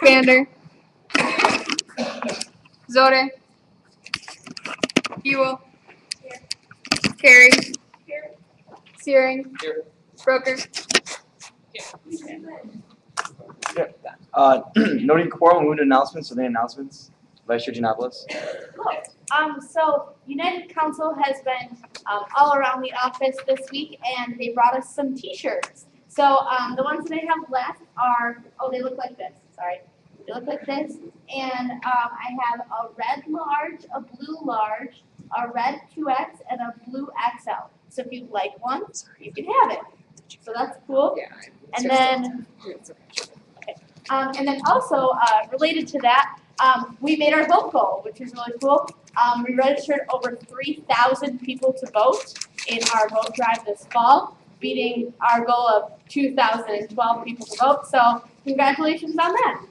Vander, Zoder, Buell, Carey, Searing, Broker. Noting quorum, move to announcements. Are there any announcements? Vice Chair Giannopoulos. So United Council has been all around the office this week, and they brought us some T-shirts. So the ones that I have left are, they look like this. Sorry, they look like this, and I have a red large, a blue large, a red 2X, and a blue XL. So if you'd like one, you can have it. So that's cool. And then, and then also related to that, we made our vote goal, which is really cool. We registered over 3,000 people to vote in our vote drive this fall, beating our goal of 2,012 people to vote. So congratulations on that.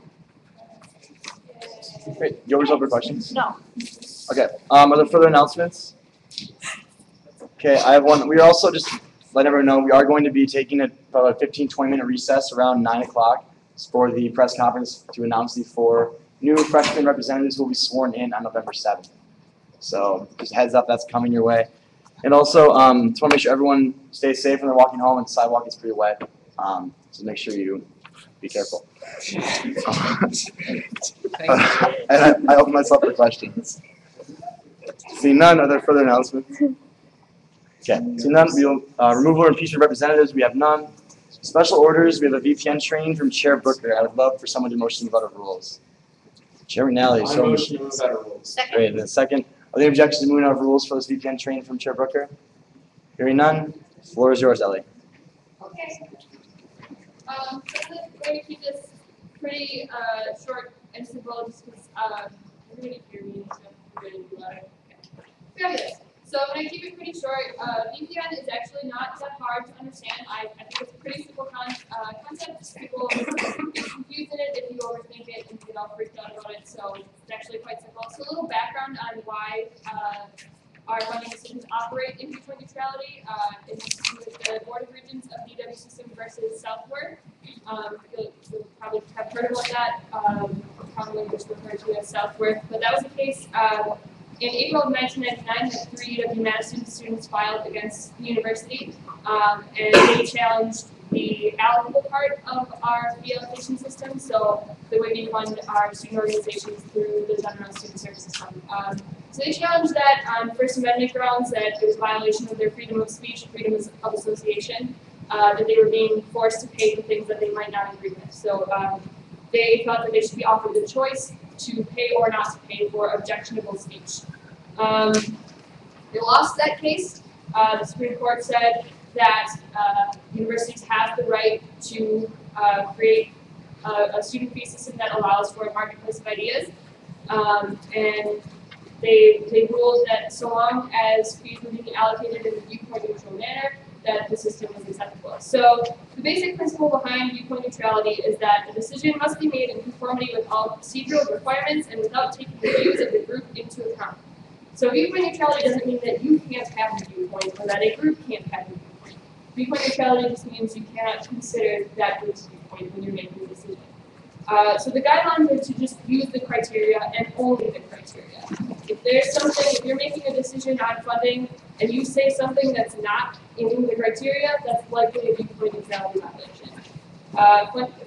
Great. Do you have any questions? No. Okay. Are there further announcements? Okay, I have one. We are also just letting everyone know we are going to be taking a 15-20 minute recess around 9 o'clock for the press conference to announce the 4 new freshman representatives who will be sworn in on November 7th. So just a heads up, that's coming your way. And also, just want to make sure everyone stays safe when they're walking home, and the sidewalk is pretty wet. So make sure you be careful. And I open myself for questions. Seeing none, are there further announcements? Okay, seeing none, removal or impeachment representatives, we have none. Special orders, we have a VPN training from Chair Booker. I would love for someone to motion to move out of rules. Chair McNally, so motion to move out of rules. Great, and then second, are there any objections to moving out of rules for this VPN training from Chair Booker? Hearing none, floor is yours, Ellie. Okay. So I'm going to keep this pretty short and simple just because everybody can hear me, so I'm really loud. Okay. Fabulous. So I'm going to keep it pretty short. VPN is actually not that hard to understand. I think it's a pretty simple concept. People get confused in it if you overthink it and get all freaked out about it. So it's actually quite simple. So a little background on why our funding decisions operate in viewpoint neutrality. It's with the Board of Regents of DW system versus Southward. You'll probably have heard about that. Probably just referred to as Southward. But that was the case. In April of 1999, that 3 UW-Madison students filed against the university, and they challenged the allocable part of our fee allocation system, so the way we fund our student organizations through the general student service system. So they challenged that on First Amendment grounds that it was a violation of their freedom of speech, freedom of association, that they were being forced to pay for things that they might not agree with. So they thought that they should be offered the choice to pay or not to pay for objectionable speech. They lost that case. The Supreme Court said that universities have the right to create a student fee system that allows for a marketplace of ideas. And they ruled that so long as fees were being allocated in a viewpoint neutral manner, that the system was acceptable. So the basic principle behind viewpoint neutrality is that the decision must be made in conformity with all procedural requirements and without taking the views of the group into account. So viewpoint neutrality doesn't mean that you can't have a viewpoint or that a group can't have a viewpoint. Viewpoint neutrality just means you cannot consider that group's viewpoint when you're making a decision. So the guidelines are to just use the criteria and only the criteria. If there's something, if you're making a decision on funding and you say something that's not in the criteria, that's likely a viewpoint neutrality violation.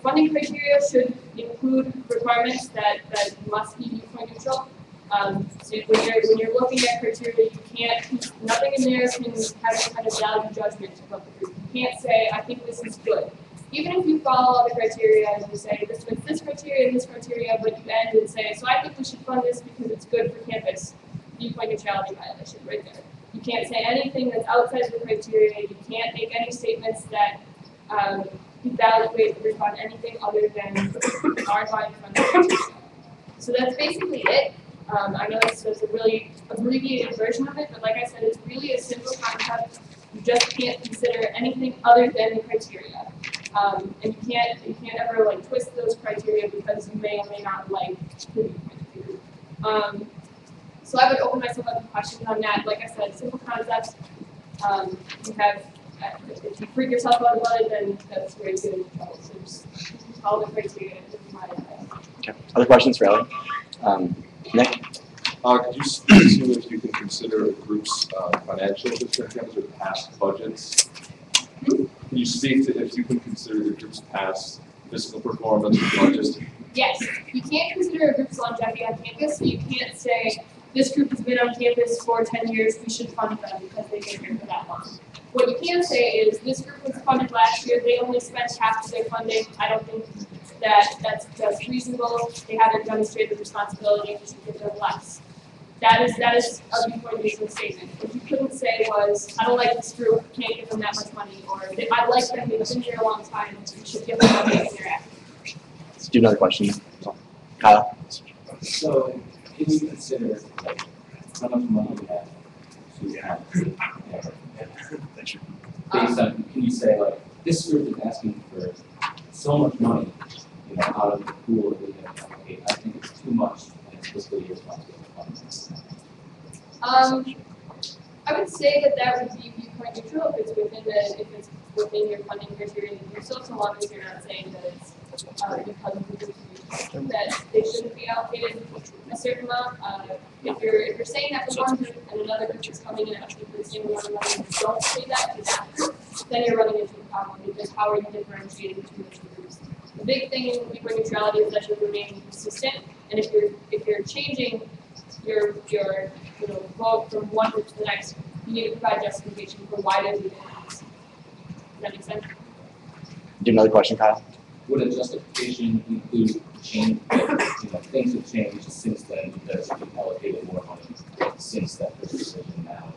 Funding criteria should include requirements that must be viewpoint neutral. So when you're looking at criteria, you can't, nothing in there can have any kind of value judgment about the group. You can't say, I think this is good. Even if you follow all the criteria and you say, this fits this criteria and this criteria, but you end and say, so I think we should fund this because it's good for campus, viewpoint neutrality violation right there. You can't say anything that's outside the criteria. You can't make any statements that evaluate or refund anything other than our buying funding. So that's basically it. I know this was a really abbreviated version of it, but like I said, it's really a simple concept. You just can't consider anything other than the criteria. And you can't ever like twist those criteria because you may or may not like who you point to. So I would open myself up to questions on that. Like I said, simple concepts. You have, if you freak yourself out about it, then that's where you get into trouble. So just follow the criteria and just apply it. Okay. Other questions for Ellie? Nick? Could you speak to if you can consider groups' financial restrictions or past budgets? Can you speak to if you can consider the group's past fiscal performance or budgets? Yes, you can't consider a group's longevity on campus, so you can't say, this group has been on campus for 10 years, we should fund them because they've been here for that long. What you can say is, this group was funded last year, they only spent half of their funding, I don't think that's reasonable, they haven't demonstrated responsibility, we should give them less. That is a viewpoint based statement. What you couldn't say was, I don't like this group, can't give them that much money, or I like them, they've been here a long time, we should give them money in their act. Let's do another question. Kyle? So, can you consider like how much money we have based on, can you say like, this group is asking for so much money, you know, out of the pool that we have to allocate, I think it's too much and it's fiscally irresponsible. I would say that would be viewpoint neutral if it's within your funding criteria to do so long as you're not saying that it's because of the group that they shouldn't be allocated a certain amount. If you're saying that for one group and another group is coming in asking for the same amount of money, and you don't say that to that group, then you're running into a problem because how are you differentiating between the two groups? The big thing in viewpoint neutrality is that you remain consistent, and if you're changing your vote from one group to the next, you need to provide justification for why there's a difference. Does that make sense? Do another question, Kyle? Would a justification include change, things have changed since then because we've allocated more money since that decision now?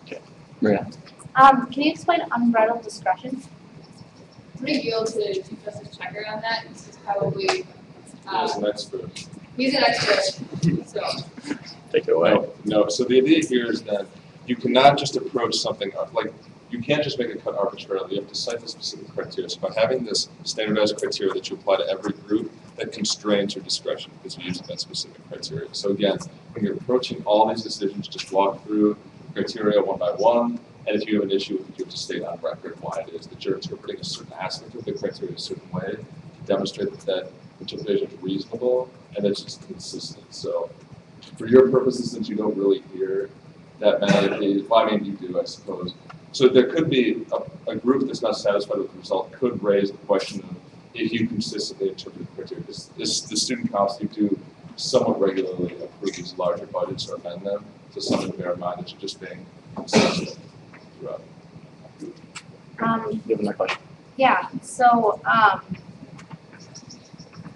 Okay. Maria? Can you explain unbridled discretion? I'm going to yield to Chief Justice Checker on that. This is probably He's an expert. he's an expert, so. Take it away. No, so the idea here is that you cannot just approach something, like, you can't just make a cut arbitrarily, you have to cite the specific criteria. So by having this standardized criteria that you apply to every group, that constrains your discretion because you're using that specific criteria. So again, when you're approaching all these decisions, just walk through criteria one by one, and if you have an issue with it, you have to state on record why it is that you're interpreting a certain aspect of the criteria a certain way to demonstrate that interpretation is reasonable and it's just consistent. So for your purposes, since you don't really hear that many, well, I mean, you do, I suppose. So there could be a group that's not satisfied with the result could raise the question of if you consistently interpret the criteria. The student council, you do somewhat regularly approve these larger budgets or amend them, so something to bear in mind that you're just being consistent throughout. You have another question? Yeah, so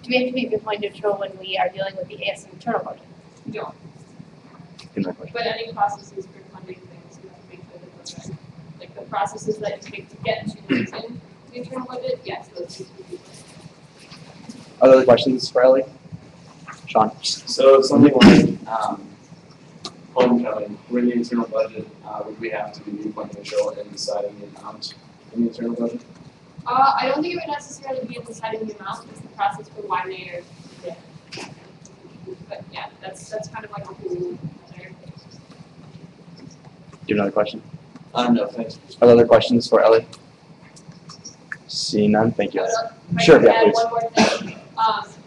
do we have to be viewpoint neutral when we are dealing with the ASM internal budget? You don't. Another question. But any processes for funding things, you have to make sure that those are, like the processes that you take to get to the internal budget, yes, those need to be. Are there other questions for Ellie? Sean? So something like homecoming, we're in the internal budget, would we have to be viewpoint neutral in deciding the amount in the internal budget? I don't think it would necessarily be in deciding the amount, it's the process for why they are there. But yeah, that's kind of like a whole other. Do you have another question? No, thanks. Are there other questions for Ellie? See none, thank you. If I Sure, could yeah, add please. one more thing.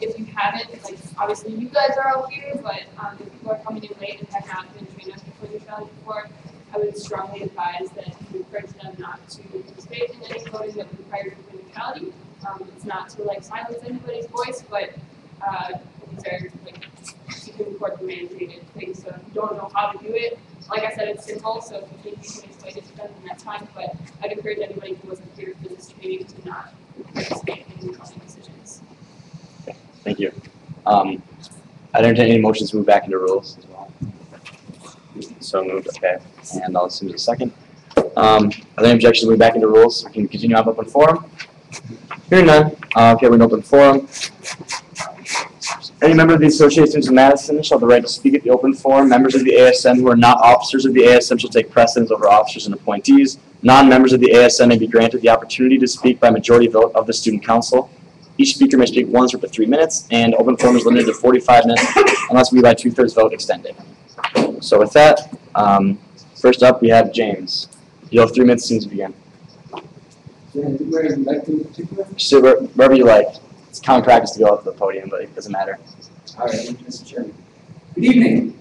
If you haven't, like obviously you guys are all here, but if people are coming in late and have not been trained on viewpoint neutrality before, I would strongly advise that you encourage them not to participate in any voting that would require viewpoint neutrality. It's not to like silence anybody's voice, but these are like you can report the mandated things. So if you don't know how to do it, like I said, it's simple. So if you think you can explain it to them, then that's fine. But I'd encourage anybody who wasn't here for this training to not participate in voting decisions. Thank you. I'd entertain any motions to move back into rules as well. So moved, okay. And I'll assume a second. Are there any objections to move back into rules? We can continue on open forum. Hearing none. Okay, we're in open forum. Any member of the Association of Students of Madison shall have the right to speak at the open forum. Members of the ASM who are not officers of the ASM shall take precedence over officers and appointees. Non-members of the ASM may be granted the opportunity to speak by majority vote of the Student Council. Each speaker may speak once for up to 3 minutes, and open forum is limited to 45 minutes unless we by 2/3 vote extended. So with that, first up we have James. You'll have 3 minutes as soon as you begin. Where would you like to in particular? Sit wherever you like. It's common practice to go up to the podium, but it doesn't matter. All right, thank you, Mr. Chairman. Good evening.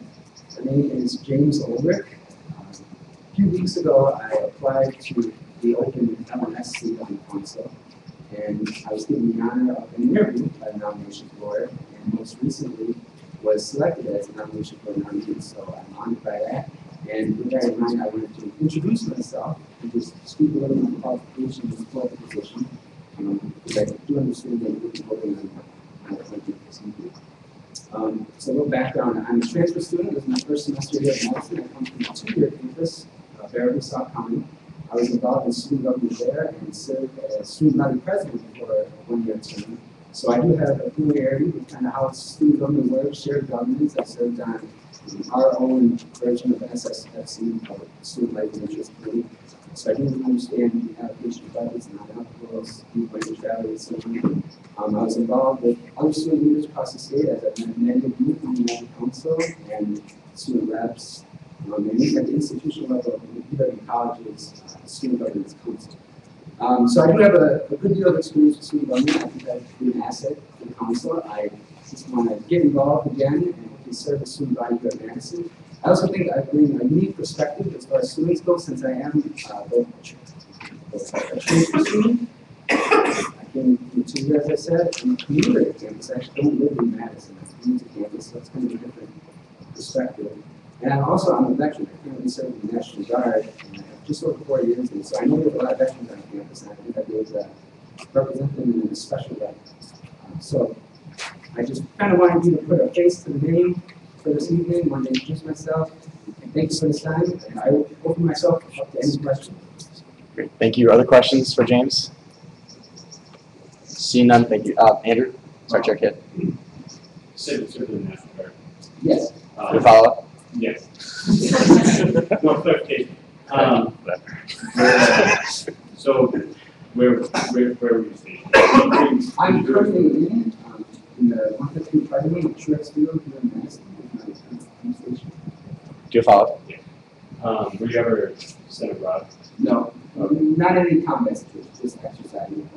My name is James Ulrich. A few weeks ago, I applied to the open LMS Student Council, and I was given the honor of an interview by the nomination board, and most recently was selected as a nomination board nominee, so I'm honored by that. And with that in mind, I wanted to introduce myself and just speak a little about qualifications for the position, because I do understand that we'll be voting on the 20th. So a little background, I'm a transfer student. This is my first semester here at Madison. I come from a two-year campus, Beverly, South County. I was involved in student government there and served as student body president for a one-year term. So I do have a familiarity with kind of how student government works, shared governance. I served on our own version of SSFC, called Student Life and Interest Committee. So I do understand the allocation of budgets and non-applicals, viewpoint neutrality, and so on. I was involved with other student leaders across the state as I met many of you from the United Council and student reps, and even at the institutional level of colleges, student governance council. So I do have a good deal of experience with student government. I think that would be an asset for the council. I just want to get involved again and hopefully serve the student body here at Madison. I also think I bring a unique perspective as far as students go, since I am both a transfer student. I came from 2 years, as I said, and a commuter at campus. I actually don't live in Madison. I came to campus, so it's kind of a different perspective. And I'm a veteran. I currently serve in the National Guard, and I have just over 4 years, and so I know there's a lot of veterans on campus, and I think I'd be able to represent them in a special way. So I just kind of wanted you to put a face to the name for this evening. I wanted to introduce myself. And thank you for this time, and I will open myself up to any questions. Great. Thank you. Other questions for James? Seeing none, thank you. Andrew, sorry, Chair Kid. Serve in the National Guard. Yes. Your follow-up? Yes. No clarification. So, where were you stationed? I'm currently in the 153 Party Wing at Truex Field here in Madison. Do you follow-up? Yeah. Were you ever sent abroad? No, not any combat situations, just exercising.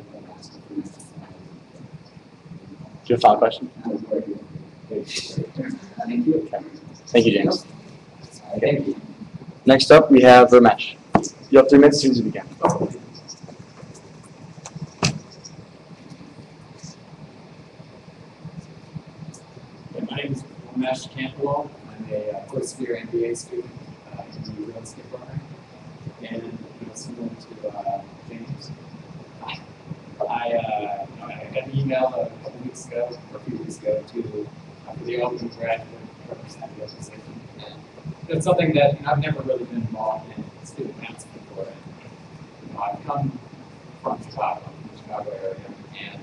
Do you have a follow-up question? Thank you. Thank you, James. Thank you. Next up, we have Ramesh. You have 3 minutes as soon as you begin. My name is Ramesh Campbell. I'm a first-year MBA student in the real estate program, and similar to James. I got an email a couple weeks ago, or a few weeks ago, for the open graduate representative position. And it's something that I've never really been involved in student council before. And, I've come from Chicago, the Chicago area, and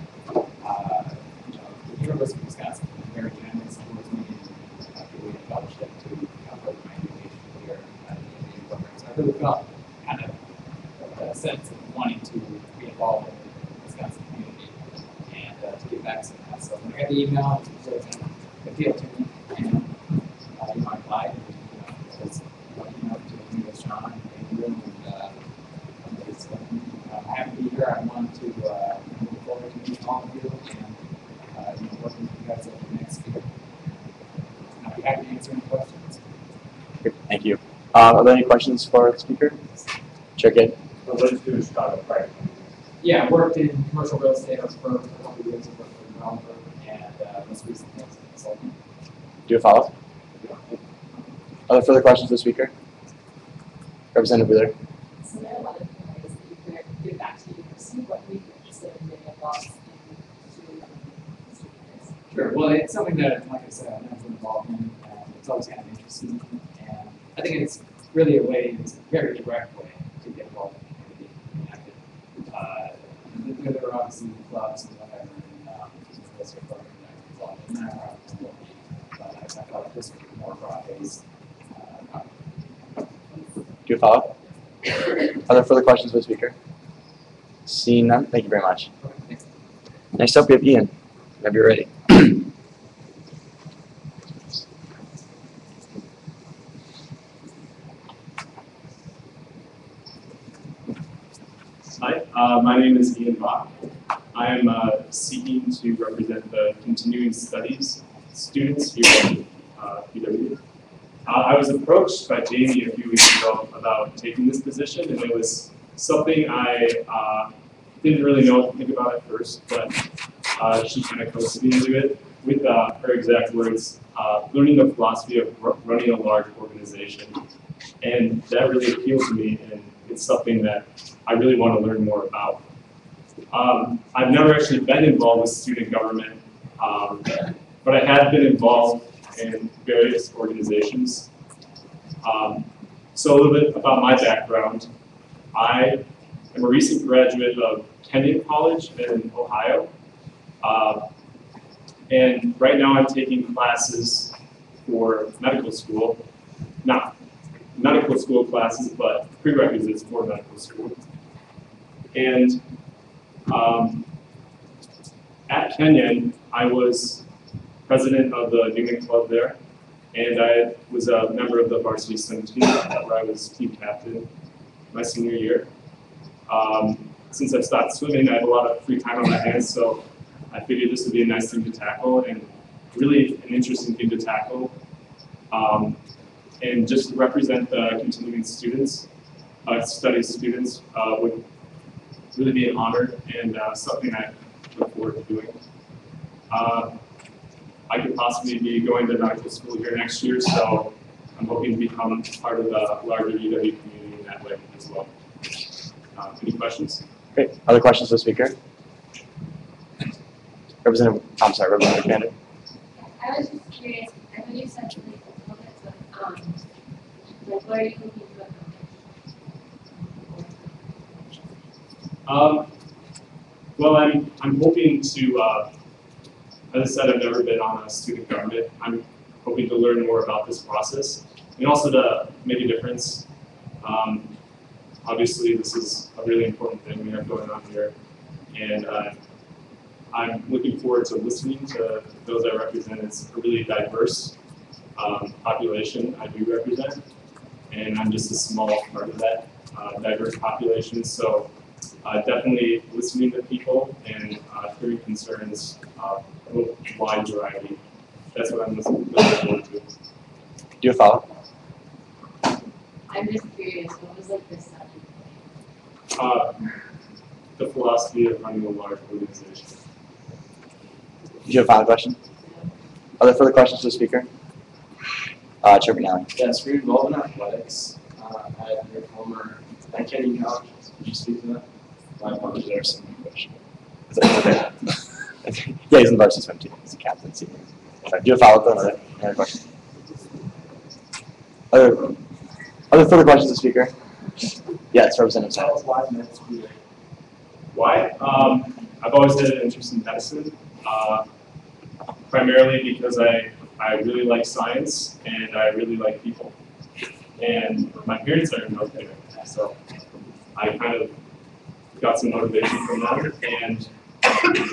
the University of Wisconsin was very generous towards me and giving me a fellowship to further my education here at the MBA program. So I really felt kind of a sense of wanting to be involved in the Wisconsin community and to give back some of that. So when I got the email, it was a deal to me, and I applied. I was lucky enough to meet with Sean and Andrew, and I'm happy to be here. I want to look forward to meeting all of you and working with you guys over the next year. I'll be happy to answer any questions. Great. Thank you. Are there any questions for the speaker? Check in. What did you do in Chicago prior? Yeah, I worked in commercial real estate. I was for a couple of years. I worked for a developer, and most recently I was a consultant. Do you follow? Other further questions for the speaker? Representative Wheeler. So there are a lot of ways that you can get back to you to see what we instead of getting lost in student government. Sure. Well, it's something that, like I said, I've never been involved in, and it's always kind of interesting. And I think it's really a way, it's a very direct way to get involved in the community. There are obviously clubs and whatever, and real estate program that I'm involved in that, but I felt like this would be more broad-based. Do you follow? Are there further questions for the speaker? Seeing none, thank you very much. Next up, we have Ian. Whenever you're ready. Hi, my name name is Ian Bach. I am seeking to represent the continuing studies students here at PW. I was approached by Jamie a few weeks ago about taking this position, and it was something I didn't really know what to think about at first, but she kind of coached me into it with her exact words, learning the philosophy of running a large organization. And that really appealed to me, and it's something that I really want to learn more about. I've never actually been involved with student government, but I have been involved in various organizations. So a little bit about my background. I am a recent graduate of Kenyon College in Ohio. And right now I'm taking classes for medical school. Not medical school classes, but prerequisites for medical school. And at Kenyon, I was president of the Newman Club there, and I was a member of the varsity swim team, where I was team captain my senior year. Since I've stopped swimming, I have a lot of free time on my hands, so I figured this would be a nice thing to tackle, and really an interesting thing to tackle. And just to represent the continuing students, studies students, would really be an honor and something I look forward to doing. I could possibly be going to medical school here next year, so I'm hoping to become part of the larger UW community in that way as well. Any questions? Great. Other questions for the speaker? Representative Candid. I was just curious, I know you said really a little bit, but like what are you looking to accomplish? Well, I'm hoping to, as I said, I've never been on a student government. I'm hoping to learn more about this process and also to make a difference. Obviously, this is a really important thing we have going on here, and I'm looking forward to listening to those I represent. It's a really diverse population I do represent, and I'm just a small part of that diverse population. So definitely listening to people and hearing concerns of a wide variety. That's what I'm looking forward to. Do you have a follow-up? I'm just curious, what was like this The philosophy of running a large organization. Do you have a final question? Are there further questions to the speaker? Chairman Allen. Yes, we're involved in athletics at your former Kenyon College. Could you speak to that? My apologies, there are some questions. Yeah, he's in the varsity swim team. He's a captain. Sorry, do you have a follow-up on another question? Are there further questions to the speaker? Yes, Representative Sales. Why? I've always had an interest in medicine, primarily because I really like science and I really like people. And my parents are in healthcare, so I kind of got some motivation from them, and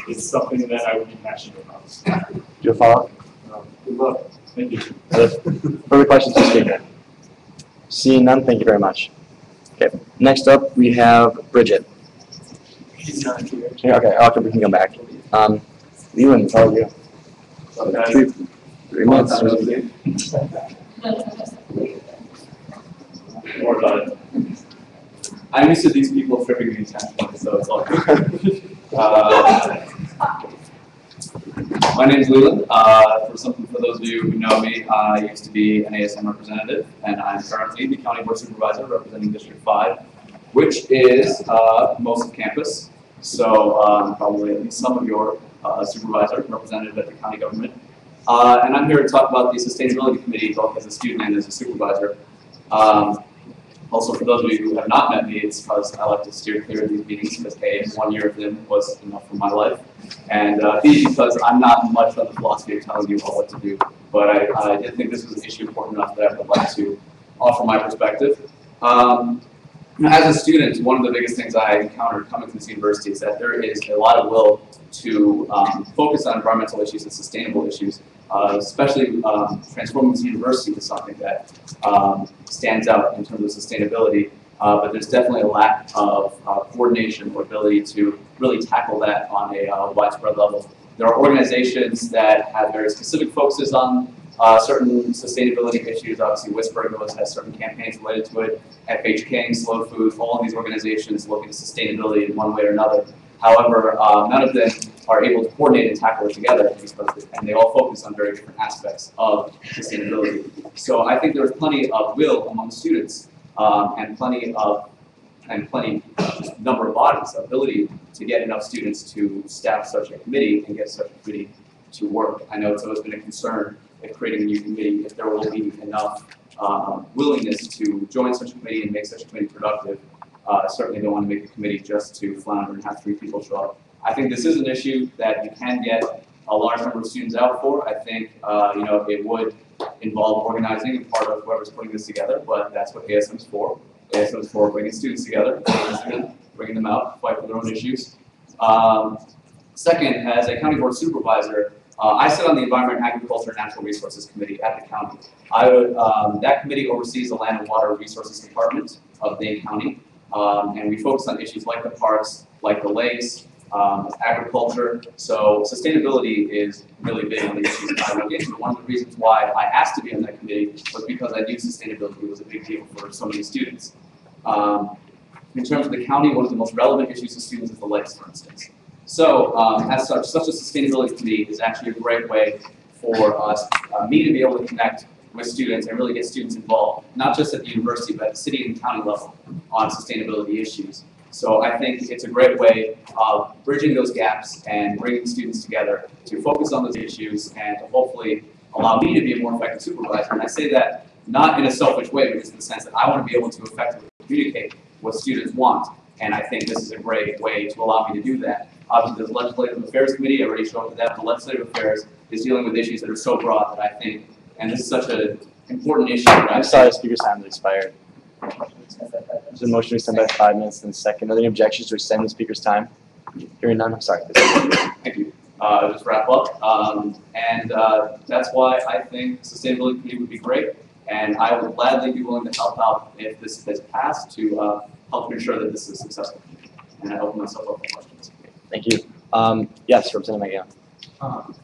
it's something that I would be passionate about. Do you have a follow-up? Good luck. Thank you. Are there further questions to the speaker? Seeing none, thank you very much. Okay, next up we have Bridget. He's not here. Okay, we can come back. Leland, how are you? 3 minutes. More about it. I'm used to these people tripping me intentionally, so it's all good. My name is Leland. For those of you who know me, I used to be an ASM representative, and I'm currently the County Board Supervisor representing District 5, which is most of campus. So probably at least some of your supervisor representative at the county government. And I'm here to talk about the Sustainability Committee, both as a student and as a supervisor. Also, for those of you who have not met me, it's because I like to steer clear of these meetings because A, 1 year of them was enough for my life, and B, because I'm not much of the philosophy of telling you all what to do. But I did think this was an issue important enough that I would like to offer my perspective. As a student, one of the biggest things I encountered coming to this university is that there is a lot of will to focus on environmental issues and sustainable issues, especially transforming this university to something that stands out in terms of sustainability. but there's definitely a lack of coordination or ability to really tackle that on a widespread level. There are organizations that have very specific focuses on certain sustainability issues. Obviously, Whisper has certain campaigns related to it. FH King, Slow Food, all of these organizations look at sustainability in one way or another. However, none of them are able to coordinate and tackle it together, and they all focus on very different aspects of sustainability. So I think there's plenty of will among students and plenty number of bodies, ability to get enough students to staff such a committee and get such a committee to work. I know it's always been a concern if creating a new committee, if there will be enough willingness to join such a committee and make such a committee productive. Certainly don't want to make a committee just to flounder and have 3 people show up. I think this is an issue that you can get a large number of students out for. I think it would involve organizing and part of whoever's putting this together, but that's what ASM is for. ASM is for bringing students together, bringing them out, fight for their own issues. Second, as a county board supervisor, I sit on the Environment, Agriculture, and Natural Resources Committee at the county. That committee oversees the Land and Water Resources Department of Dane County, and we focus on issues like the parks, like the lakes, agriculture. So sustainability is really big on the issues that I look into. One of the reasons why I asked to be on that committee was because I knew sustainability was a big deal for so many students. In terms of the county, one of the most relevant issues to students is the lakes, for instance. So as such a sustainability committee is actually a great way for me to be able to connect with students and really get students involved, not just at the university, but at the city and county level on sustainability issues. So I think it's a great way of bridging those gaps and bringing students together to focus on those issues and to hopefully allow me to be a more effective supervisor. And I say that not in a selfish way, but just in the sense that I want to be able to effectively communicate what students want. And I think this is a great way to allow me to do that. Obviously, the Legislative Affairs Committee, I already showed up to that. The Legislative Affairs is dealing with issues that are so broad that I think, and this is such an important issue. I'm sorry, the speaker's time has expired. There's a motion to extend by 5 minutes and a second. Are there any objections to extend the speaker's time? Hearing none, I'm sorry. Thank you. Just wrap up. That's why I think Sustainability Committee would be great. And I would gladly be willing to help out if this has passed to help ensure that this is successful. And I open myself up for questions. Thank you. Yes, Representative McGowan.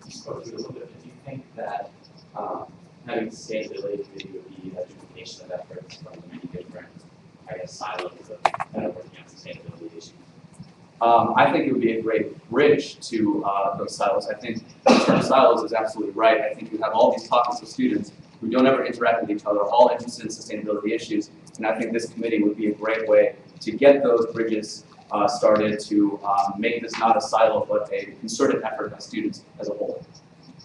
You spoke to it a little bit. Do you think that having sustainability committee would be a duplication of efforts from the many different, silos that are working on sustainability issues? I think it would be a great bridge to those silos. I think the term silos is absolutely right. I think you have all these pockets of students who don't ever interact with each other, all interested in sustainability issues, and I think this committee would be a great way to get those bridges started to make this not a silo, but a concerted effort by students as a whole.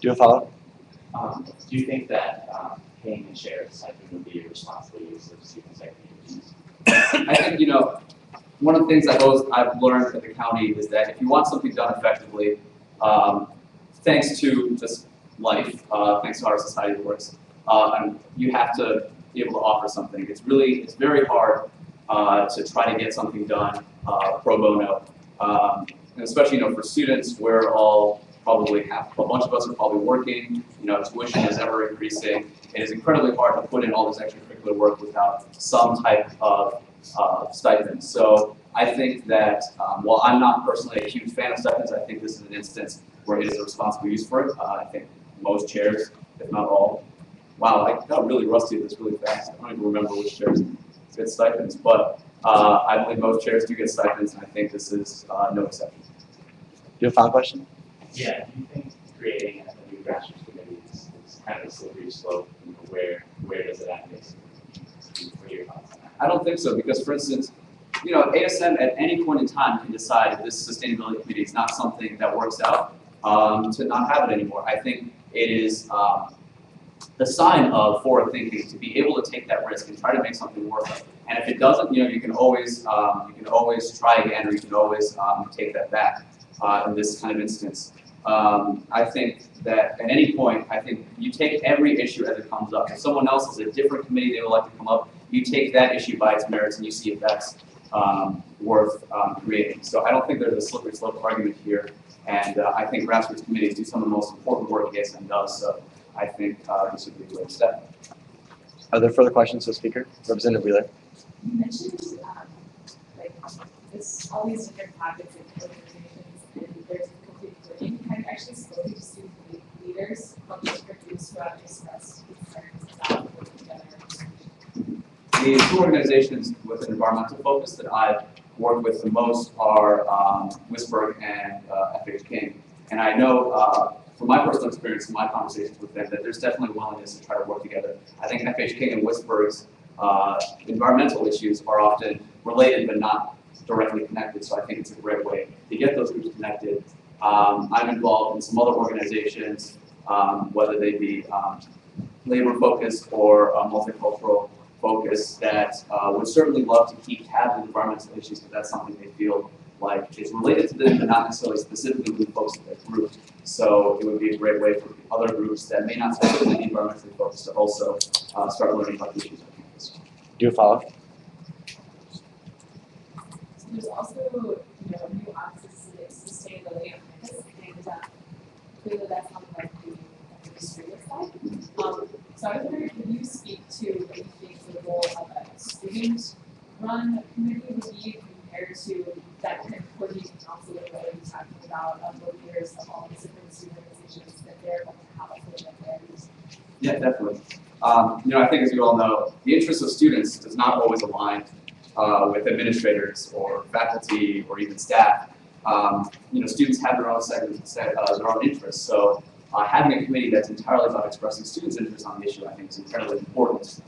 Do you have a follow-up? Do you think that paying and sharing stipend would be a responsible use of student activities? I think, one of the things I've learned at the county is that if you want something done effectively, thanks to just life, thanks to how our society works, and you have to be able to offer something. It's very hard to try to get something done pro bono, and especially for students, we're all probably a bunch of us are probably working. Tuition is ever increasing. It is incredibly hard to put in all this extracurricular work without some type of stipend. So I think that while I'm not personally a huge fan of stipends, I think this is an instance where it is a responsible use for it. I think most chairs, if not all. Wow, I got really rusty at this really fast. I don't even remember which chairs get stipends, but I believe most chairs do get stipends, and I think this is no exception. Do you have a final question? Yeah, do you think creating a new grassroots committee is kind of a slippery slope? Where does it end? What are your thoughts on that? I don't think so, because for instance, ASM at any point in time can decide if this sustainability committee is not something that works out to not have it anymore. I think it is the sign of forward thinking to be able to take that risk and try to make something work. And if it doesn't, you can always try again, or you can always take that back. In this kind of instance, I think that at any point, I think you take every issue as it comes up. If someone else has a different committee they would like to come up, you take that issue by its merits and you see if that's worth creating. So I don't think there's a slippery slope argument here, and I think grassroots committees do some of the most important work ASM does. So I think this would be a great step. Are there further questions to the speaker? Representative Wheeler. You mentioned like this, all these different pockets of organizations, and there's difficulty including. Have you actually spoken to student leaders from different groups who have expressed concerns about working together? The two organizations with an environmental focus that I've worked with the most are Whisper and FH King. And I know from my personal experience and my conversations with them that there's definitely willingness to try to work together. I think FH King and Whisper's environmental issues are often related but not directly connected, so I think it's a great way to get those groups connected. I'm involved in some other organizations, whether they be labor focused or multicultural focus that would certainly love to keep tabs on environmental issues, but that's something they feel like is related to them, but not necessarily specifically with folks in their group. So it would be a great way for other groups that may not specifically be environmentally focused to also start learning about the issues on campus. Do you follow? So there's also, new access to sustainability on campus, and clearly that's not like the administrative side. So I was wondering, could you speak to what you think the role of a student-run committee would be compared to that kind of coordinating council that we're already talking about of the leaders of all these different student organizations that they're going to have for their areas? Yeah, definitely. I think as you all know, the interests of students does not always align with administrators or faculty or even staff. Students have their own segments, their own interests. So having a committee that's entirely about expressing students' interests on the issue, I think, is incredibly important.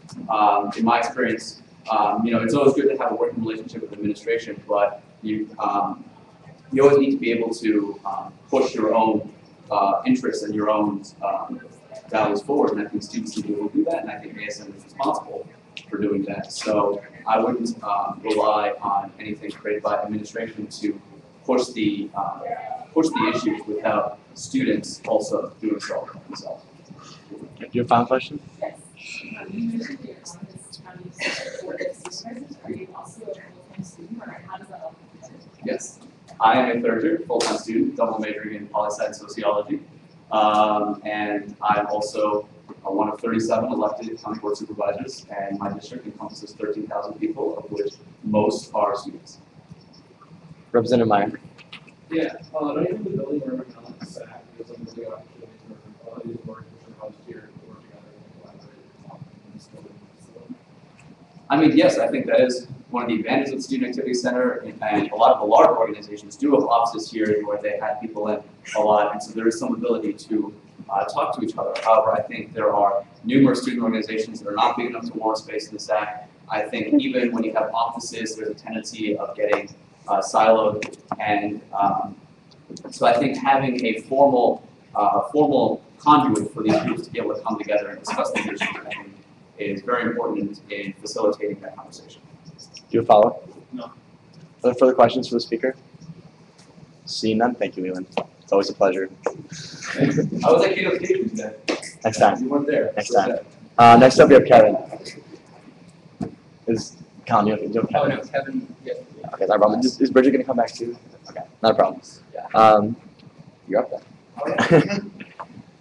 In my experience, it's always good to have a working relationship with administration, but you always need to be able to push your own interests and your own values forward, and I think students need to be able to do that, and I think ASM is responsible for doing that. So I wouldn't rely on anything created by administration to push the issues without students also doing so themselves. Do you have a final question? Yes. You mentioned that your office county supervisors. Are you also a full-time student, or how does that all fit together? Yes. I am a third-year full-time student, double majoring in poli-sci and sociology. And I'm also one of 37 elected county board supervisors, and my district encompasses 13,000 people, of which most are students. Representative Meyer. Yeah, not even the building where we're on the staff, there's some really opportunities for all these workers and volunteers to work together and collaborate in this building. I mean, yes, I think that is one of the advantages of the Student Activity Center, and a lot of the larger organizations do have offices here where they have people in a lot, and so there is some ability to talk to each other. However, I think there are numerous student organizations that are not big enough to warrant space in the stack. I think even when you have offices, there's a tendency of getting siloed, and so I think having a formal conduit for these groups to be able to come together and discuss these issues, I think, is very important in facilitating that conversation. Do you follow? No. Are there further questions for the speaker? Seeing none, thank you, Leland. It's always a pleasure. I was at keynote speaking today. Next time. You weren't there. Next time. Next up, we have Kevin. Is Colin, you have Kevin? Oh, no, Kevin, yeah. Okay, not a problem. Is Bridget going to come back too? Okay, not a problem. Yeah. You're up there.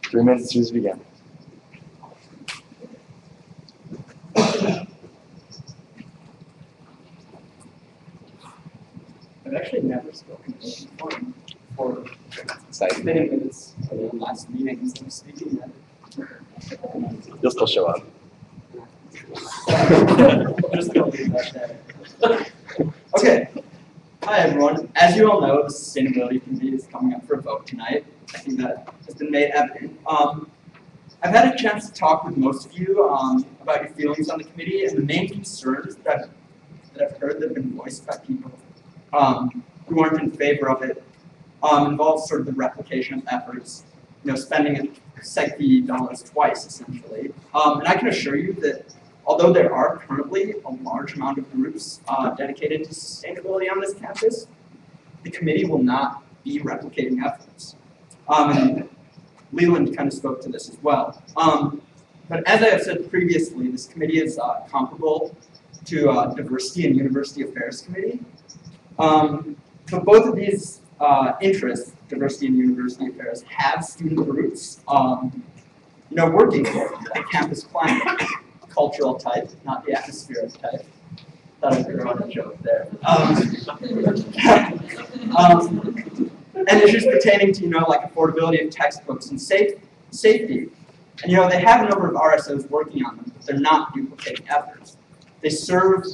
3 minutes as soon as we begin. I've actually never spoken to anyone for many minutes for the last meeting, so I'm speaking now. You'll still show up. Just gonna leave that there. Okay. Hi everyone. As you all know, the Sustainability Committee is coming up for a vote tonight. I think that has been made evident. I've had a chance to talk with most of you about your feelings on the committee, and the main concerns that I've heard that have been voiced by people who aren't in favor of it involves sort of the replication of efforts, spending SEGP dollars twice essentially. And I can assure you that although there are currently a large amount of groups dedicated to sustainability on this campus, the committee will not be replicating efforts. And Leland kind of spoke to this as well. But as I have said previously, this committee is comparable to Diversity and University Affairs Committee. But both of these interests, diversity and university affairs, have student roots. Working for the campus climate, cultural type, not the atmospheric type. thought I'd throw in a joke there. And issues pertaining to, like affordability of textbooks and safety. And, they have a number of RSOs working on them, but they're not duplicating efforts. They serve,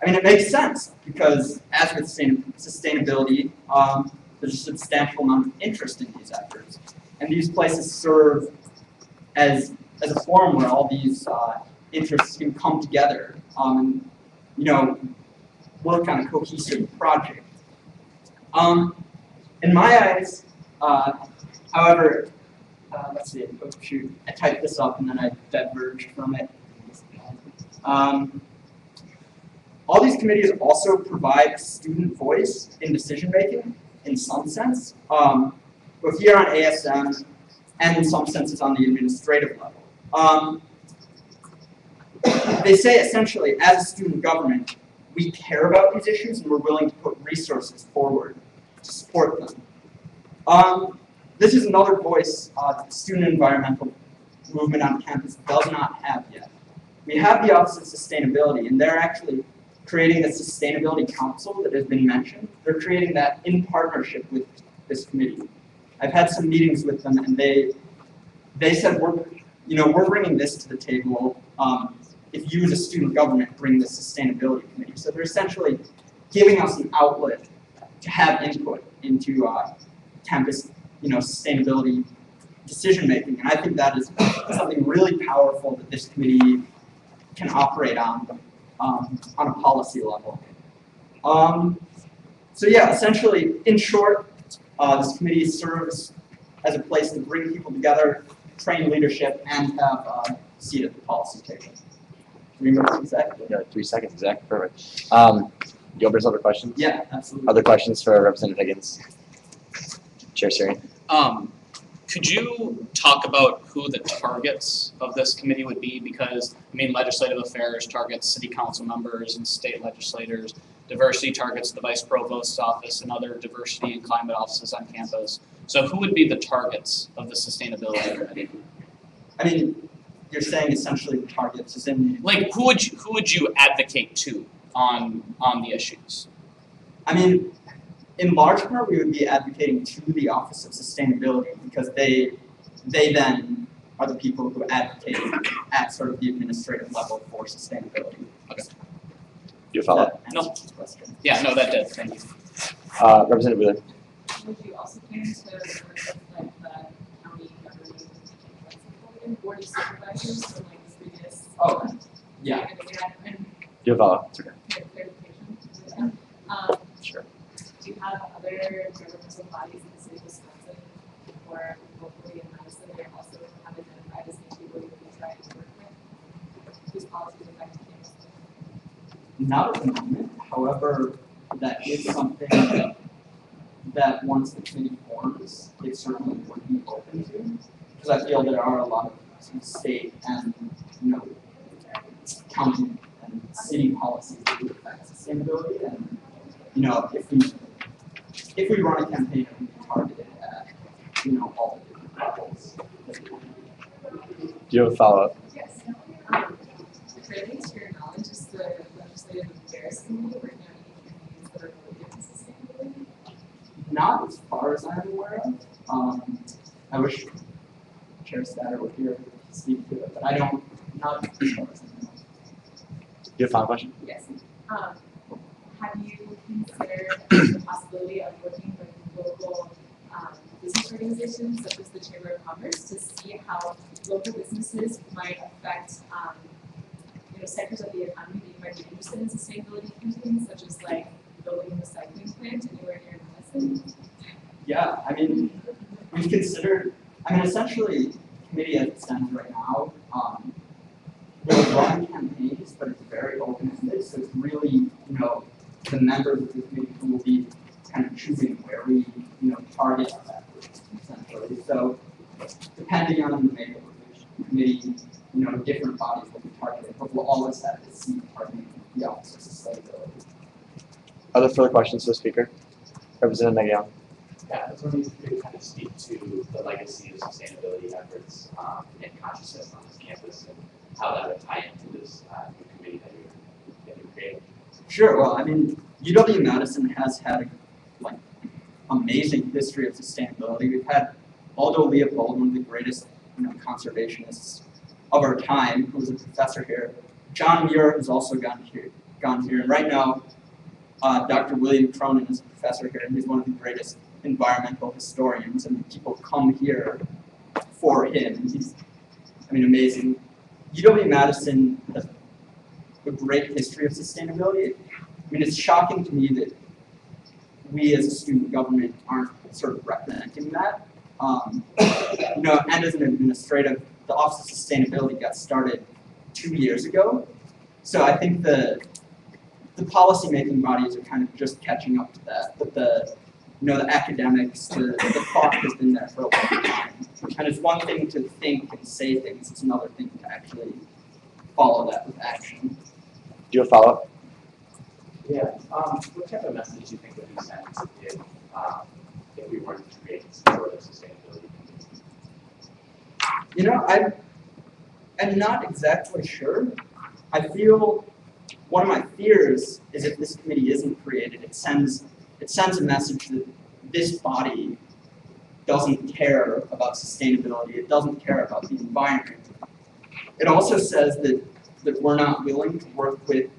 it makes sense, because as with sustainability, there's a substantial amount of interest in these efforts. And these places serve as a forum where all these interests can come together and, work on a cohesive project. In my eyes, however, let's see, oh shoot, I typed this up and then I diverged from it. All these committees also provide student voice in decision making, in some sense, both here on ASM and in some senses on the administrative level. They say essentially, as a student government, we care about these issues and we're willing to put resources forward to support them. This is another voice that the student environmental movement on campus does not have yet. We have the Office of Sustainability, and they're actually creating the Sustainability Council that has been mentioned. They're creating that in partnership with this committee. I've had some meetings with them, and they said we're bringing this to the table. If you as a student government bring the Sustainability Committee, so they're essentially giving us an outlet to have input into campus, sustainability decision making, and I think that is something really powerful that this committee can operate on a policy level. So yeah, essentially, in short, this committee serves as a place to bring people together, train leadership, and have a seat at the policy table. 3 minutes exactly. Yeah, 3 seconds exactly. Perfect. Gilbert's other questions? Yeah, absolutely. Other questions for Representative Higgins? Chair Siri. Could you talk about who the targets of this committee would be? Because, legislative affairs targets city council members and state legislators. Diversity targets the vice provost's office and other diversity and climate offices on campus. So who would be the targets of the sustainability committee? You're saying essentially the targets is in... Like, who would you advocate to on the issues? In large part, we would be advocating to the Office of Sustainability because they then are the people who advocate at sort of the administrative level for sustainability. Okay. Do you follow? No. Yeah, no, that did. Thank you. Representative Wheeler. Would you also plan to work with the county government board of supervisors from the previous? Oh, yeah. Do you follow? It's okay. Clarification. Sure. Do you have other governmental bodies in the city of Wisconsin or locally in Madison that are also have identified as the people you would be trying to work with? Whose policies affect campus? Not at the moment. However, that is something that once the committee forms, it certainly would be open to. Because I feel there are a lot of state and county and city policies that would affect sustainability. And if we run a campaign, it would be targeted at all the different levels. Do you have a follow-up? Yes. According to your knowledge, is the legislative affairs committee working on any campaigns that are related to sustainability? Not as far as I'm aware of. I wish Chair Statter were here to speak to it, but I don't. Not as far as I know. Do you have a final question? Yes. Have you considered the possibility of working with local business organizations such as the Chamber of Commerce to see how local businesses might affect sectors of the economy that you might be interested in sustainability campaigns, such as like building a recycling plant anywhere near Madison? Yeah, we've considered, essentially, the committee as it stands right now, will run campaigns, but it's very open-ended, so it's really, the members of the committee who will be kind of choosing where we, target our efforts, essentially. So, depending on the makeup of the committee, different bodies will be targeted, but we'll always have this seat targeting the Office of Sustainability. Other further questions to the speaker? Representative Magayon. Yeah, I was wondering if you could kind of speak to the legacy of sustainability efforts and consciousness on this campus and how that would tie into this new committee that you're Sure. Well, I mean, UW-Madison has had a amazing history of sustainability. We've had Aldo Leopold, one of the greatest conservationists of our time, who was a professor here. John Muir, who's also gone here, and right now, Dr. William Cronin is a professor here, and he's one of the greatest environmental historians, and people come here for him. He's, amazing. UW-Madison has a great history of sustainability. It's shocking to me that we as a student government aren't sort of representing that. And as an administrative, the Office of Sustainability got started 2 years ago. So I think the policy-making bodies are kind of just catching up to that. But the academics, the thought has been there for a long time. And it's one thing to think and say things, it's another thing to actually follow that with action. Do you have a follow-up? Yeah. What type of message do you think would be sent if we weren't to create some sort of sustainability committee? I'm not exactly sure. I feel one of my fears is if this committee isn't created, it sends a message that this body doesn't care about sustainability. It doesn't care about the environment. It also says that we're not willing to work with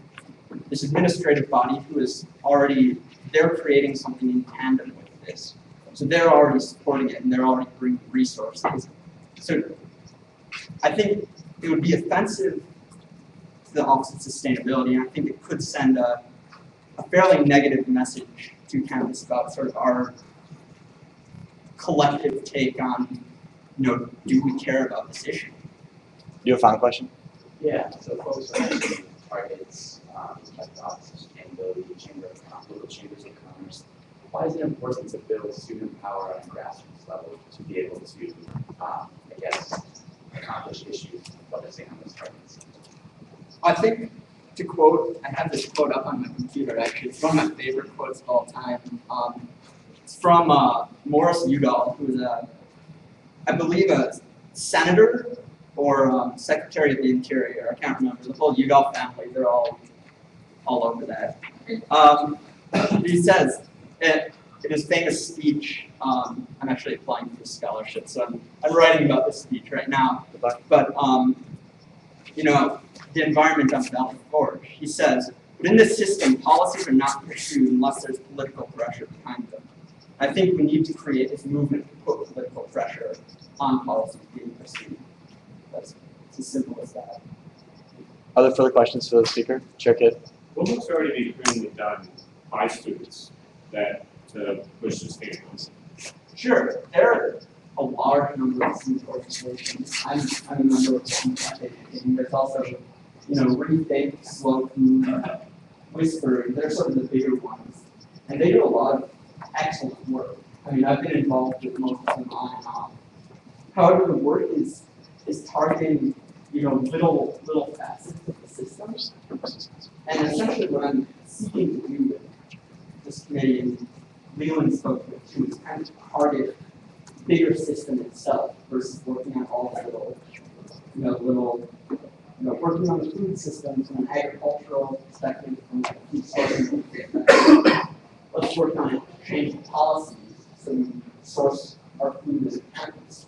this administrative body who is already, they're creating something in tandem with this. So they're already supporting it and they're already bringing resources. So I think it would be offensive to the Office of Sustainability, and I think it could send a fairly negative message to campus about sort of our collective take on, do we care about this issue? You have a final question? Yeah, so folks are actually targets like the Office of Sustainability, local chambers of commerce. Why is it important to build student power on a grassroots level to be able to, accomplish issues focusing on those targets? I think, to quote, I have this quote up on my computer actually, it's one of my favorite quotes of all time. It's from Morris Udall, who's I believe a senator or Secretary of the Interior, I can't remember, the whole Udall family, they're all over that. He says, in his famous speech, I'm actually applying for a scholarship, so I'm writing about this speech right now, but the environment on Valley Forge, he says, but in this system, policies are not pursued unless there's political pressure behind them. I think we need to create this movement to put political pressure on policies being pursued. It's as simple as that. Are there further questions for the speaker? Chair Kidd. What looks already be currently done by students to push sustainability? Sure, there are a large number of student organizations. I'm a member of one. There's also, Rethink, Slow Food, Whisper. They're sort of the bigger ones, and they do a lot of excellent work. I've been involved with most of them on and off. However, the work is targeting, little facets of the system. And essentially what I'm seeking to do with this committee, and Leland spoke to it too, is kind of target the bigger system itself versus working on all the working on the food system from an agricultural perspective, from a food sourcing perspective. Let's work on changing policies so we source our food as a campus.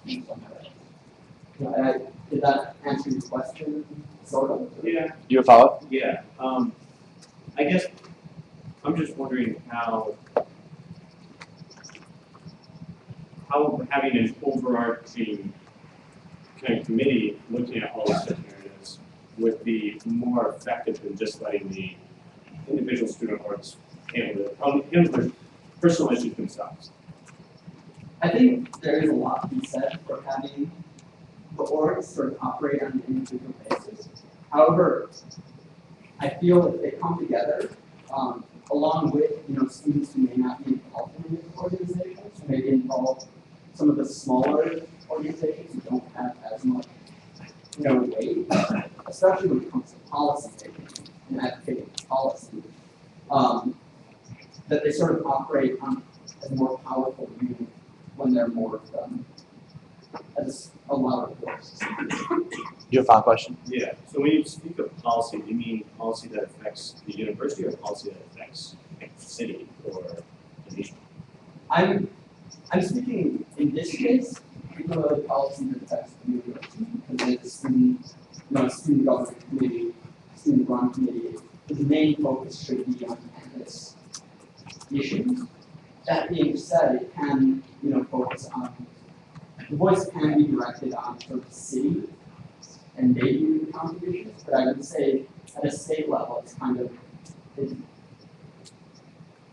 Did that answer your question, sort of? Yeah. You have a follow-up? Yeah. I guess I'm just wondering how having an overarching kind of committee looking at all these different areas would be more effective than just letting the individual student orgs handle their personal issues themselves. I think there is a lot to be said for having the orgs sort of operate on an individual basis. However, I feel that they come together along with students who may not be involved in any organizations, who may be involved some of the smaller organizations who don't have as much weight, especially when it comes to policy making and advocating policy, that they sort of operate on as more powerful unit when there are more of them. as a lot of courses. Do you have a follow-up question? Yeah, so when you speak of policy, do you mean policy that affects the university or policy that affects the city or the nation? I'm speaking in this case, particularly policy that affects the university, because it's student government committee, student run committee, the main focus should be on campus issues. That being said, it can, focus on, the voice can be directed on sort of the city and they do the contributions, but I would say at a state level, it's kind of,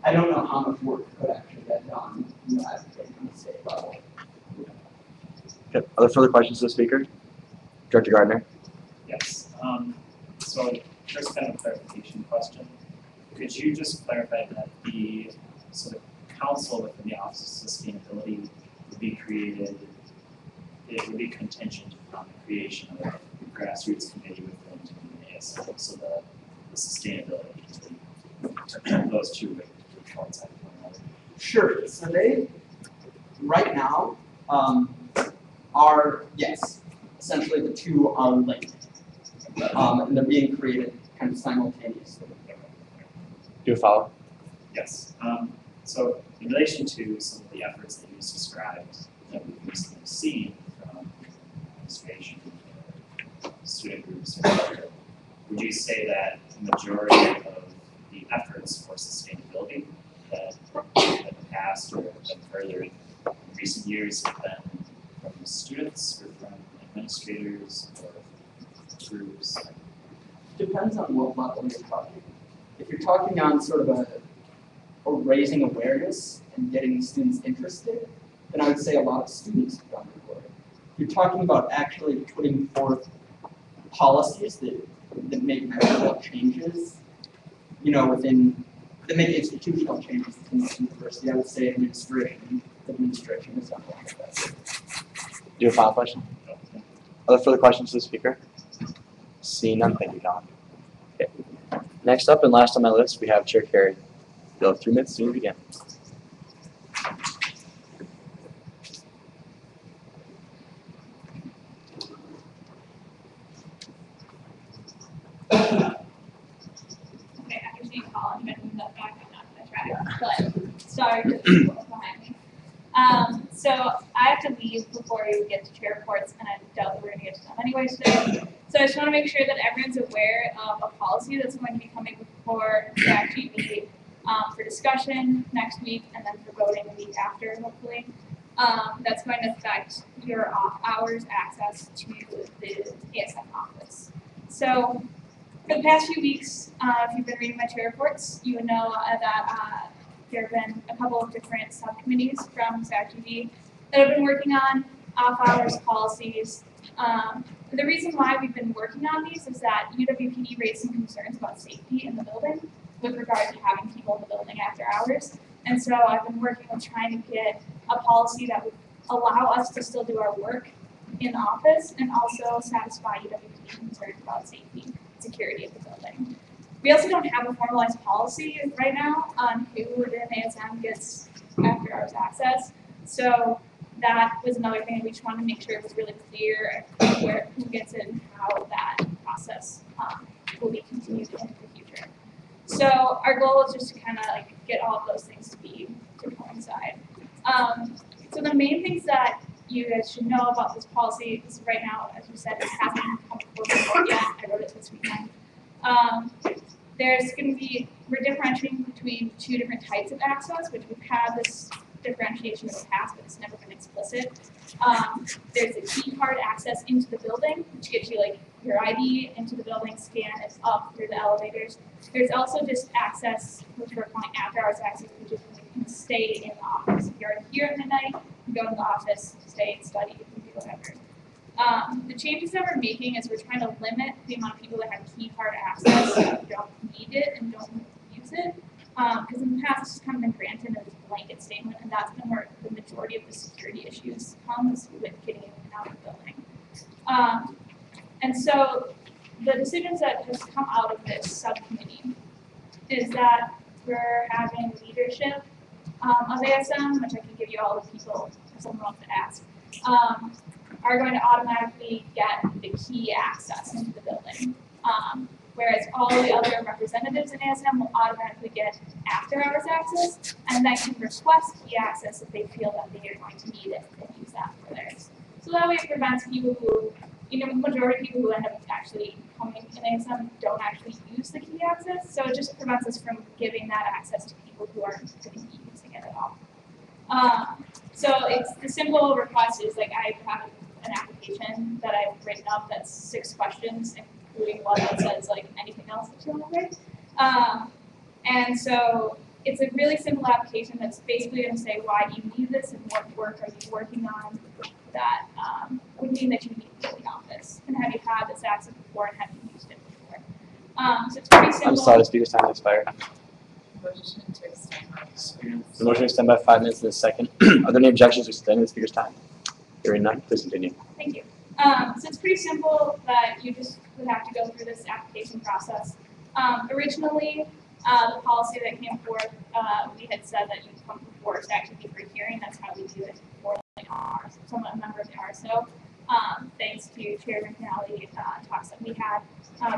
I don't know how much work could actually get done, advocating on the state level. Okay. Other further questions to the speaker? Director Gardner. Yes. So first kind of a clarification question. Could you just clarify that the council within the Office of Sustainability would be created, it would be contingent upon the creation of a grassroots committee within ASM, so the sustainability committee, those two would coincide with one another? Sure, so they, right now, are, yes, essentially the two are linked, and they're being created kind of simultaneously. Do you follow? Yes. So in relation to some of the efforts that you described that we've recently seen from administration, student groups, would you say that the majority of the efforts for sustainability that in the past or been further in recent years have been from students or from administrators or groups? Depends on what level you're talking. If you're talking on sort of or raising awareness and getting students interested, then I would say a lot of students have done the work. If you're talking about actually putting forth policies that make measurable changes, that make institutional changes within the university, I would say administration is done a lot of that. Do you have a follow-up question? Other further questions to the speaker? Seeing none, thank you, Colin. Okay. Next up and last on my list, we have Chair Carey. You'll have 3 minutes to begin. Okay, after seeing Colin, I'm gonna move that back. I'm not gonna try, but sorry to the people behind me. So I have to leave before we get to chair reports, and I doubt that we're gonna get to them anyway today. So I just want to make sure that everyone's aware of a policy that's going to be coming before the GV for discussion next week, and then for voting the week after, hopefully. That's going to affect your off-hours access to the ASM office. So for the past few weeks, if you've been reading my chair reports, you would know that there have been a couple of different subcommittees from SACGV that have been working on off-hours policies. The reason why we've been working on these is that UWPD raised some concerns about safety in the building with regard to having people in the building after hours. And so I've been working on trying to get a policy that would allow us to still do our work in the office and also satisfy UWPD concerns about safety and security of the building. We also don't have a formalized policy right now on who within ASM gets after hours access. So that was another thing we just wanted to make sure it was really clear who gets it and how that process will be continued in the future. So our goal is just to kind of get all of those things to coincide. So the main things that you guys should know about this policy is right now, as we said, it hasn't come before the board yet. I wrote it this weekend. There's going to be, we're differentiating between 2 different types of access, which we've had this differentiation in the past, but it's never been explicit. There's a key card access into the building, which gives you your ID into the building, scan it up through the elevators. There's also just access, which we're calling after hours access, which is when you can stay in the office. If you're here at midnight, you go in the office, stay and study, you can do whatever. The changes that we're making is we're trying to limit the amount of people that have key card access who don't need it and don't use it. Because in the past, it's just kind of been granted as a blanket statement, and that's been where the majority of the security issues comes with getting in and out of the building. And so the decisions that has come out of this subcommittee is that we're having leadership of ASM, which I can give you all the people if someone wants to ask. are going to automatically get the key access into the building. Whereas all the other representatives in ASM will automatically get after-hours access, and then can request key access if they feel that they are going to need it and use that for theirs. So that way it prevents people who, the majority of people who end up actually coming in ASM don't actually use the key access, so it just prevents us from giving that access to people who aren't going to be using it at all. So it's the simple request is like I have an application that I've written up that's 6 questions, including one that says like anything else that you want to write. And so it's a really simple application that's basically going to say why do you need this and what work are you working on that would mean that you need it in the office. And have you had this access before and have you used it before? So it's pretty simple. I'm sorry, the speaker's time has expired. Motion to extend by 5 minutes. The motion to extend by 5 minutes in a second. Are there any objections to extending the speaker's time? Hearing none, please continue. Thank you. So it's pretty simple that you just would have to go through this application process. Originally, the policy that came forth, we had said that you'd come before to actually be for a hearing. That's how we do it for some member of the RSO. Thanks to Chair McNally talks that we had,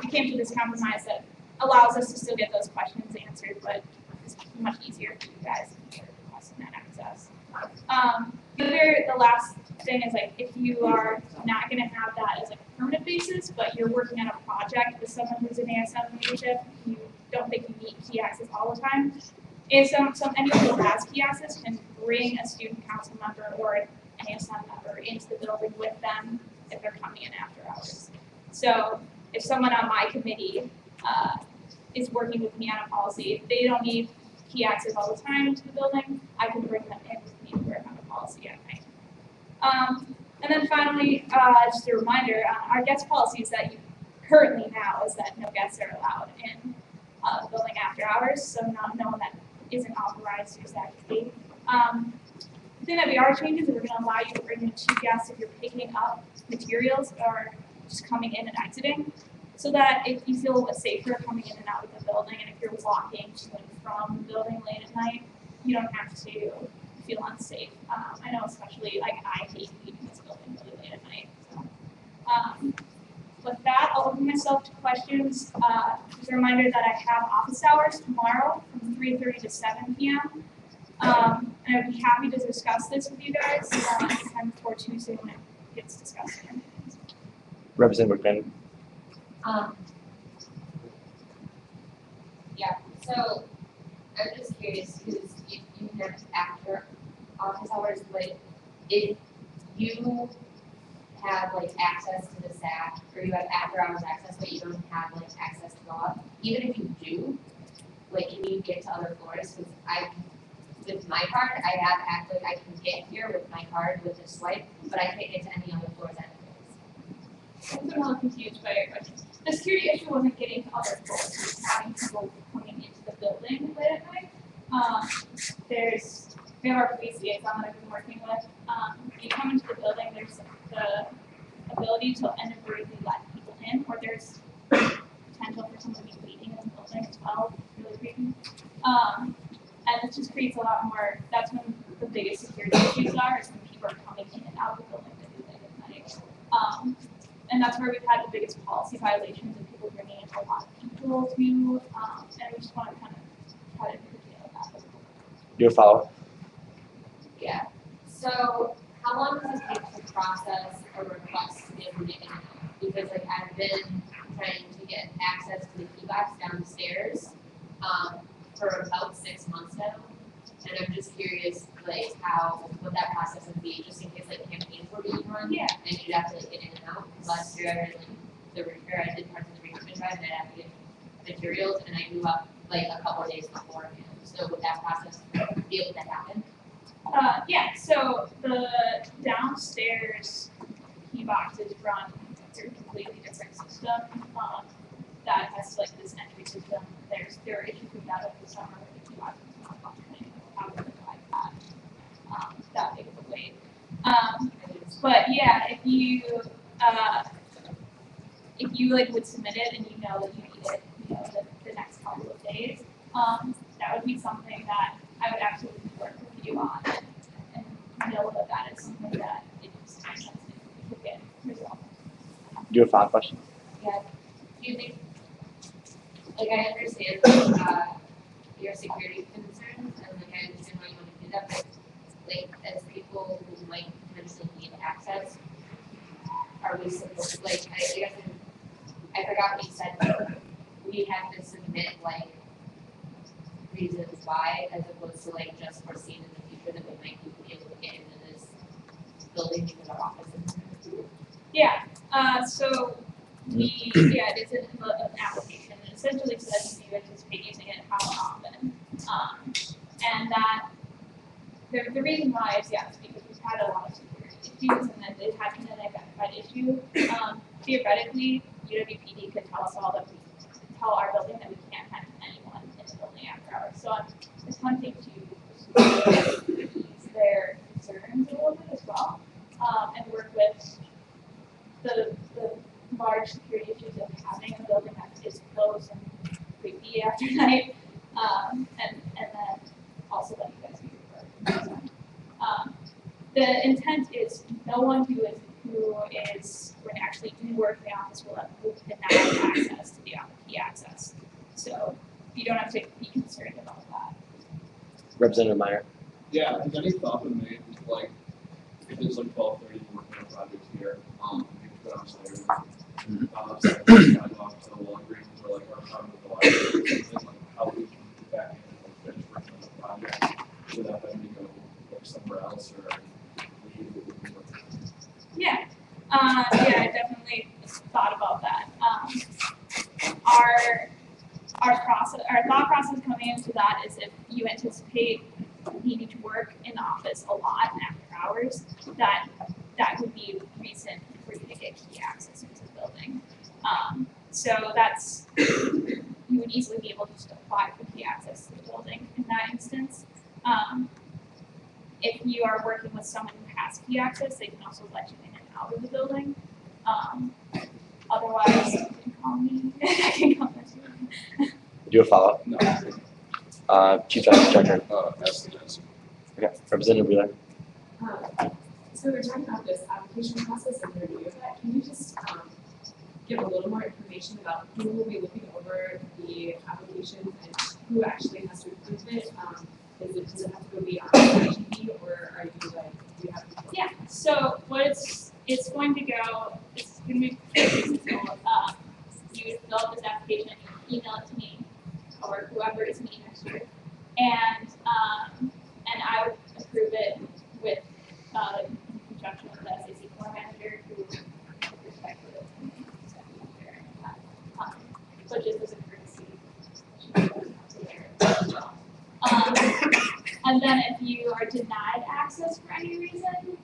we came to this compromise that allows us to still get those questions answered, but it's much easier for you guys to request that access. The last thing is like if you are not going to have that as like a permanent basis, but you're working on a project with someone who's in ASM leadership, you don't think you need key access all the time. Anyone who has key access can bring a student council member or an ASM member into the building with them if they're coming in after hours. So if someone on my committee is working with me on a policy, if they don't need key access all the time into the building, I can bring them in with me to work on the policy at night. And then finally, just a reminder, our guest policy is that currently now is that no guests are allowed in the building after hours, so no one that isn't authorized to use that key. The thing that we are changing is we're going to allow you to bring in 2 guests if you're picking up materials or just coming in and exiting, so that if you feel safer coming in and out of the building, and if you're walking to and from the building late at night, you don't have to feel unsafe. I know especially, like, I hate leaving this building really late at night. So, with that, I'll open myself to questions. Just a reminder that I have office hours tomorrow from 3:30 to 7 p.m. And I'd be happy to discuss this with you guys anytime before Tuesday when it gets discussed again. Representative McBrien. Yeah, so I'm just curious because you have after office hours, but if you have like access to the SAC or you have after hours access but you don't have like access to go up, even if you do, like can you get to other floors? Because with my card, I can get here with my card with a swipe, but I can't get to any other floors anyways. I'm a little confused by your question. The security issue wasn't getting to other floors, it was having people coming into the building late at night. We have our police liaison that I've been working with. You come into the building, there's the ability to inadvertently let people in, or there's potential for someone to be waiting in the building as well, really creepy. And it just creates a lot more, that's when the biggest security issues are, is when people are coming in and out of the building to do late at night. And that's where we've had the biggest policy violations of people bringing in a lot of people to, and we just want to kind of try to curtail that. Your follow-up. Yeah. So how long does it take to process a request in the internet? Because like I've been trying to get access to the key box downstairs for about 6 months now. And I'm just curious like what that process would be, just in case like campaigns were being run. Yeah. And you'd have to like get in and out. Last year I did parts of the recruitment drive and I'd have to get materials and I knew up like a couple of days beforehand. So would that process be able to happen? Yeah, so the downstairs key boxes run through a completely different system that has like this entry system. There are issues with that over the summer where the key box is not functioning, probably like that big of a wait. But yeah, if you like would submit it and you know that you need it, the next couple of days, that would be something that I would absolutely work with you on and know that that is something that is time sensitive. We could Do a follow-up question? Yeah. Do you think, like, I understand your security concerns, and like I understand why you want to do that, but like as people who might potentially need access, are we supposed, like, I guess I forgot what you said, but we have to submit like reasons why, as opposed to like just foreseeing in the future that we might be able to get into this building because our office is. Yeah, so it's an application, and essentially says you anticipate using it how often. And that, the reason why is, yes, because we've had a lot of security issues, and then it has been an identified issue. Theoretically, UWPD could tell us all that tell our building that we can't have anyone in the building after hours. So I'm attempting to ease their concerns a little bit as well, and work with the large security issues of having a building that is closed and creepy after night, and then also let you guys do your work. The intent is no one who is going to actually do work in the office will deny access to the key access. So you don't have to be concerned about that. Representative Meyer. Yeah, has any thought been made to, like, if it's like 12:30 working on a project here, you put on sidewalk to the Walgreens or like our front of the library, and like how we can get back in and like finish working on the project without having to go work somewhere else or leave. Yeah, I definitely thought about that. Our thought process coming into that is if you anticipate needing to work in the office a lot after hours, that would be a reason for you to get key access into the building. So that's, you would easily be able to just apply for key access to the building in that instance. If you are working with someone who has key access, they can also let you in and out of the building. Otherwise, you can call me. I can come with you. Do a follow-up? No. Chief Justice Director. Ask the gentleman. Okay, Representative Wheeler. So we're talking about this application process and review of that. Can you just give a little more information about who will be looking over the application and who actually has to approve it? Does it have to go beyond IGB, or are you like, do you have to? Yeah, so what it's going to go, it's going to be you fill out this application, email it to me, or whoever is meeting next year, and I would approve it with in conjunction with the SAC floor manager who respected it to me. So just as a courtesy, and then if you are denied access for any reason,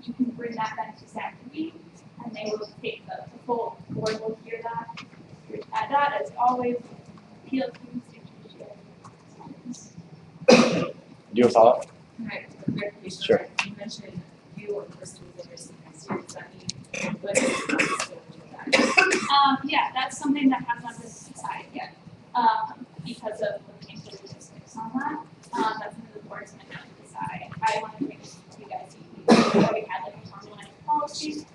you can bring that back to SAC, and they will take the full board will hear that. Add that, as always, appeal to institutions. Do a follow-up? Right, for clarification, Sure. you mentioned you or the person who's interested next year, does that mean what is that? Yeah, that's something that has not been decided yet, because of looking into logistics on that. That's something the board's going to have to decide. I want to make sure you guys see before we had like a formalized policy, to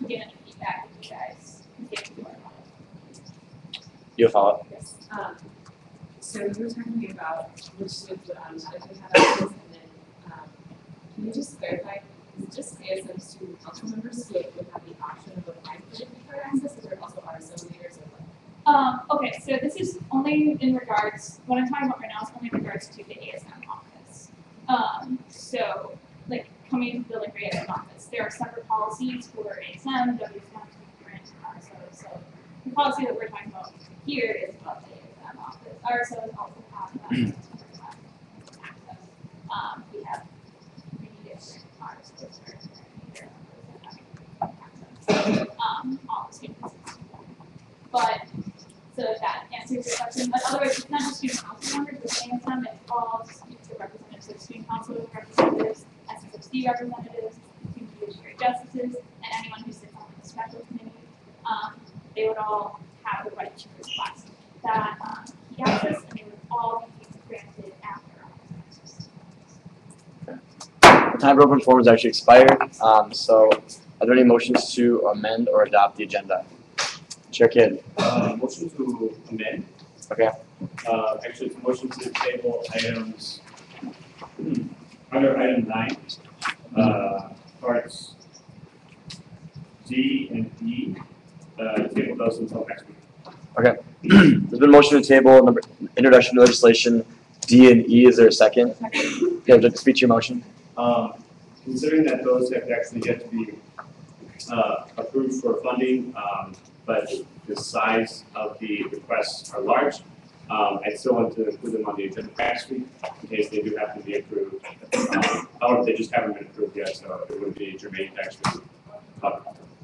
get any feedback that you guys can give to our policy. Do a follow-up? Yes. So you were talking to me about which students would automatically have access, and then can you just clarify, is it just ASM student council members who would have the option of applying for deferred access, or there also are some leaders of Okay, so this is only in regards, what I'm talking about right now is only in regards to the ASM office. So, like, coming into the building for ASM office, there are separate policies for ASM, WSM, RSO. So the policy that we're talking about here is about the ASM office. RSOs also have that access. We have many different RSOs for access. All the students. But so that answers your question. But otherwise, it's not just student council members, but ASM, it's all students and representatives of student council representatives, SSFC representatives, student judiciary justices, and anyone who sits on the special committee. They would all have the right to request that key access, and they would all be granted after access. The time for open forum is actually expired, so Are there any motions to amend or adopt the agenda? Chair Kidd. Motion to amend. Okay. Actually, it's a motion to table items under item 9, parts D and E. Table those until next week. Okay. There's been a motion to table number introduction to legislation D and E. Is there a second? Okay, would you like to speak to your motion? Considering that those have actually yet to be approved for funding, but the size of the requests are large, I still want to include them on the agenda next week in case they do have to be approved. However, they just haven't been approved yet, so it would be germane to actually cover.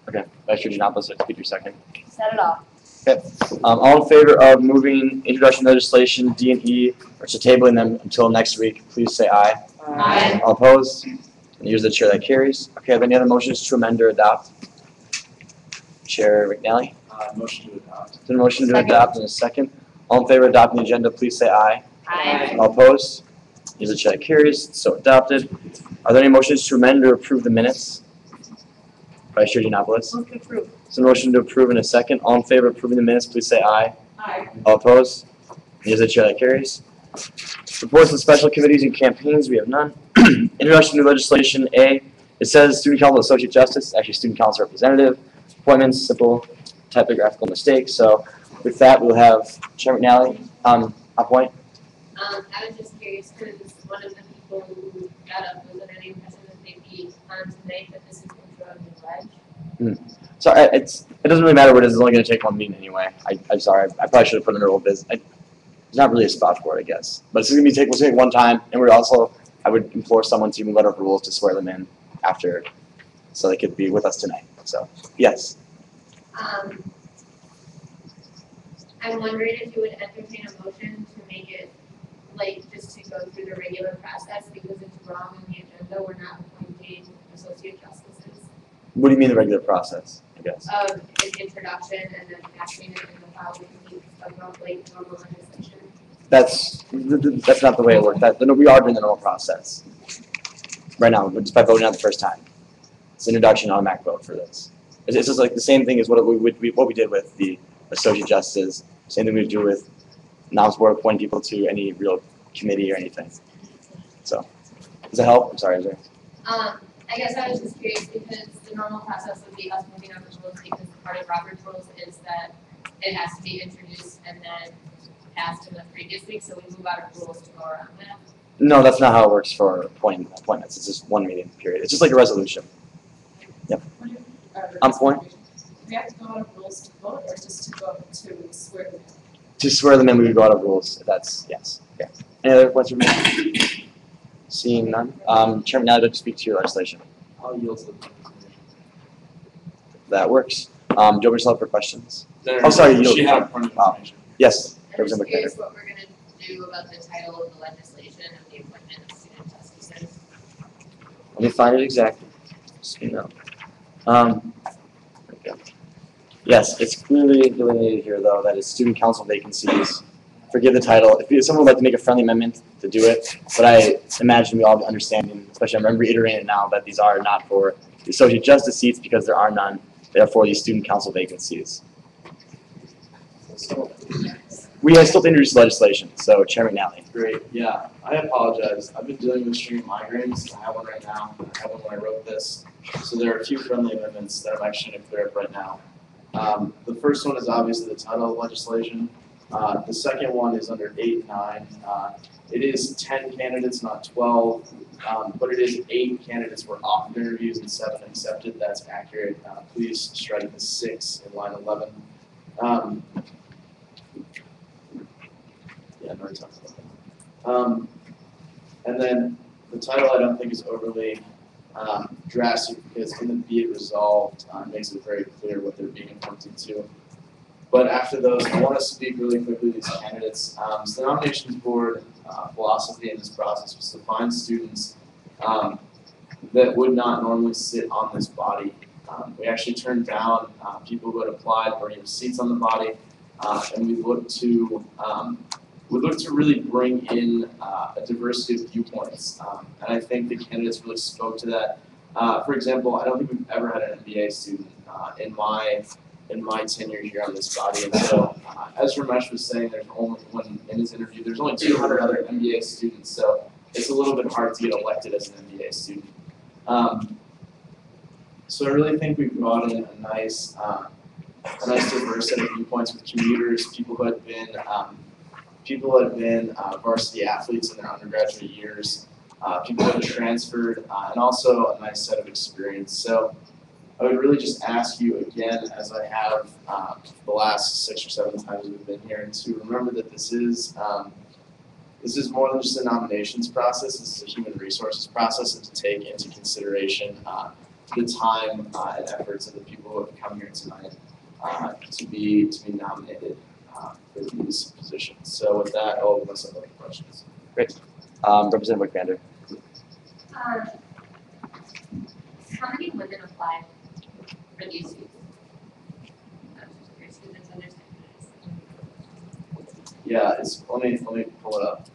Okay. Vice Chair Giannopoulos, like to speak your second. Set it off. Okay. All in favor of moving introduction legislation D and E, or to tabling them until next week, please say aye. Aye. All opposed? And here's the chair that carries. Okay, are there any other motions to amend or adopt? Chair McNally? Motion to adopt. Is there a motion to Second. adopt in a second? All in favor of adopting the agenda, please say aye. Aye. All opposed? Here's the chair that carries. So adopted. Are there any motions to amend or approve the minutes? Vice Chair Giannopoulos? Move to approve. So a motion to approve in a second. All in favor of approving the minutes, please say aye. Aye. All opposed? Here's the chair that carries. Reports of special committees and campaigns, we have none. Introduction to legislation A. It says Student Council Associate Justice, actually Student Council Representative. Appointments, simple typographical mistake. So with that, we'll have Chair McNally appoint. I was just curious because one of the people who got up was under the impression that they'd be on tonight, but this is intro and ledge. So it doesn't really matter what it is. It's only going to take one meeting anyway. I'm sorry. I probably should have put it under old business. There's not really a spot for it, I guess. But it's going to be we'll take one time, and we're also I would implore someone to even let up rules to swear them in after, so they could be with us tonight. So yes. I'm wondering if you would entertain a motion to make it like just to go through the regular process because it's wrong on the agenda. We're not appointing associate justices. What do you mean the regular process? I guess. Of an introduction and then passing it in the following week of like normal legislation. That's not the way it works. We are doing the normal process right now, just by voting on the first time. It's introduction, automatic vote for this. It's just like the same thing as what we did with the associate justices. Same thing we do with announce board appointing people to any real committee or anything. So, does that help? I'm sorry, is there? I guess I was just curious because the normal process would be us moving on the rules because part of Robert's rules is that it has to be introduced and then passed in the previous week, so we move out of rules to go around that. No, that's not how it works for appointments. It's just one meeting period. It's just like a resolution. Yep. On point. Do we have to go out of rules to vote or just to go to swear them in? To swear them in, we would go out of rules. That's yes. Okay. Any other points from me? Seeing none. Chairman, now to speak to your legislation. I'll yield to the That works. Do you want me to up for questions? No, Oh, sorry, you she had plenty of information. Yes. I'm just Representative curious McNair. what we're gonna do about the title of the legislation and the appointment of student justices. Let me find it exactly. Just, you know. Okay. Yes, it's clearly delineated here, though, that it's student council vacancies. Forgive the title. If someone would like to make a friendly amendment to do it, but I imagine we all be understanding, especially I'm reiterating it now, that these are not for the associate justice seats because there are none. They are for the student council vacancies. We have still to introduce legislation, so Chair McNally. Great, yeah. I apologize. I've been dealing with extreme migraines. I have one right now. I had one when I wrote this. So there are a few friendly amendments that I'm actually going to clear up right now. The first one is obviously the title of legislation. The second one is under 8 and 9. It is 10 candidates, not 12, but it is 8 candidates were offered interviews and 7 accepted. That's accurate. Please strike the 6 in line 11. Yeah, I already talked about that. And then the title I don't think is overly drastic because in the be it resolved makes it very clear what they're being appointed to. But after those, I want to speak really quickly to these candidates. So the nominations board philosophy in this process was to find students that would not normally sit on this body. We actually turned down people who had applied for seats on the body, and we looked to really bring in a diversity of viewpoints. And I think the candidates really spoke to that. For example, I don't think we've ever had an MBA student in my tenure here on this body. And so, as Ramesh was saying, in his interview, there's only 200 other MBA students, so it's a little bit hard to get elected as an MBA student. So I really think we've brought in a nice diverse set of viewpoints with commuters, people who had been varsity athletes in their undergraduate years, people who had transferred, and also a nice set of experience. So I would really just ask you again, as I have the last 6 or 7 times we've been here, to remember that this is more than just a nominations process. This is a human resources process, and to take into consideration the time and efforts of the people who have come here tonight to be nominated for these positions. So with that, I'll open us up for questions. Great. Representative Wickbander. How many women applied for these seats? Students understand. Yeah, let me pull it up.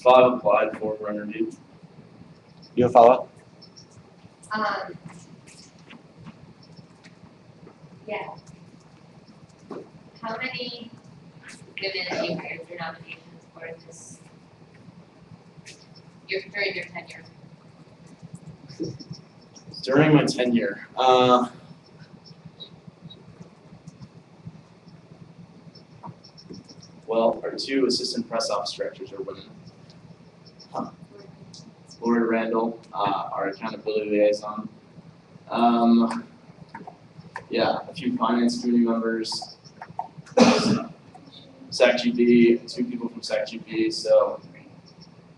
5 applied, 4 were interviewed. You have a follow-up? Yeah. How many women have you hired through nominations for this during your tenure? During my tenure, well, our 2 assistant press office directors are women. Lori Randall, our accountability liaison. Yeah, a few finance committee members. SACGB, 2 people from SACGB, so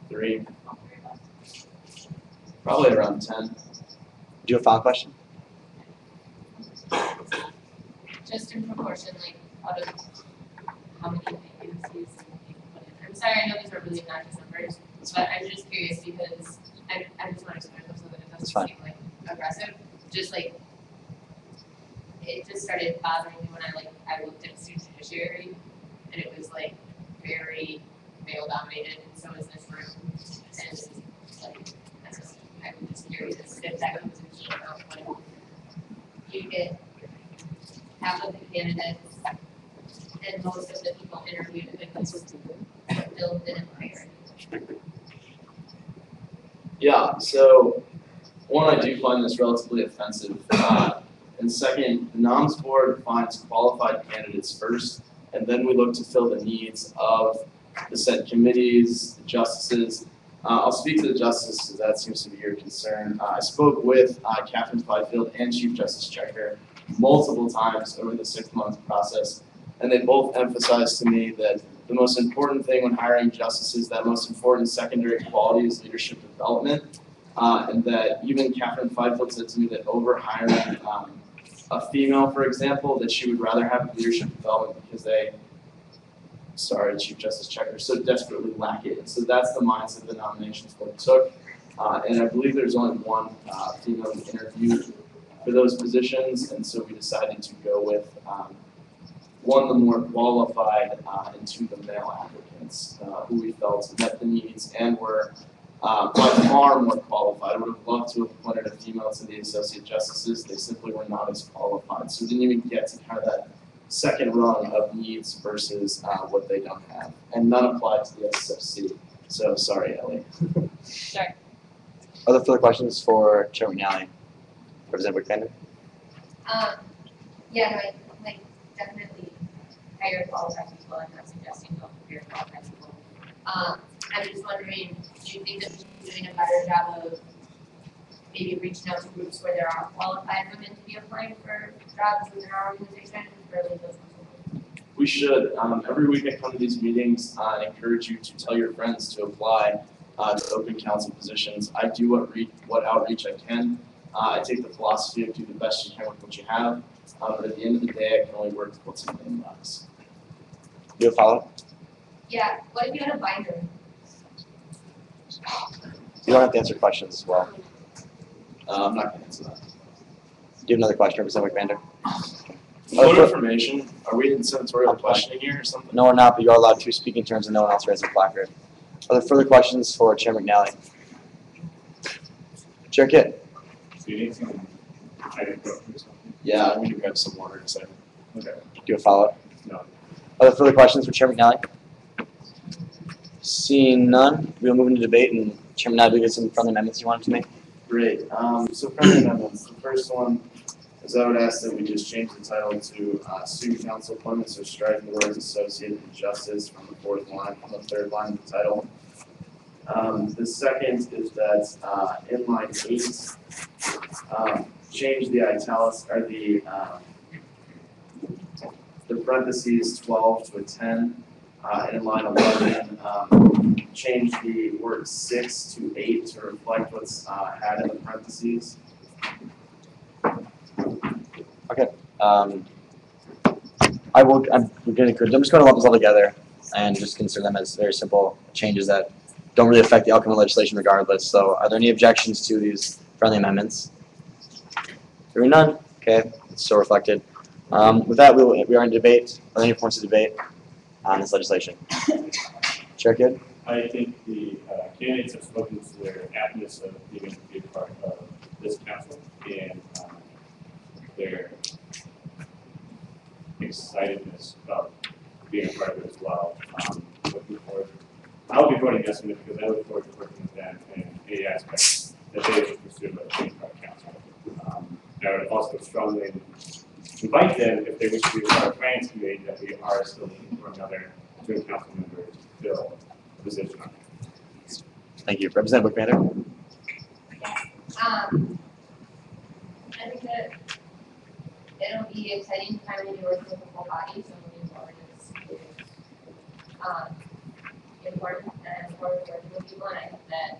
3. Probably around 10. Do you have a follow-up question? Just in proportion, like out of how many vacancies people put in. I'm sorry, I know these are really not just numbers, but I'm just curious because I just want to explain them so that it doesn't seem like aggressive. Just like it just started bothering me when I looked at student judiciary, and it was like very male dominated, and so is this room. And like I'm just curious if that comes into account when you get half of the candidates and most of the people interviewed and still didn't hire. Yeah, so one, I do find this relatively offensive. And second, the NOMS board finds qualified candidates first, and then we look to fill the needs of the said committees, the justices. I'll speak to the justices because that seems to be your concern. I spoke with Catherine Fifield and Chief Justice Checker multiple times over the 6-month process, and they both emphasized to me that the most important thing when hiring justices, that most important secondary quality is leadership development, and that even Catherine Fifield said to me that over hiring a female, for example, that she would rather have leadership development because they, Chief Justice Checker, so desperately lack it. And so that's the mindset the nominations board took, and I believe there's only 1 female interviewed for those positions, and so we decided to go with 1, the more qualified, and 2, the male applicants, who we felt met the needs and were by far more qualified. I would have loved to have appointed a female to the associate justices. They simply were not as qualified, so we didn't even get to kind of that second rung of needs versus what they don't have. And none applied to the SFC. So sorry, Ellie. Sure. Other further questions for Chair McNally? Representative Wickbander? Yeah, like definitely hire qualified people. I'm not suggesting don't hire qualified people. I'm just wondering, do you think that we're doing a better job of maybe reaching out to groups where there are qualified women to be applying for jobs within our organization? Or like those We should. Every week I come to these meetings and encourage you to tell your friends to apply to open council positions. I do what outreach I can. I take the philosophy of do the best you can with what you have, but at the end of the day, I can only work with what's in my inbox. Do you have a follow-up? Yeah, what if you had a binder? You don't have to answer questions as well. I'm not going to answer that. Do you have another question, Representative McVander? Voter information, are we in senatorial questioning here or something? No, we're not, but you are allowed 2 speaking turns and no one else raises a placard. Are there further questions for Chair McNally? Chair Kitt? So you need some item code or something? Yeah, I'm going to grab some water in a second. Okay. Do you have a follow-up? No. Are there further questions for Chair McNally? Seeing none, we'll move into debate, and Chair McNally, do you get some friendly amendments you wanted to make? Great. So friendly amendments. The first one is I would ask that we just change the title to Student Council Appointments, or striking the words associated with justice from the fourth line, from the third line of the title. The second is that in line 8, change the italics or the parentheses 12 to a 10. In line 11, change the word 6 to 8 to reflect what's had in the parentheses. Okay. I'm just going to lump this all together and just consider them as very simple changes that don't really affect the outcome of legislation regardless. So are there any objections to these friendly amendments? Hearing none. Okay, it's so reflected. With that, we are in debate. Are there any points of debate on this legislation? Chair Kidd? I think the candidates have spoken to their aptness of being able to be a part of this council and their excitedness about being a part of it as well. Looking forward. I'll be voting yes on it because I look forward to working with them in any aspects that they have pursued about being part of council. I would also strongly invite them, if they wish to be part of finance committee, that we are still looking for another student council member to fill the position. Thank you. Representative McVander? I think that it'll be exciting to finally be working with the full body, so moving forward is important, and I'm forward to working with people, and I hope that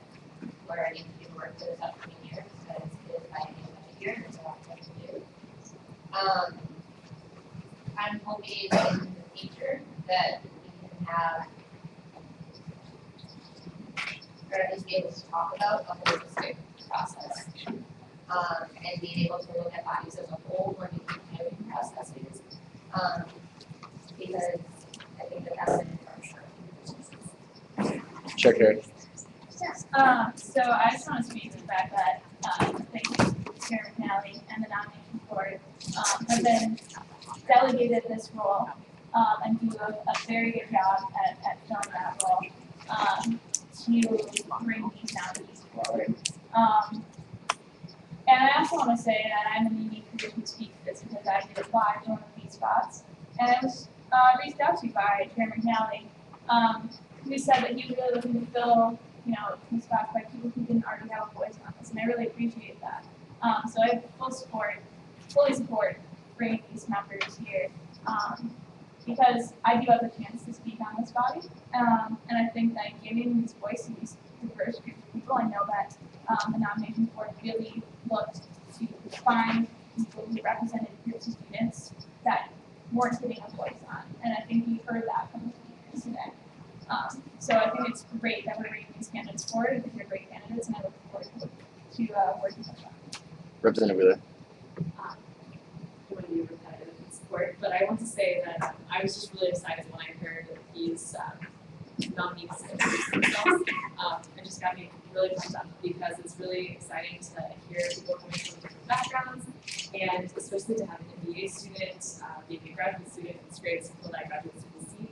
we're ready to do work for this upcoming year, because it is by the end of the year, and there's a lot of work to do. I'm hoping in the future that we can have, or at least be able to talk about a holistic process, and being able to look at bodies as a whole when we do hiring processes, because I think that that's an important. Chair Carey? So I just want to speak to the fact that thank you, Chair McNally and the nomination board have been delegated this role and do a very good job at filling that role to bring these nominees forward. And I also want to say that I'm in a unique position to speak to this because I did apply for one of these spots, and I was reached out to by Chair McNally, who said that he was really looking to fill, some spots by people who didn't already have a voice on this, and I really appreciate that. So I fully support bringing these members here, because I do have a chance to speak on this body, and I think that giving this voice to these diverse groups of people, I know that the nomination board really looked to find people who represented groups of students that weren't getting a voice on, and I think we heard that from the speakers today. So I think it's great that we're bringing these candidates forward because they're great candidates, and I look forward to working with them. Representative Wheeler? I want to be repetitive in support, but I want to say that I was just really excited when I heard these nominees introduce themselves. It just got me really pumped up because it's really exciting to hear people coming from different backgrounds, and especially to have an MBA student, being a graduate student, it's great to feel that graduate student seat.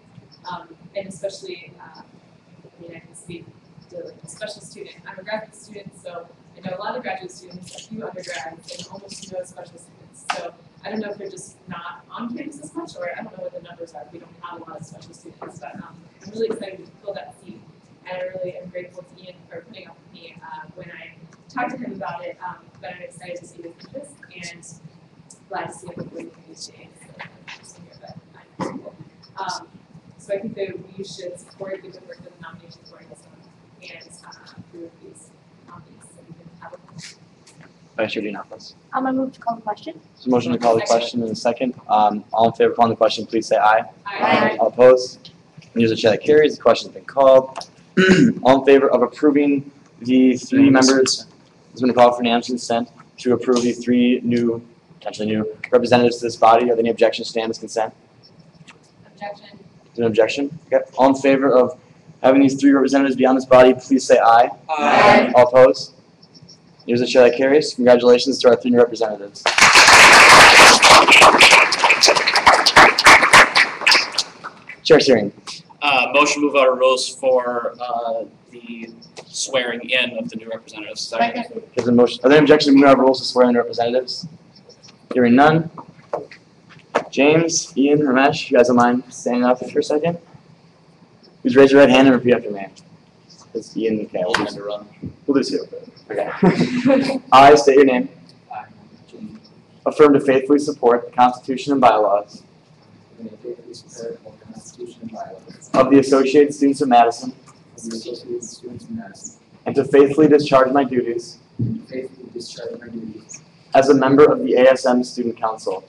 And especially, I can speak to like a special student. I'm a graduate student, so I know a lot of graduate students, a few undergrads, and almost no special students. So I don't know if they're just not on campus as much, or I don't know what the numbers are. We don't have a lot of special students, but I'm really excited to fill that seat. And I really am grateful to Ian for putting up with me when I talked to him about it, but I'm excited to see his interest and glad to see him with me today. So I think that we should support the good work that the nomination board has done and approve these so we can have Vice Chair Giannopoulos. I move to call the question. So motion to call the question in a second. All in favor of calling the question, please say aye. Aye. All opposed? There's a chair that carries. The question's been called. All in favor of approving the three members, has been called for unanimous consent to approve the three new, potentially new representatives to this body. Are there any objections to unanimous consent? Objection. Is there an objection? Okay. All in favor of having these three representatives be on this body, please say aye. Aye. All opposed? There's a chair that carries. Congratulations to our three new representatives. Chair Searing. Motion to move out of rules for the swearing in of the new representatives. Second. There's a motion. Are there any objections to move out of rules to swear in the representatives? Hearing none. James, Ian, Ramesh, you guys don't mind standing up for a second? Please raise your right hand and repeat after me. It's Ian, okay, we'll do two. Okay. I state your name. Affirm to faithfully support the Constitution and bylaws of the Associated Students of Madison, and to faithfully discharge my duties as a member of the ASM Student Council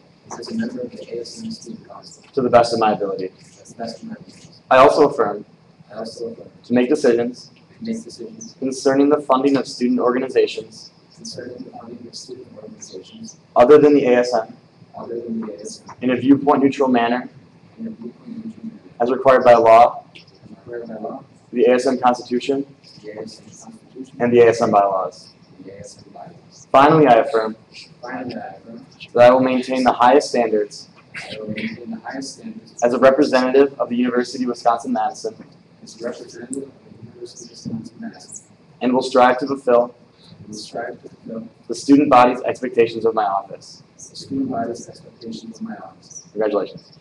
to the best of my ability. I also affirm to make decisions concerning the funding of student organizations other than the ASM in a viewpoint neutral manner as required by law, the ASM Constitution, and the ASM bylaws. Finally, I affirm that I will maintain the highest standards as a representative of the University of Wisconsin-Madison and will strive to fulfill the student body's expectations of my office. Congratulations.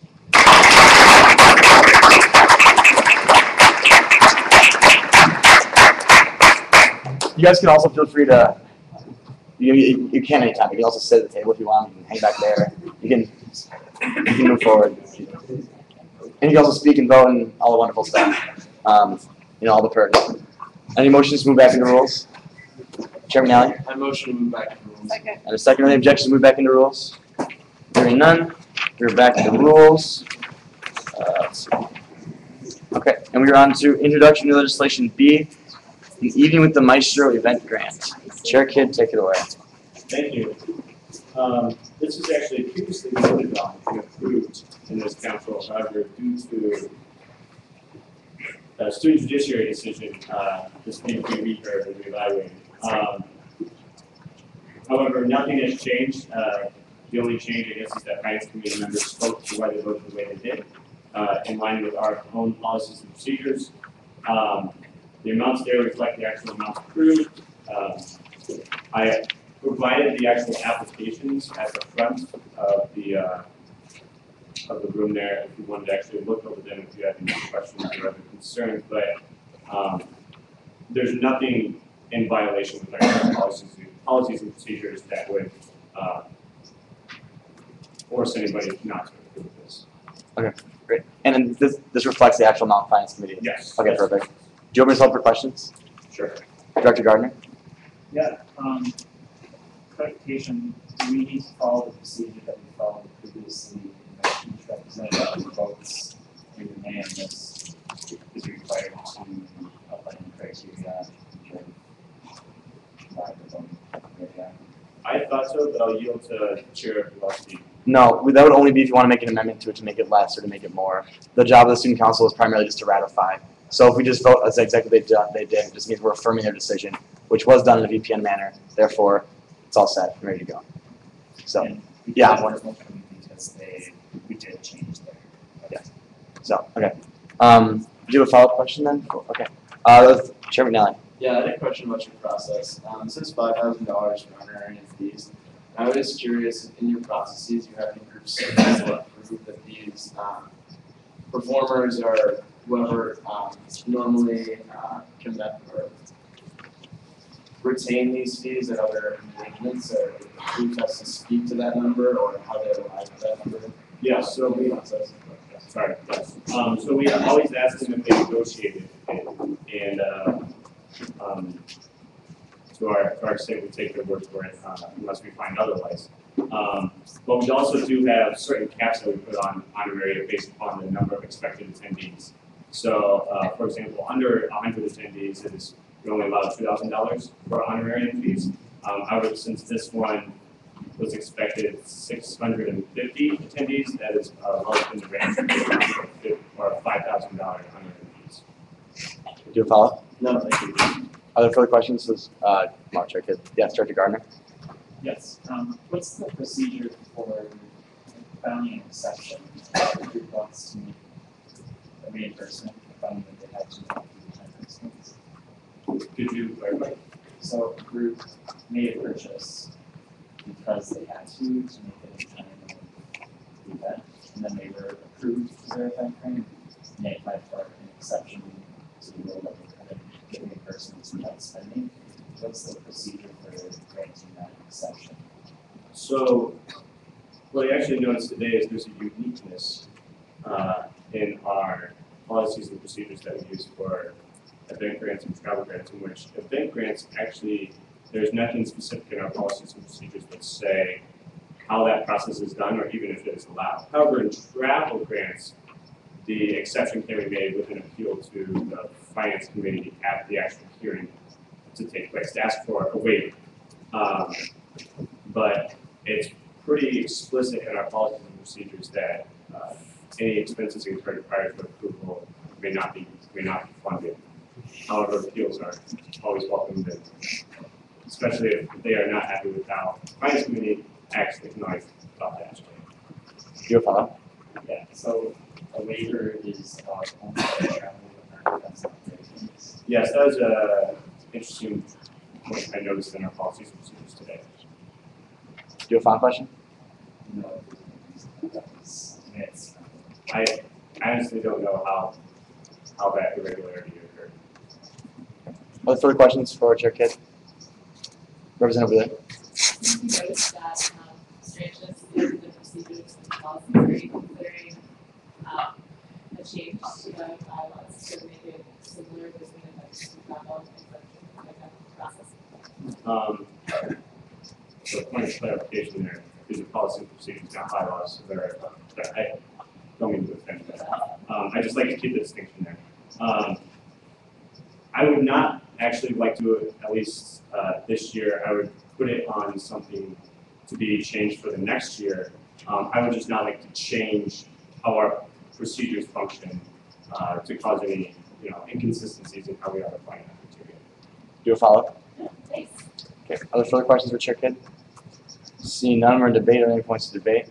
You guys can also feel free to, you can anytime. You can also sit at the table if you want. You can hang back there. You can move forward. And you can also speak and vote and all the wonderful stuff. All the perks. Any motions to move back into rules? Chairman Alley? I motion to move back to rules. Second. And a second, any objections to move back into rules? Hearing none, we're back to the rules. Let's see. Okay, and we're on to introduction to legislation B, an evening with the Maestro event grant. Chair Kidd, take it away. Thank you. This was actually previously voted on and approved in this council, however, due to a student judiciary decision, this needs to be reheard and reevaluated. However, nothing has changed. The only change, I guess, is that finance committee members spoke to why they voted the way they did, in line with our own policies and procedures. The amounts there reflect the actual amounts approved. I provided the actual applications at the front of the room there if you wanted to actually look over them if you had any questions or other concerns, but there's nothing in violation with our policies and procedures that would force anybody not to approve this. Okay, great. And then this reflects the actual amount of finance committee? Yes. Okay, yes. perfect. Do you want me to help for questions? Sure. Director Gardner? Yeah, clarification, do we need to follow the procedure that we followed previously? Each representative votes in unanimous is required to outline the criteria and provide the voting criteria. I thought so, but I'll yield to Chair Kowalski. No, that would only be if you want to make an amendment to it to make it less or to make it more. The job of the student council is primarily just to ratify. So if we just vote as exactly they did, it just means we're affirming their decision, which was done in a VPN manner. Therefore, it's all set and ready to go. So, yeah. Because we did change there. Yeah. So, okay. Do you have a follow-up question then? Cool. Okay. Chair McNally. Yeah, I had a question about your process. It says $5,000 for honorary fees. I was just curious, in your processes, you have any groups that prove that these performers or whoever normally conduct or retain these fees at other engagements, or the group has to speak to that number, or how they arrive at that number? Yeah, so we, sorry, yes. So we always ask them if they negotiated it, and to our state, we take their word for it unless we find otherwise. But we also do have certain caps that we put on honorarium based upon the number of expected attendees. So, for example, under 100 attendees, we're only allowed $2,000 for honorarium fees. However, since this one was expected 650 attendees, that is well within the range or $5,000 honorarium fees. Do you follow? No, thank you. Are there further questions? Mark, check it. Yes, Director Gardner. Yes. What's the procedure for founding an exception if a group wants to make a reimbursement for funding that they have to not do reimbursements? Could you clarify? So a group made a purchase because they had to make it in time of the event, and then they were approved for their event frame, and they applied for an exception to the rule that they couldn't get reimbursements without spending. What's the procedure for granting that exception? So, what I actually noticed today is there's a uniqueness in our policies and procedures that we use for event grants and travel grants, in which event grants actually, there's nothing specific in our policies and procedures that say how that process is done or even if it is allowed. However, in travel grants, the exception can be made with an appeal to the finance committee at the actual hearing to take place, to ask for a waiver. But it's pretty explicit in our policies and procedures that any expenses incurred prior to approval may not be funded. However, appeals are always welcomed, and especially if they are not happy with how the finance committee actually can always stop that. Do you follow? Yeah, so a waiver is only for travel that's not business. Yes, that was an interesting point I noticed in our policies and procedures today. Do you have a final question? No, I honestly don't know how that irregularity occurred. Other further questions for Chair Kidd? Representative Wheeler. You noticed that strangeness in the procedures and policies, are you considering a change to the bylaws to make it similar between the travel and process? So point of clarification there, these are policy and procedures, not bylaws, so I don't mean to offend that. I just like to keep the distinction there. I would not actually like to, at least this year, I would put it on something to be changed for the next year. I would just not like to change how our procedures function to cause any inconsistencies in how we are applying that criteria. Do you follow? Yeah, thanks. Okay. Other further questions for Chair Kidd? Seeing none, we're in debate. Are there any points to debate?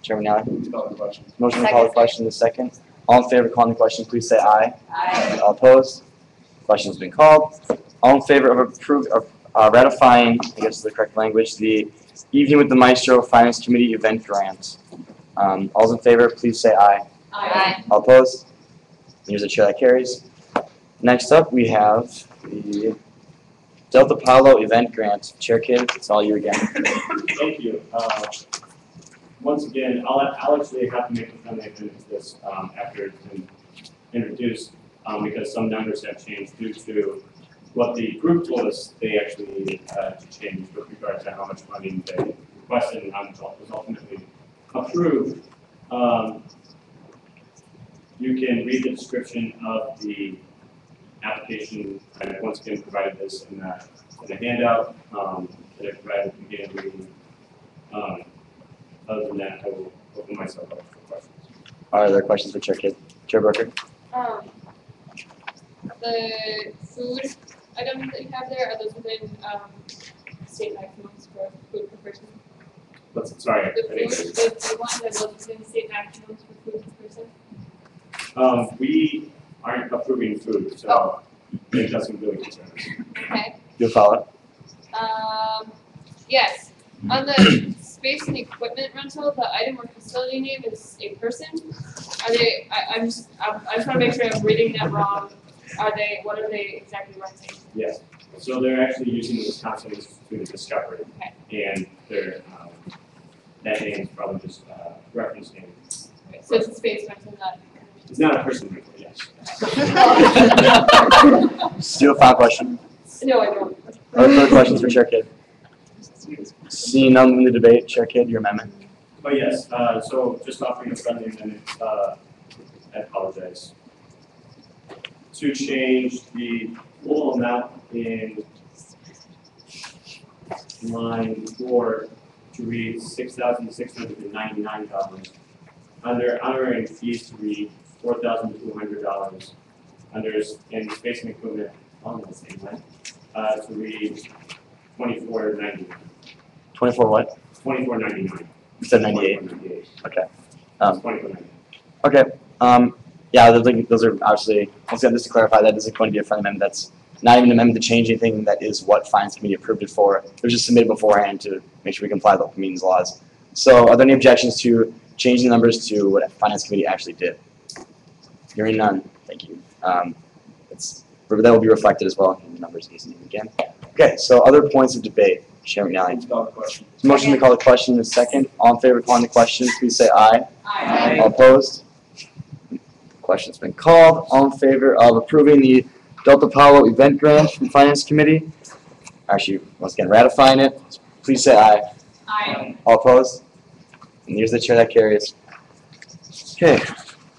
Chairman Nally? Call the question. Motion to call the question in a second. All in favor of calling the question, please say aye. Aye. All opposed? Question's been called. All in favor of ratifying, I guess is the correct language, the Evening with the Maestro Finance Committee event grant. All those in favor, please say aye. Aye. All opposed? Here's the chair that carries. Next up, we have the Delta Palo event grant. Chair Kidd, it's all you again. Thank you. Once again, I'll actually have to make a friendly amendment to this after it's been introduced because some numbers have changed due to what the group told us they actually needed to change with regard to how much funding they requested and how much was ultimately approved. You can read the description of the application. I once again provided this in a handout that I provided at the beginning of the meeting. Other than that, I will open myself up for questions. Are there questions for Chair Kidd? Chair Brooker? The food items that you have there, are those within state maximums for food per person? Sorry, The I didn't food, the one that was within state maximums for food per person? We aren't approving food, so it doesn't really concern us. Okay. Do you follow? Yes. On the space and equipment rental, the item or facility name is a person. Are they? I just want to make sure I'm reading that wrong. What are they exactly renting? Yes. So they're actually using the Wisconsin Institute of Discovery, and their that name is probably just reference name. Okay. So it's a space rental, not. It's not a person rental, yeah. Do you have a final question? No, I don't. Other further questions for Chair Kidd? Seeing none in the debate, Chair Kidd, your amendment. But yes, so just offering a friendly amendment, I apologize. To change the total amount in line 4 to read $6,699. Under honorary fees to read $4,200. Under and space and equipment on the same line to read $24.99. 24 what? $24.99. You said 98. Okay. $24.99. Okay. Yeah, those are obviously, once again, just to clarify, that isn't going to be a friendly amendment. That's not even an amendment to change anything. That is what Finance Committee approved it for. It was just submitted beforehand to make sure we comply with local meetings laws. So are there any objections to changing the numbers to what Finance Committee actually did? Hearing none. Thank you. That will be reflected as well in the numbers again. Okay, so other points of debate. Chair McNally. Motion to call the question in a second. All in favor of calling the question, please say aye. Aye. All opposed? Question's been called. All in favor of approving the Delta Palo event grant from Finance Committee? Actually, once again, ratifying it. Please say aye. Aye. All opposed? And here's the chair that carries. Okay,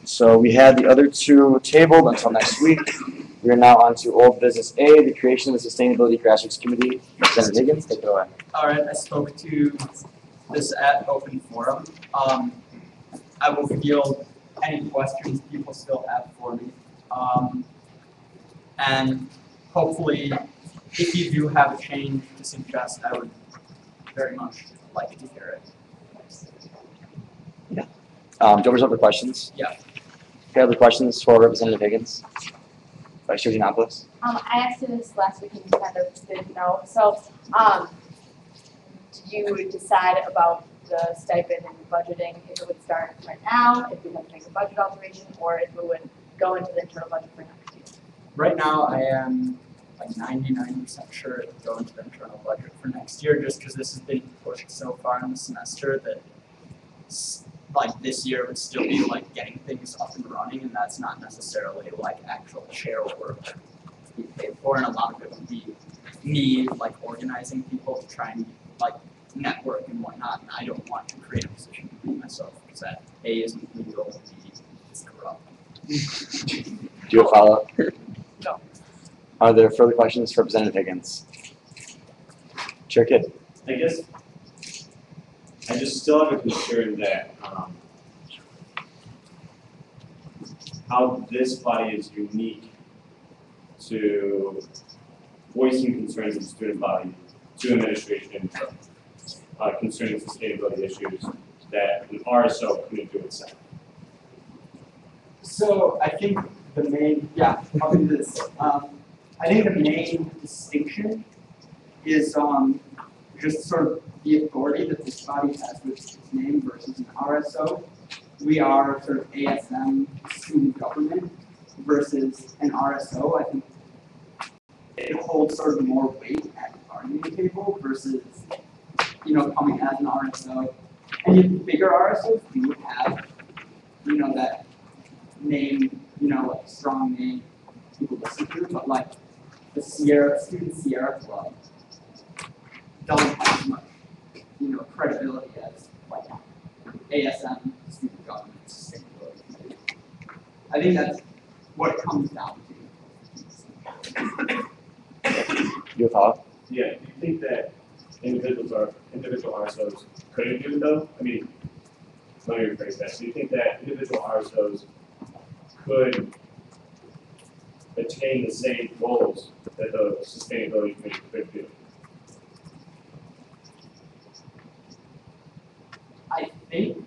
so we had the other two tabled until next week. We are now on to old business A, the creation of the Sustainability Grassroots Committee. Representative Higgins, take it away. All right, I spoke to this at open forum. I will field any questions people still have for me. And hopefully, if you do have a change to suggest, I would very much like to hear it. Do you have other questions? Yeah. Okay, other questions for Representative Higgins? Vice Chair Giannopoulos? I asked you this last week and you kind of didn't know. So, did you decide about the stipend and budgeting, if it would start right now, if we have to make a budget alteration, or if it would go into the internal budget for next year? Right now, I am like 99% sure it will go into the internal budget for next year, just because this has been pushed so far in the semester that like this year would still be like getting things up and running, and that's not necessarily like actual chair work to be paid for, and a lot of it would be me like organizing people to try and like network and whatnot, and I don't want to create a position to be myself because that A isn't legal and B is corrupt. Do you have a follow-up? No. Are there further questions for Representative Higgins? Chair Kidd. I guess I just still have a concern that how this body is unique to voicing concerns of the student body to administration concerning sustainability issues that an RSO couldn't do itself. So I think the main, I'll do this. I think the main distinction is just sort of the authority that this body has with its name versus an RSO. We are sort of ASM student government versus an RSO. I think it holds sort of more weight at the bargaining table versus, coming as an RSO. And yet the bigger RSOs do have, that name, like strong name people listen to, but like the Student Sierra Club doesn't have as much, credibility as like ASM student government sustainability committee. I think that's what it comes down to. You have a follow-up? Yeah, do you think that individual RSOs couldn't do it though? I mean, let me rephrase that. Do you think that individual RSOs could attain the same goals that the sustainability committee could do? I think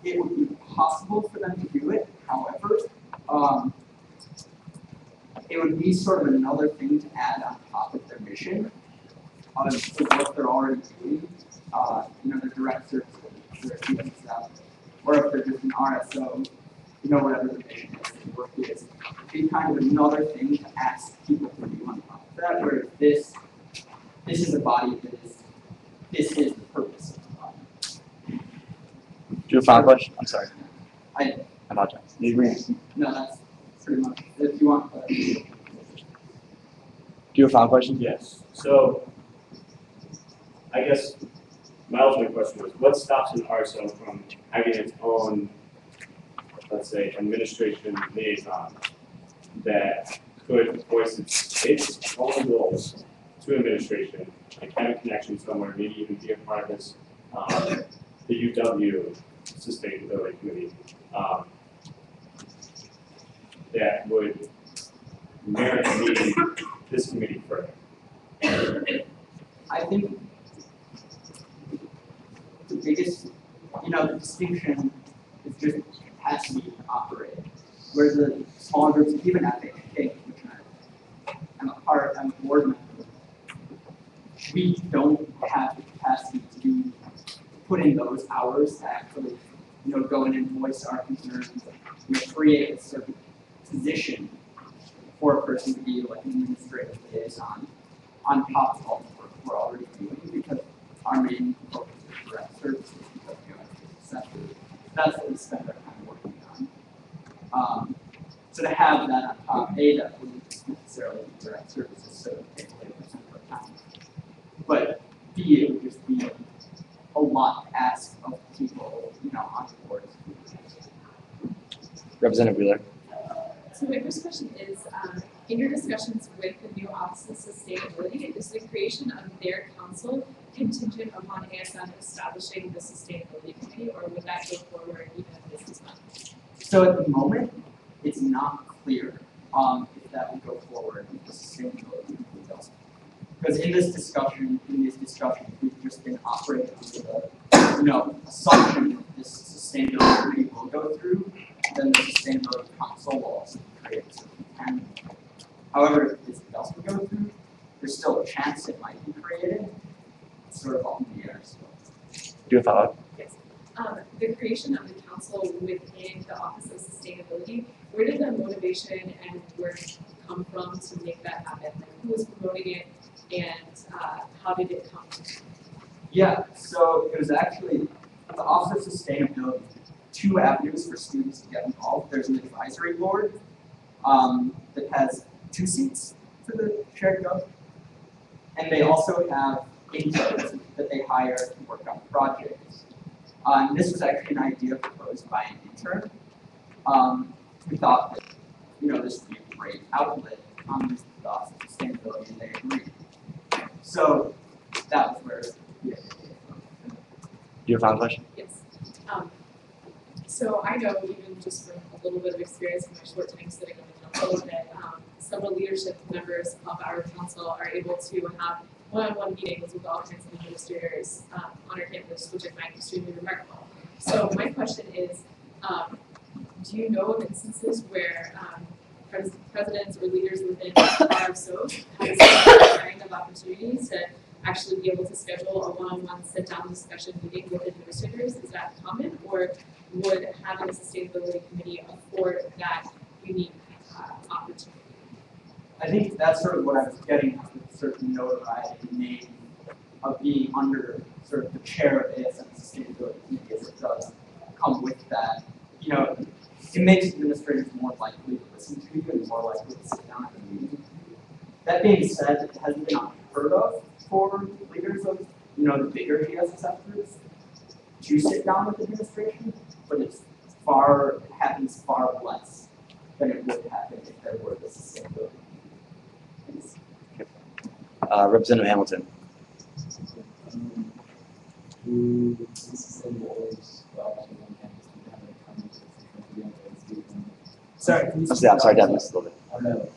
it would be possible for them to do it. However, it would be sort of another thing to add on top of their mission of the work they're already doing. Their direct service, their student stuff, or if they're just an RSO, whatever the mission is, the work is. It'd be kind of another thing to ask people to do on top of that. Where this is a body that this is the purpose of the body. Do you have a final question? I'm sorry. I apologize. You agree? No, that's pretty much, if you want. Do you have a final question? Yes. So, I guess my ultimate question was, what stops an RSO from having its own, let's say, administration liaison that could voice its own goals to administration, like have a connection somewhere, maybe even be a part of this, the UW Sustainability Committee, that would merit leading this committee further? I think the biggest, the distinction is just capacity to operate. Whereas the smaller groups, even at HK, which I'm a part, I'm a board member, we don't have the capacity to put in those hours to actually, go in and voice our concerns, create a certain position for a person to be like an administrative liaison on top of all the work we're already doing, because our main focus is direct services, because that's what we spend our time working on. So to have that on top, that wouldn't necessarily be direct services, so it would take 40% of our time. But B, it would just be a lot to ask of people, on the board. Representative Wheeler. So my first question is, in your discussions with the new Office of Sustainability, is the creation of their council contingent upon ASM establishing the Sustainability Committee, or would that go forward even if this is not? So at the moment, it's not clear if that would go forward with the Sustainability Committee. Because in these discussions, we've just been operating under the, assumption that this Sustainability Committee will go through, then the Sustainability Council will also be created. So we can. However, if this doesn't go through, there's still a chance it might be created. It's sort of up in the air still. Do you have a follow-up? Yes. The creation of the council within the Office of Sustainability, where did the motivation and work come from to make that happen? Like, who was promoting it, and how did it come? Yeah, so it was actually the Office of Sustainability. 2 avenues for students to get involved. There's an advisory board that has 2 seats for the shared gov, and they also have interns that they hire to work on projects. And this was actually an idea proposed by an intern. We thought that this would be a great outlet on the Office of Sustainability, and they agreed. So that was where the idea came from. Do you have a final question? Yes. So I know, even just from a little bit of experience in my short time sitting on the council, that several leadership members of our council are able to have one-on-one meetings with all kinds of administrators on our campus, which I find extremely remarkable. So my question is, do you know of instances where presidents or leaders within RSOs have a kind of opportunity to actually be able to schedule a one-on-one sit-down discussion meeting with administrators? Is that common, or would having a sustainability committee afford that unique opportunity? I think that's sort of what I was getting at with certain notoriety name of being under sort of the chair of ASM Sustainability Committee, as it does come with that. It makes administrators more likely to listen to you and more likely to sit down at the meeting. That being said, it hasn't been unheard of for leaders of, the bigger GSSF groups to sit down with administration, but it happens far less than it would happen if there were the sustainability. Representative Hamilton. Sorry. I'm sorry, Devin, just a little bit.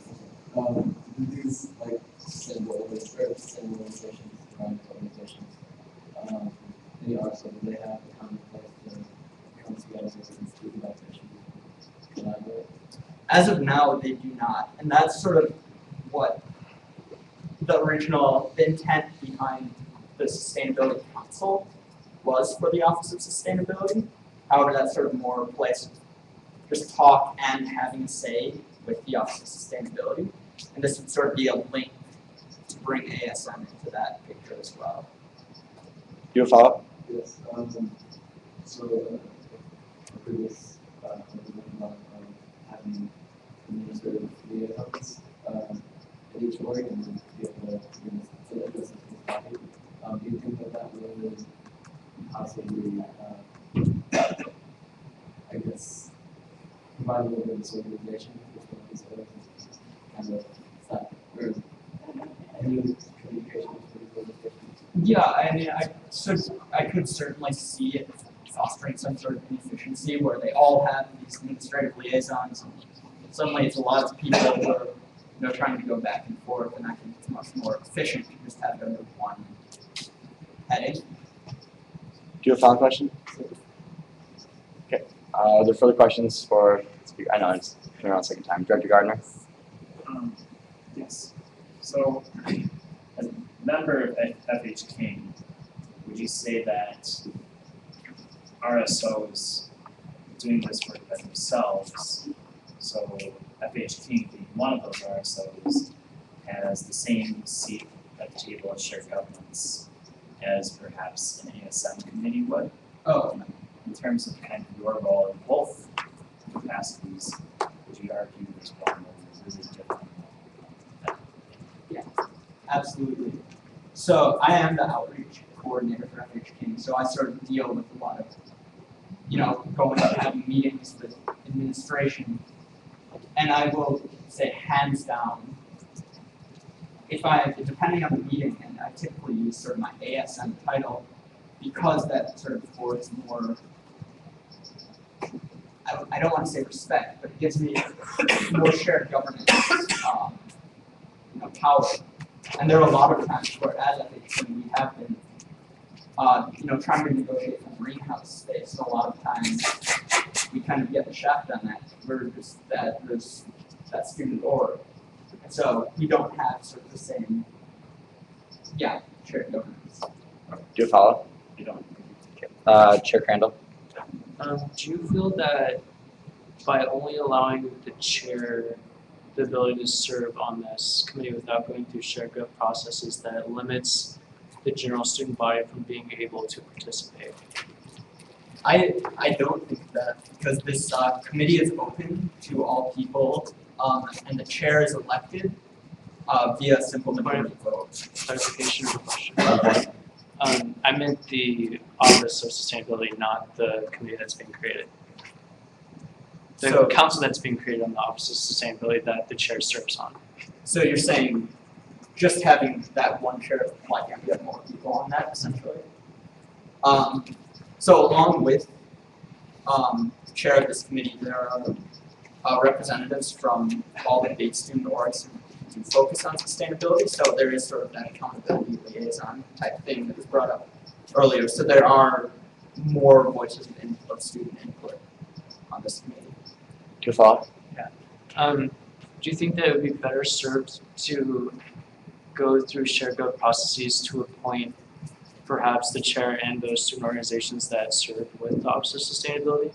These like sustainable organizations, private organizations, they are so they have a common place to come together and speak about issues. Collaborate. As of now, they do not, and that's sort of what the intent behind the Sustainability Council was for the Office of Sustainability. However, that's sort of more a place to just talk and having a say with the Office of Sustainability. And this would sort of be a link to bring ASM into that picture as well. Do you have a follow-up? Yes. So, a previous administrative liaisons at each org and then be able to so that this is body. Do you think that that would possibly, I guess, provide a little bit of disorganization with these other kind of stuff, or any communication between the different? Yeah, I mean, I could certainly see it fostering some sort of efficiency where they all have these administrative liaisons. Suddenly, it's a lot of people who are, trying to go back and forth, and I think it's much more efficient to just have it under one heading. Do you have a final question? Okay. Are there further questions for the speaker? I know it's been around a second time. Director Gardner. Yes. So, as a member of FH King, would you say that RSOs doing this for themselves, so FH King being one of those RSOs, has the same seat at the table of shared governance as perhaps an ASM committee would? Oh. In terms of kind of your role in both capacities, would you argue there's one that is really different? Yeah, absolutely. So I am the outreach coordinator for FH King, so I sort of deal with a lot of, going and having meetings with administration. And I will say hands down, depending on the meeting, and I typically use sort of my ASM title, because that sort of affords more, I don't want to say respect, but it gives me more shared governance power. And there are a lot of times where, as I think we have been, trying to negotiate for greenhouse space. So a lot of times we kind of get the shaft on that. We're just there's that student org, and so we don't have sort of the same, shared governance. Do you follow? You don't. Okay. Chair Crandall. Do you feel that by only allowing the chair the ability to serve on this committee without going through shared gov processes, that it limits the general student body from being able to participate? I don't think that, because this committee is open to all people, and the chair is elected via simple majority vote. Clarification of the question. I meant the Office of Sustainability, not the committee that's being created. The council that's being created on the Office of Sustainability that the chair serves on. So you're saying just having that one chair, why can't we have more people on that, essentially? So along with the chair of this committee, there are representatives from all the big student orgs who do focus on sustainability, so there is sort of that accountability liaison type thing that was brought up earlier. So there are more voices of student input on this committee. Do you follow? Yeah. Do you think that it would be better served to go through shared gov processes to appoint perhaps the chair and those student organizations that serve with the Office of Sustainability?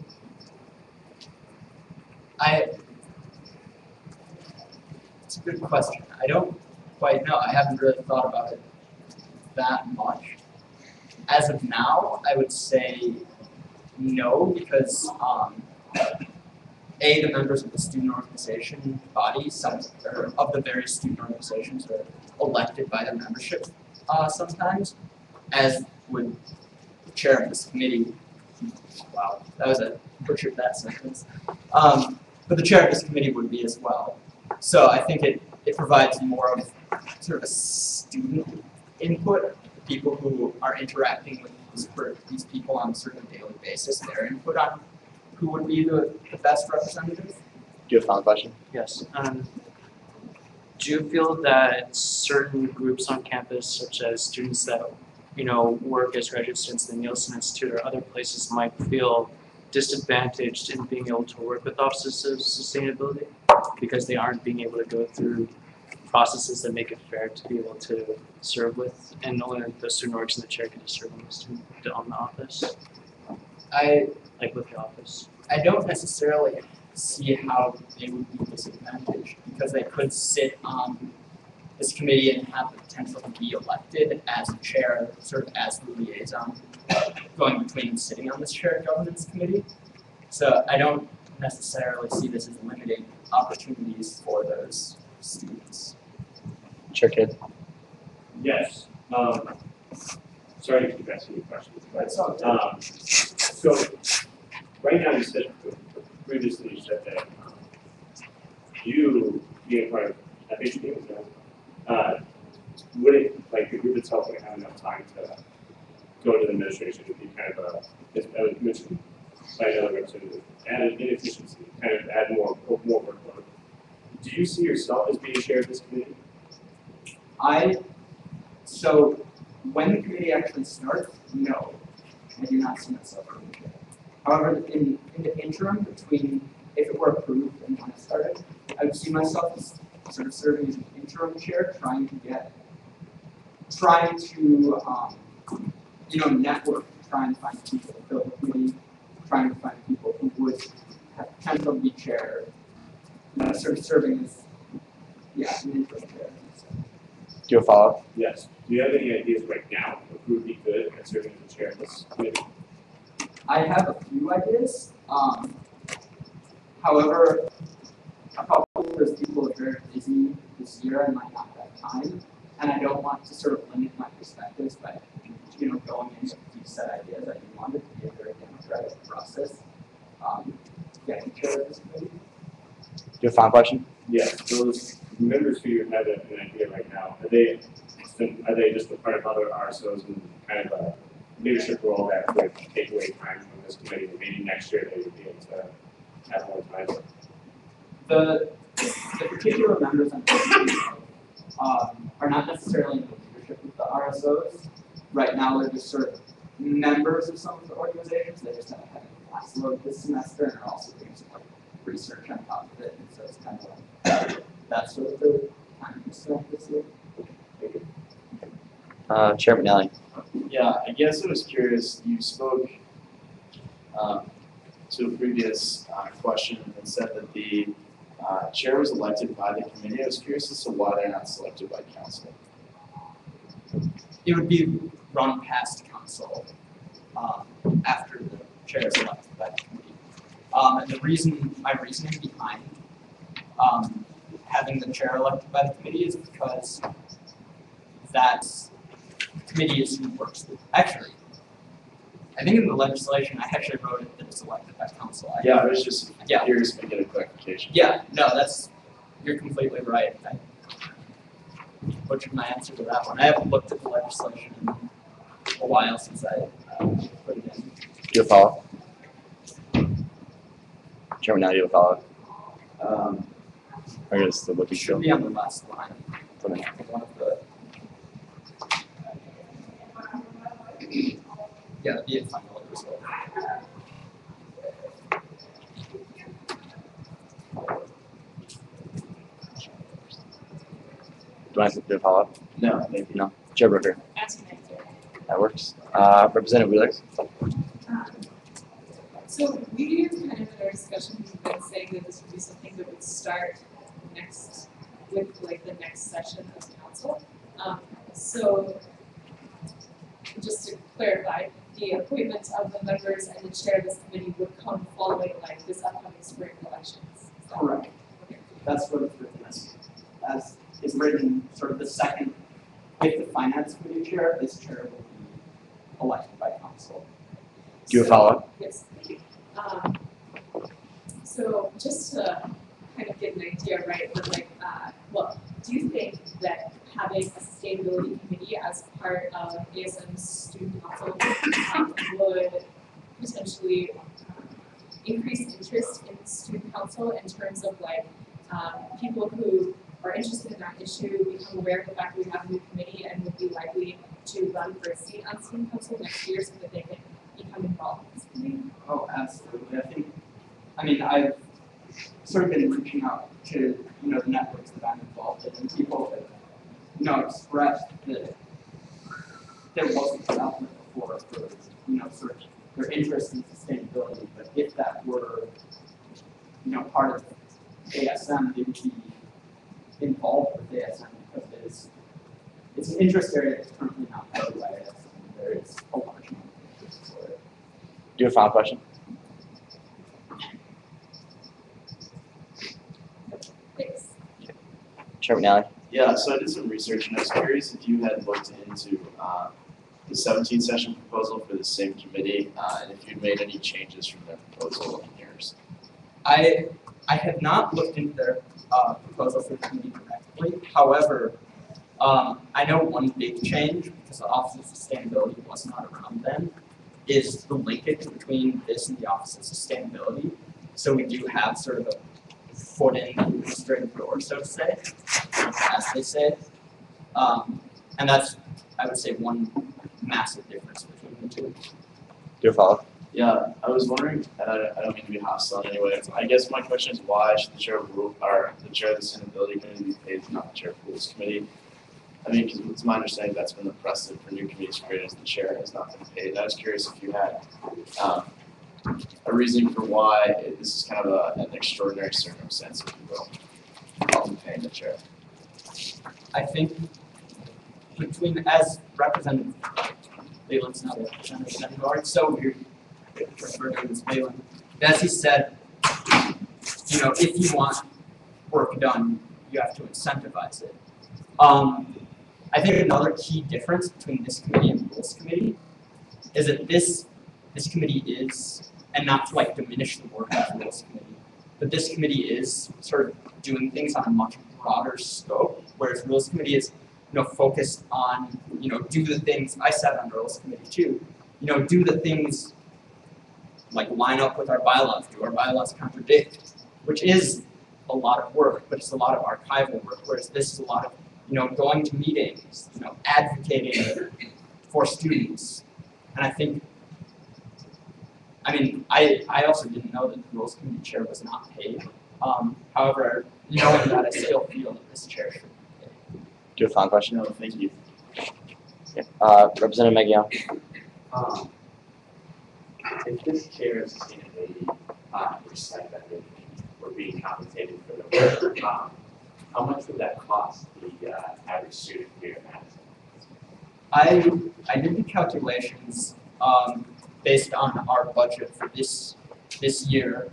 It's a good question. I don't quite know. I haven't really thought about it that much. As of now, I would say no, because the members of the student organization body, or of the various student organizations, are elected by the membership sometimes, as would the chair of this committee. Wow, butchered that sentence. But the chair of this committee would be as well. So I think it provides more of sort of a student input, people who are interacting with these people on sort of a daily basis, their input on who would be the best representative. Do you have a final question? Yes. Do you feel that certain groups on campus, such as students that work as graduate students in the Nielsen Institute or other places, might feel disadvantaged in being able to work with Offices of Sustainability because they aren't being able to go through processes that make it fair to be able to serve with, and only the student orgs and the chair can serve on the office? Like with the office. I don't necessarily see how they would be disadvantaged, because they could sit on this committee and have the potential to be elected as a chair, sort of as the liaison, going between sitting on this shared governance committee. So I don't necessarily see this as limiting opportunities for those students. Chair Kidd. Yes. Sorry to keep asking you questions, but so right now you said previously you said that you being part of FHP, would it, like, the group itself wouldn't have enough time to go to the administration? It would be kind of a, as I was mentioned by another representative, added inefficiency, kind of add more workload. Do you see yourself as being chair of this committee? So when the committee actually starts, no, I do not see myself being chair. However, in the interim between if it were approved and when it started, I would see myself as sort of serving as an interim chair, trying to network, trying to find people to fill the committee, trying to find people who would have potential to be chair, sort of serving as, an interim chair. Do you have a follow-up? Yes. Do you have any ideas right now of who would be good at serving as the chair of this committee? I have a few ideas. However, a couple of those people are very busy this year and might not have time, and I don't want to sort of limit my perspectives by, going into these set ideas. I do want it to be a very democratic process. Getting chair of this committee. Do you have a final question? Yes. Those members who you have an idea right now, are they just a part of other RSOs and kind of a leadership role that would take away time from this committee, and maybe next year they would be able to have more time? The particular members I'm thinking of are not necessarily in the leadership of the RSOs. Right now, they're just sort of members of some of the organizations. They just haven't had a class load this semester and are also doing some research on top of it. And so it's kind of like that's sort of the time constraint this year. Chair McNally. Yeah, I guess I was curious, you spoke to a previous question and said that the chair was elected by the committee. I was curious as to why they're not selected by council. It would be run past council after the chair is elected by the committee. And my reasoning behind having the chair elected by the committee is because that committee is who works with. Actually, I think in the legislation, I actually wrote it that it's elected by council. I was just curious to get a clarification. Yeah, no, you're completely right. I butchered my answer to that one. I haven't looked at the legislation in a while since I put it in. Do you have a follow-up? Chair McNally, do you have a follow-up? I guess the looking should be on the last line. Something. One of the be a final result. Do I have to do a follow-up? No, maybe. No. Chair Brooker. That works. Representative Wheeler. So we kind of in our discussion have been saying that this would be something that would start with the next session of council. So just to clarify, the appointment of the members and the chair of this committee would come following this upcoming spring elections. Correct. Okay. That's what it's written as is written sort of the second, if the finance committee chair, this chair will be elected by council. Do you have a follow-up? Yes, thank you. So just to kind of get an idea, right, but do you think that having a sustainability committee as part of ASM Student Council would potentially increase interest in student council in terms of people who are interested in that issue become aware of the fact that we have a new committee and would be likely to run for a seat on student council next year so that they can become involved in this committee? Oh, absolutely. I've sort of been reaching out to, the networks that I'm involved in, and people have, expressed that there wasn't an outlet before for, sort of their interest in sustainability, but if that were, part of ASM, they would be involved with ASM because it's an interest area that's currently not covered by ASM. There is a large amount of interest for it. Do you have a final question? Chair McNally. Yeah, so I did some research and I was curious if you had looked into the 17th session proposal for the same committee and if you'd made any changes from their proposal in yours. I have not looked into their proposal for the committee directly. However, I know one big change, because the Office of Sustainability was not around then, is the linkage between this and the Office of Sustainability. So we do have sort of a foot in the administrative door, so to say, as they say. And that's, I would say, one massive difference between the two. Do you follow? Yeah, I was wondering, and I don't mean to be hostile in any way. I guess my question is why should the chair of the chair of the Sustainability Committee be paid, not the chair of the Rules Committee? I mean, because it's my understanding that's been the precedent for new committees created as the chair has not been paid. And I was curious if you had a reasoning for why this is kind of an extraordinary circumstance, if you will, of paying the chair. I think between, as Representative Leland's not a representative anymore, it's so weird to refer to him as Leland. As he said, you know, if you want work done, you have to incentivize it. I think another key difference between this committee and the Rules Committee is that this committee is, and not to like diminish the work of the Rules Committee, but this committee is sort of doing things on a much broader scope, whereas the Rules Committee is, you know, focused on, you know, do the things, I sat on the Rules Committee too, you know, do the things like line up with our bylaws, do our bylaws contradict, which is a lot of work, but it's a lot of archival work, whereas this is a lot of, you know, going to meetings, you know, advocating for students. And I think, I mean, I also didn't know that the Rules Committee chair was not paid. However, knowing that, I still feel that this chair should be paid. Do you have a final question? No, thank you. Okay. Representative Maguire. If this chair of sustainability stipend were being compensated for the work, how much would that cost the average student here at Madison? I did the calculations based on our budget for this year,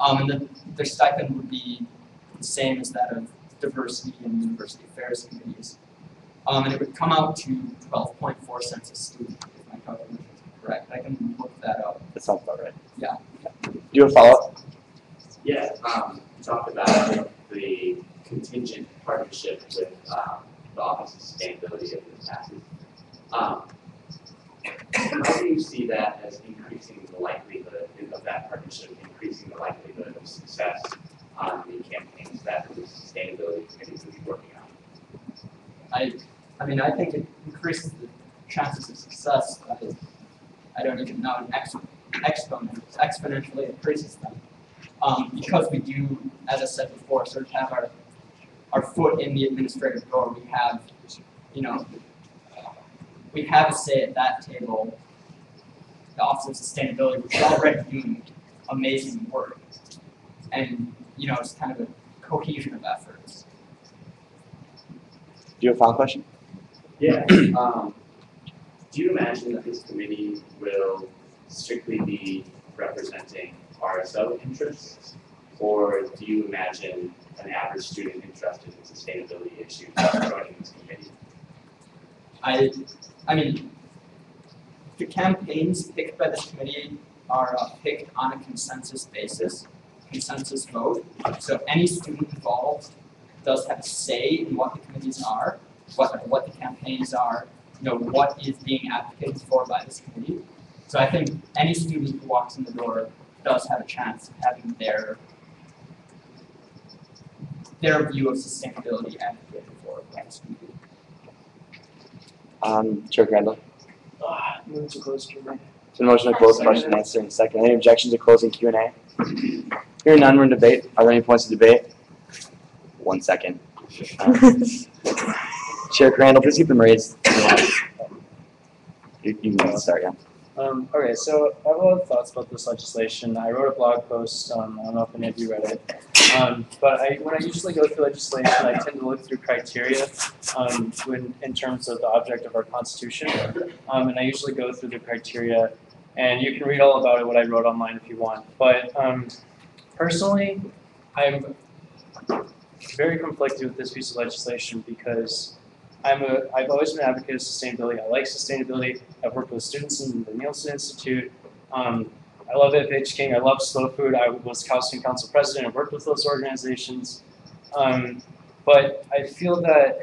and the stipend would be the same as that of diversity and university affairs committees, and it would come out to 12.4 cents a student if my calculations are correct. I can look that up. That sounds about right. Yeah. Do you have a follow-up? Yeah, you talked about the contingent partnership with the Office of Sustainability of the passes. How do you see that as increasing the likelihood of that partnership, increasing the likelihood of success on the campaigns that the Sustainability Committee will be working on? I mean, I think it increases the chances of success. I don't even know, exponentially increases them. Because we do, as I said before, sort of have our foot in the administrative door. We have, you know, we have a say at that table. The Office of Sustainability, which is already doing amazing work, and you know, it's kind of a cohesion of efforts. Do you have a final question? Yeah. Do you imagine that this committee will strictly be representing RSO interests, or do you imagine an average student interested in sustainability issues joining this committee? I mean, the campaigns picked by this committee are picked on a consensus basis, consensus vote. So any student involved does have a say in what the committees are, what the campaigns are, you know, what is being advocated for by this committee. So I think any student who walks in the door does have a chance of having their view of sustainability advocated for by this committee. Chair Crandall. Move to close Q&A. So motion to close question and answer in a second. Any objections to closing Q&A? Hearing none, we're in debate. Are there any points of debate? 1 second. Chair Crandall, please keep them raised. You can start, yeah. Okay, so I have a lot of thoughts about this legislation. I wrote a blog post, I don't know if any of you read it, but when I usually go through legislation, I tend to look through criteria in terms of the object of our Constitution, and I usually go through the criteria, and you can read all about it, what I wrote online if you want. But personally, very conflicted with this piece of legislation because I've always been an advocate of sustainability. I like sustainability. I've worked with students in the Nielsen Institute. I love FH King. I love Slow Food. I was Cal Student Council president. I worked with those organizations. But I feel that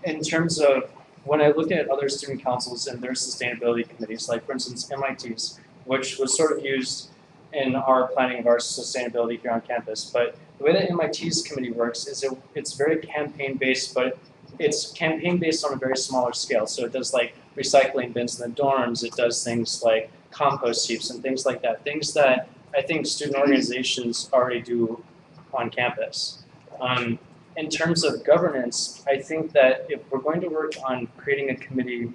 in terms of when I look at other student councils and their sustainability committees, like for instance MIT's, which was sort of used in our planning of our sustainability here on campus, but the way that MIT's committee works is it's very campaign based, but it's campaign based on a very smaller scale. So it does like recycling bins in the dorms, it does things like compost heaps and things like that, things that I think student organizations already do on campus. In terms of governance, I think that if we're going to work on creating a committee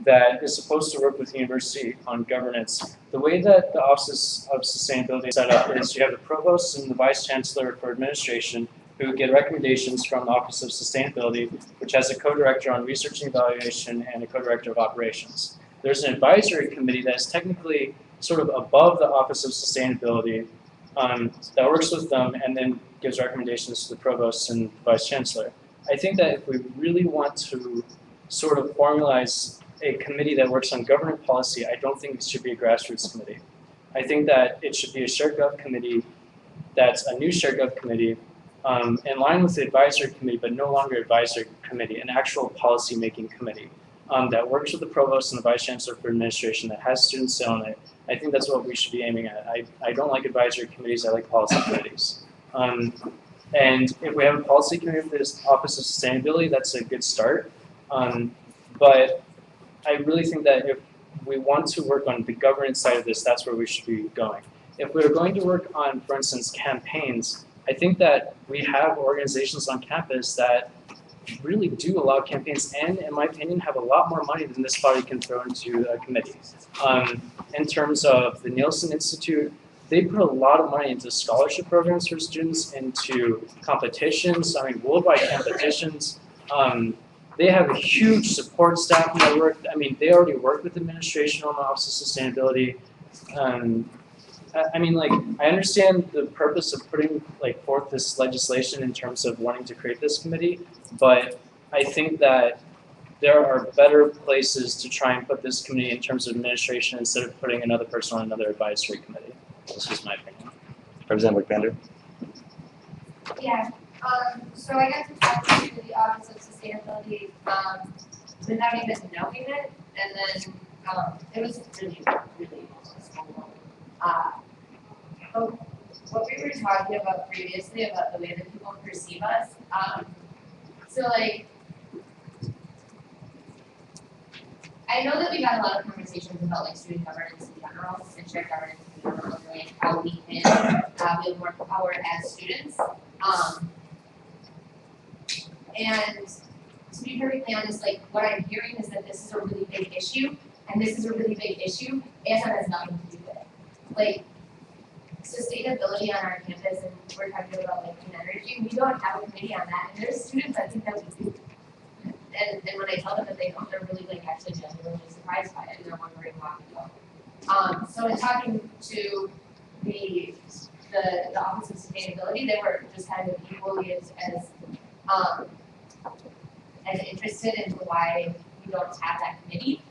that is supposed to work with the university on governance, the way that the Office of Sustainability is set up is you have the provost and the vice chancellor for administration who get recommendations from the Office of Sustainability, which has a co-director on research and evaluation and a co-director of operations. There's an advisory committee that is technically sort of above the Office of Sustainability that works with them and then gives recommendations to the provost and vice chancellor. I think that if we really want to sort of formalize a committee that works on government policy, I don't think it should be a grassroots committee. I think that it should be a shared gov committee that's a new shared gov committee in line with the advisory committee, but no longer advisory committee, an actual policy making committee that works with the provost and the vice chancellor for administration that has students sit on it. I think that's what we should be aiming at. I don't like advisory committees, I like policy committees. And if we have a policy committee for this Office of Sustainability, that's a good start. But I really think that if we want to work on the governance side of this, that's where we should be going. If we're going to work on, for instance, campaigns, I think that we have organizations on campus that really do allow campaigns and, in my opinion, have a lot more money than this body can throw into a committee. In terms of the Nielsen Institute, they put a lot of money into scholarship programs for students, into competitions, worldwide competitions. They have a huge support staff network. They already work with administration on the Office of Sustainability. I understand the purpose of putting forth this legislation in terms of wanting to create this committee, but I think that there are better places to try and put this committee in terms of administration instead of putting another person on another advisory committee. That's just my opinion. Representative Wickbander. Yeah, so I got to talk to the Office of Sustainability without even knowing it, and then it was really, really useful. But what we were talking about previously about the way that people perceive us, I know that we've had a lot of conversations about student governance in general, and shared governance in general, and how we can build more power as students. And to be perfectly honest, what I'm hearing is that this is a really big issue, and this is a really big issue, ASM has nothing to do with it. Sustainability on our campus, and we're talking about clean energy, we don't have a committee on that, and there's students that think that we do. And when I tell them that they don't, they're really actually genuinely surprised by it, and they're wondering why we don't. So in talking to the Office of Sustainability, they were just kind of equally as interested in why we don't have that committee.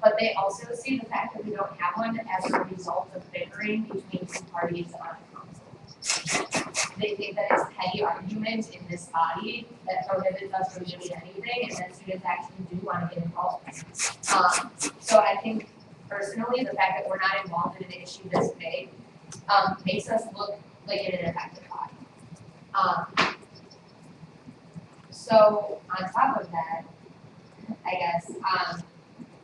But they also see the fact that we don't have one as a result of bickering between two parties on the council. They think that it's petty argument in this body that prohibits us from doing anything, and that students actually do want to get involved. So I think personally, the fact that we're not involved in an issue this big makes us look like an ineffective body. So on top of that, I guess,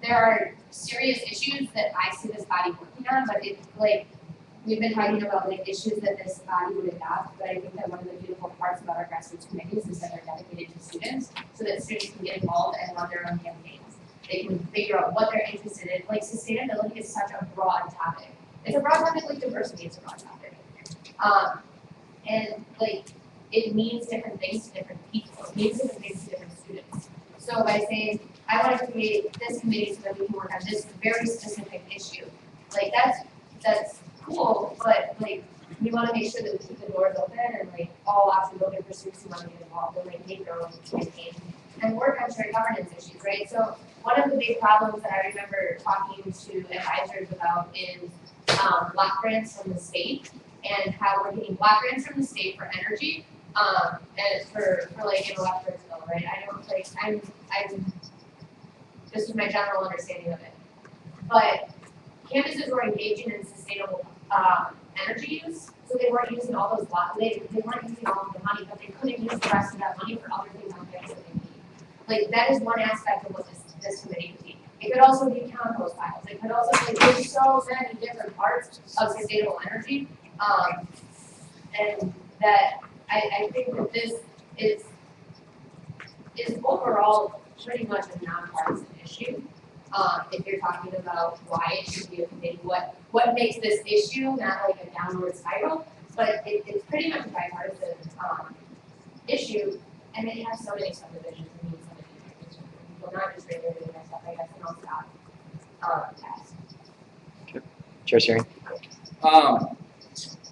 there are serious issues that I see this body working on, but we've been talking about issues that this body would adopt, but I think that one of the beautiful parts about our grassroots committees is that they're dedicated to students, so that students can get involved and run their own campaigns. They can figure out what they're interested in. Sustainability is such a broad topic. It's a broad topic like diversity is a broad topic. And it means different things to different people. It means different things to different students. So by saying, I want to create this committee so that we can work on this very specific issue, that's cool, but we want to make sure that we keep the doors open and like all options open for students who want to get involved and like make their own campaign and work on shared governance issues, right? So one of the big problems that I remember talking to advisors about is block grants from the state and how we're getting block grants from the state for energy and for like an electric bill, right? I don't like I'm this is my general understanding of it. But campuses were engaging in sustainable energy use, so they weren't using all those blocks. They weren't using all of the money, but they couldn't use the rest of that money for other things on campus that they need. Like that is one aspect of what this committee could be. It could also be compost piles. It could also be there's so many different parts of sustainable energy, and that I think that this is overall pretty much a nonpartisan issue. If you're talking about why it should be a committee, what makes this issue not like a downward spiral, but it's pretty much a bipartisan issue, and it has so many subdivisions and needs so many different people, not just regulating that stuff, I guess, and all staff tasks. Chair Searing.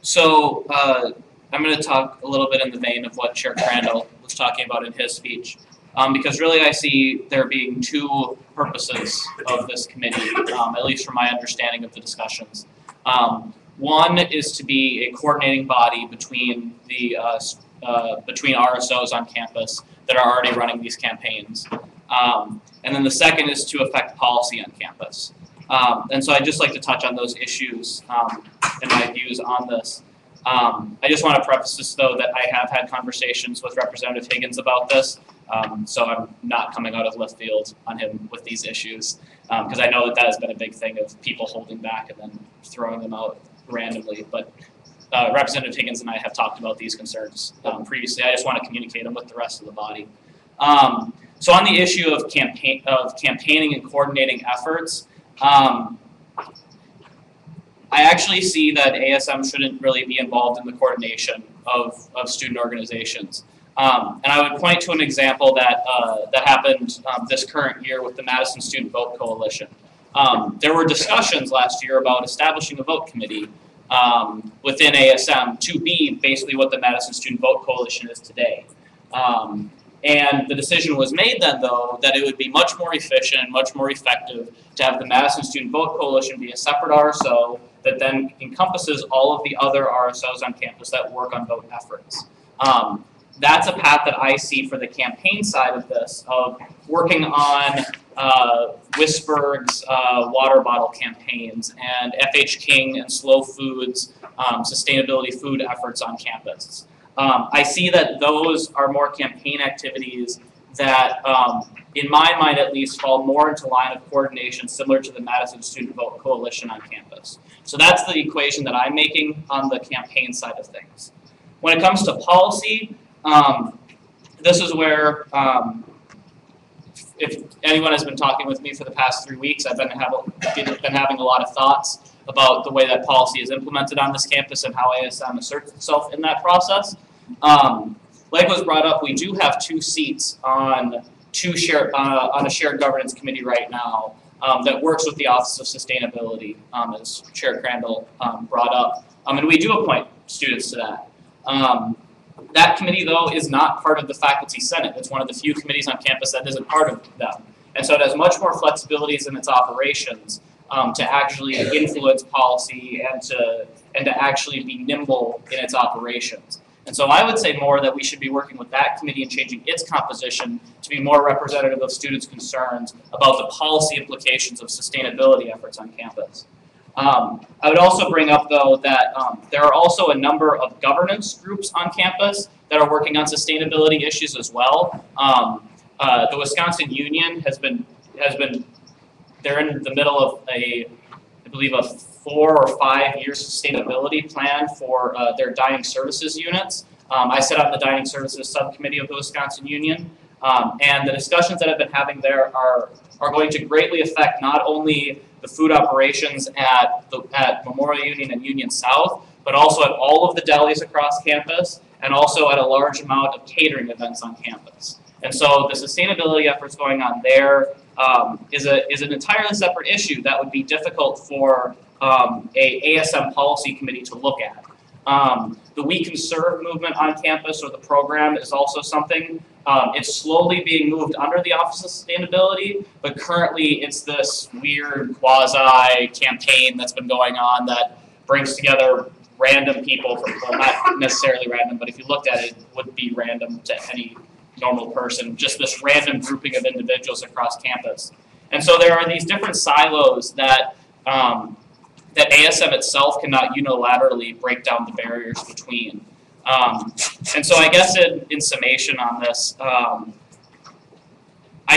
So I'm going to talk a little bit in the vein of what Chair Crandall was talking about in his speech. Because really I see there being two purposes of this committee, at least from my understanding of the discussions. One is to be a coordinating body between the between RSOs on campus that are already running these campaigns. And then the second is to affect policy on campus. And so I'd just like to touch on those issues and my views on this. I just want to preface this though that I have had conversations with Representative Higgins about this. So I'm not coming out of left field on him with these issues, because I know that has been a big thing of people holding back and then throwing them out randomly. But Representative Higgins and I have talked about these concerns previously. I just want to communicate them with the rest of the body. So on the issue of campaigning and coordinating efforts, I actually see that ASM shouldn't really be involved in the coordination of student organizations. And I would point to an example that that happened this current year with the Madison Student Vote Coalition. There were discussions last year about establishing a vote committee within ASM to be basically what the Madison Student Vote Coalition is today. And the decision was made then, though, that it would be much more efficient, much more effective to have the Madison Student Vote Coalition be a separate RSO that then encompasses all of the other RSOs on campus that work on vote efforts. That's a path that I see for the campaign side of this, of working on Wisberg's water bottle campaigns and FH King and Slow Foods sustainability food efforts on campus. I see that those are more campaign activities that, in my mind at least, fall more into line of coordination similar to the Madison Student Vote Coalition on campus. So that's the equation that I'm making on the campaign side of things. When it comes to policy, this is where, if anyone has been talking with me for the past 3 weeks, I've been having a lot of thoughts about the way that policy is implemented on this campus and how ASM asserts itself in that process. Like was brought up, we do have 2 seats on a shared governance committee right now that works with the Office of Sustainability, as Chair Crandall brought up. And we do appoint students to that. That committee, though, is not part of the Faculty Senate. It's one of the few committees on campus that isn't part of them. And so it has much more flexibilities in its operations to actually influence policy and to actually be nimble in its operations. And so I would say more that we should be working with that committee and changing its composition to be more representative of students' concerns about the policy implications of sustainability efforts on campus. I would also bring up, though, that there are also a number of governance groups on campus that are working on sustainability issues as well. The Wisconsin Union they're in the middle of I believe, a 4 or 5 year sustainability plan for their dining services units. I sit on the dining services subcommittee of the Wisconsin Union, and the discussions that I've been having there are going to greatly affect not only the food operations at Memorial Union and Union South, but also at all of the delis across campus, and also at a large amount of catering events on campus. And so the sustainability efforts going on there is an entirely separate issue that would be difficult for a ASM policy committee to look at. The We Can Serve movement on campus, or the program, is also something. It's slowly being moved under the Office of Sustainability, but currently it's this weird quasi campaign that's been going on that brings together random people from, well, not necessarily random, but if you looked at it, it would be random to any normal person, just this random grouping of individuals across campus. And so there are these different silos that that ASM itself cannot unilaterally break down the barriers between. And so I guess in summation on this, I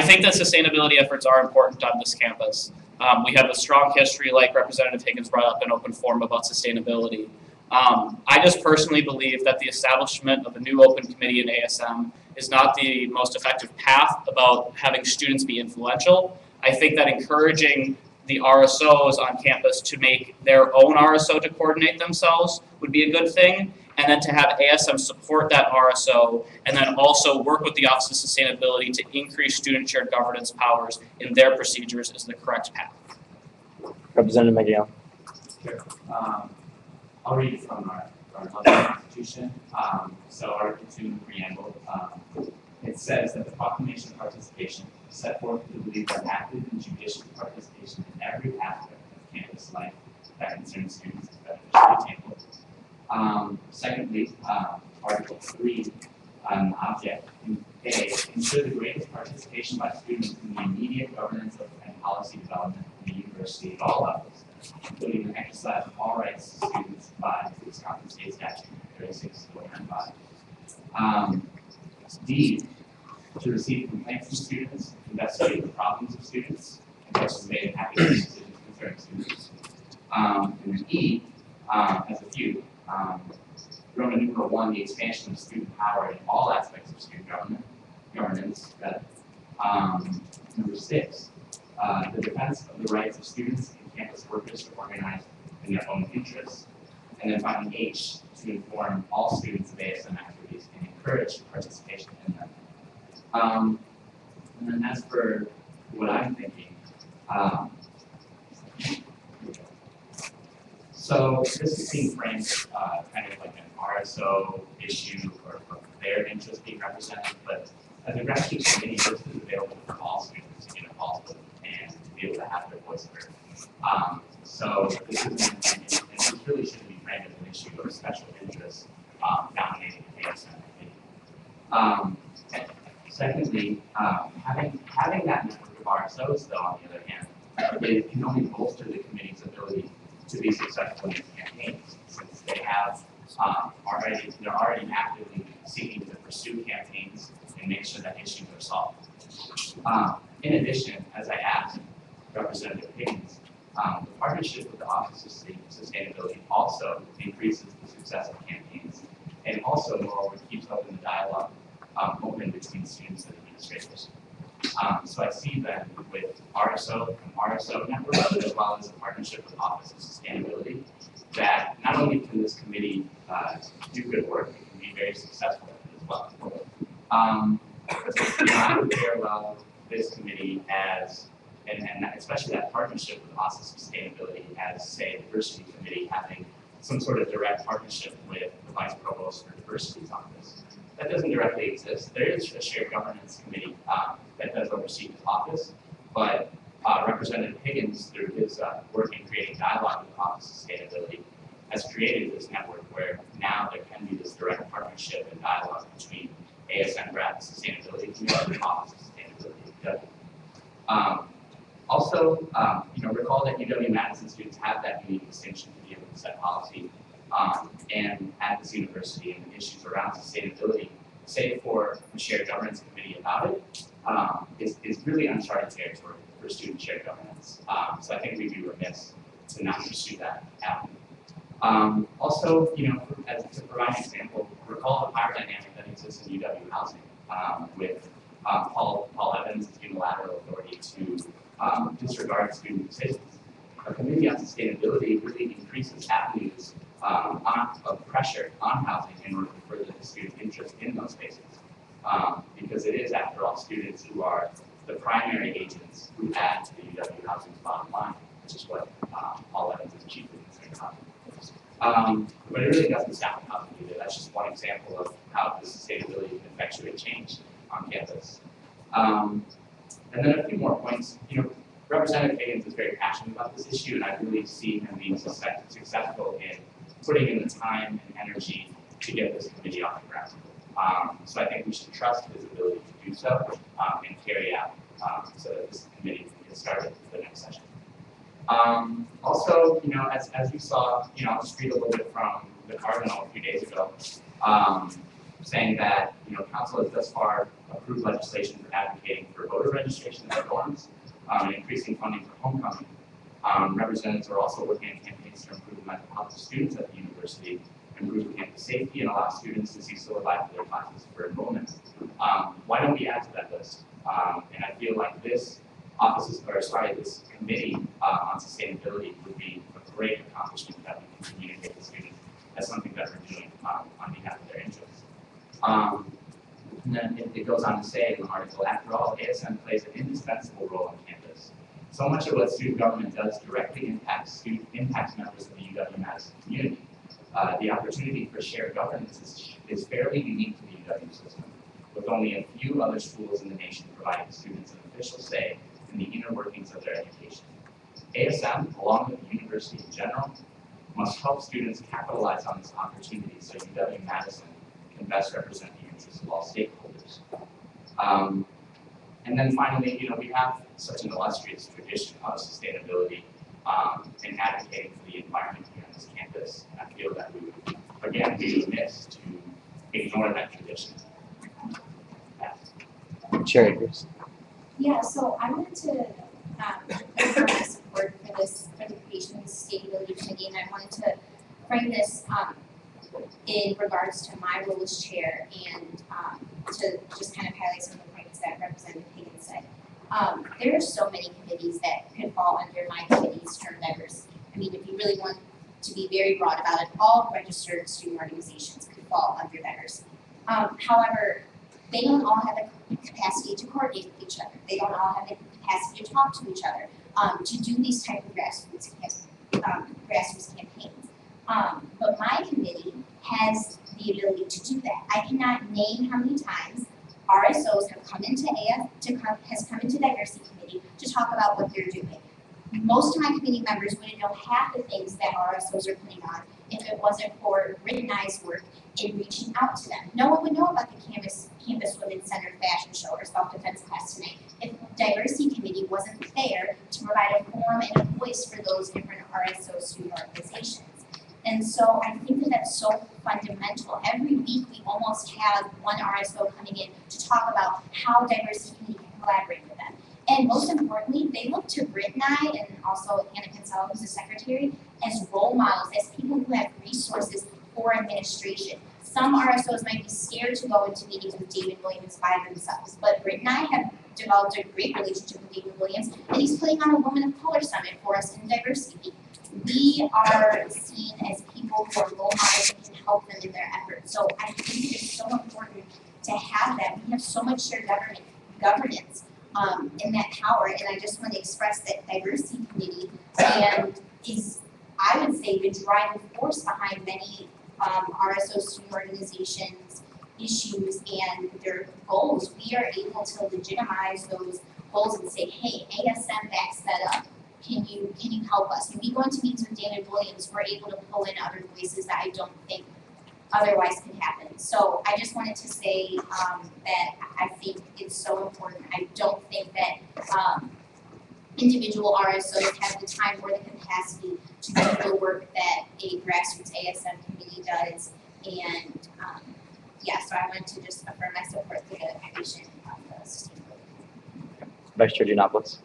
think that sustainability efforts are important on this campus. We have a strong history, like Representative Higgins brought up in open forum, about sustainability. I just personally believe that the establishment of a new open committee in ASM is not the most effective path about having students be influential. I think that encouraging the RSOs on campus to make their own RSO to coordinate themselves would be a good thing, and then to have ASM support that RSO, and then also work with the Office of Sustainability to increase student shared governance powers in their procedures is the correct path. Representative McGill. Sure. I'll read from our Constitution. So Article 2 preamble, it says that the proclamation of participation set forth the belief that active and judicious participation in every aspect of campus life that concerns students is beneficially attainable. Secondly, Article 3, object A, ensure the greatest participation by students in the immediate governance of and policy development in the university at all levels, including the exercise of all rights to students by the Wisconsin State Statute 36.95. D, to receive complaints from students, investigate the problems of students, and participate in academic decisions concerning students. And then E, as a few, Roman numeral 1, the expansion of student power in all aspects of student governance. Number 6, the defense of the rights of students and campus workers to organize in their own interests. And then finally H, to inform all students of ASM activities and encourage participation in them. And then as for what I'm thinking, so this is being framed kind of like an RSO issue or their interest being represented, but as a grassroots committee, this is available for all students to get involved with and to be able to have their voice heard. So this isn't, and this really shouldn't be framed as an issue of special interest dominating the ASM committee. Secondly, having that network of RSOs, though, on the other hand, it can only bolster the committee's ability to be successful in its campaigns, since they have they're already actively seeking to pursue campaigns and make sure that issues are solved. In addition, as I asked Representative Higgins, the partnership with the Office of Sustainability also increases the success of campaigns, and also, moreover, keeps open the dialogue open between students and administrators. So I see that with RSO and RSO network, as well as a partnership with Office of Sustainability, that not only can this committee do good work, it can be very successful as well. I would parallel this committee as, and especially that partnership with Office of Sustainability as, say, diversity committee having some sort of direct partnership with the Vice Provost for Diversity's office. That doesn't directly exist. There is a shared governance committee that does oversee his office, but Representative Higgins, through his work in creating dialogue with the Office of Sustainability, has created this network where now there can be this direct partnership and dialogue between ASM Grad Sustainability Committee and the Office of Sustainability. Also, recall that UW-Madison students have that unique distinction to be able to set policy and at this university and the issues around sustainability, save for the shared governance committee about it, is really uncharted territory for student shared governance. So I think we'd be remiss to not pursue that avenue. Also, to provide an example, recall the power dynamic that exists in UW housing with Paul Evans' unilateral authority to disregard student decisions. A committee on sustainability really increases avenues of pressure on housing in order to further the student interest in those spaces. Because it is, after all, students who are the primary agents who add to the UW housing's bottom line, which is what Paul Evans is chiefly concerned about. But it really doesn't sound complicated. That's just one example of how the sustainability can effectuate change on campus. And then a few more points. Representative Higgins is very passionate about this issue, and I really see him being successful in putting in the time and energy to get this committee off the ground. So I think we should trust his ability to do so and carry out so that this committee can get started for the next session. Also, as you saw, I'll just read a little bit from the Cardinal a few days ago, saying that, Council has thus far approved legislation for advocating for voter registration in dorms, and increasing funding for homecoming. Representatives are also working on campaigns to improve the mental health of students at the university, improve campus safety, and allow students to see solidified their classes for enrollment. Why don't we add to that list? And I feel like this this committee on sustainability would be a great accomplishment that we can communicate to students as something that we're doing on behalf of their interests. And then it goes on to say in the article, after all, ASM plays an indispensable role on campus. So much of what student government does directly impacts members of the UW-Madison community. The opportunity for shared governance is fairly unique to the UW system, with only a few other schools in the nation providing students an official say in the inner workings of their education. ASM, along with the university in general, must help students capitalize on this opportunity so UW-Madison can best represent the interests of all stakeholders. And then finally, we have such an illustrious tradition of sustainability and advocating for the environment here on this campus. And I feel that we would, again, be remiss to ignore that tradition. Chair Akers. Yeah, so I wanted to offer my support for this presentation, the Sustainability Committee, and I wanted to frame this in regards to my role as chair and to just kind of highlight some of the points that Representative Higgins said. There are so many committees that could fall under my committee's term diversity. I mean, if you really want to be very broad about it, all registered student organizations could fall under diversity. However, they don't all have the capacity to coordinate with each other. They don't all have the capacity to talk to each other, to do these type of grassroots campaigns. But my committee has the ability to do that. I cannot name how many times RSOs have come into come into diversity committee to talk about what they're doing. Most of my committee members wouldn't know half the things that RSOs are putting on if it wasn't for written-ized work in reaching out to them. No one would know about the Campus Women's Center fashion show or self-defense class tonight if diversity committee wasn't there to provide a forum and a voice for those different RSO student organizations. And so I think that that's so fundamental. Every week we almost have one RSO coming in to talk about how diversity committee can collaborate with them. And most importantly, they look to Britt and I, and also Hannah Kinsella, who's the secretary, as role models, as people who have resources for administration. Some RSOs might be scared to go into meetings with David Williams by themselves, but Britt and I have developed a great relationship with David Williams, and he's putting on a Women of Color Summit for us in Diversity Week. We are seen as people who are role models and can help them in their efforts. So I think it's so important to have that. We have so much shared governance in that power, and I just want to express that diversity committee is, I would say, the driving force behind many RSO student organizations' issues and their goals. We are able to legitimize those goals and say, hey, ASM backs that up. Can you help us? When we go into meetings with David Williams, we're able to pull in other voices that I don't think otherwise can happen. So I just wanted to say that I think it's so important. I don't think that individual RSOs have the time or the capacity to do the work that a grassroots ASM committee does. And yeah, so I wanted to just affirm my support for the creation of the sustainability. Vice Chair Giannopoulos.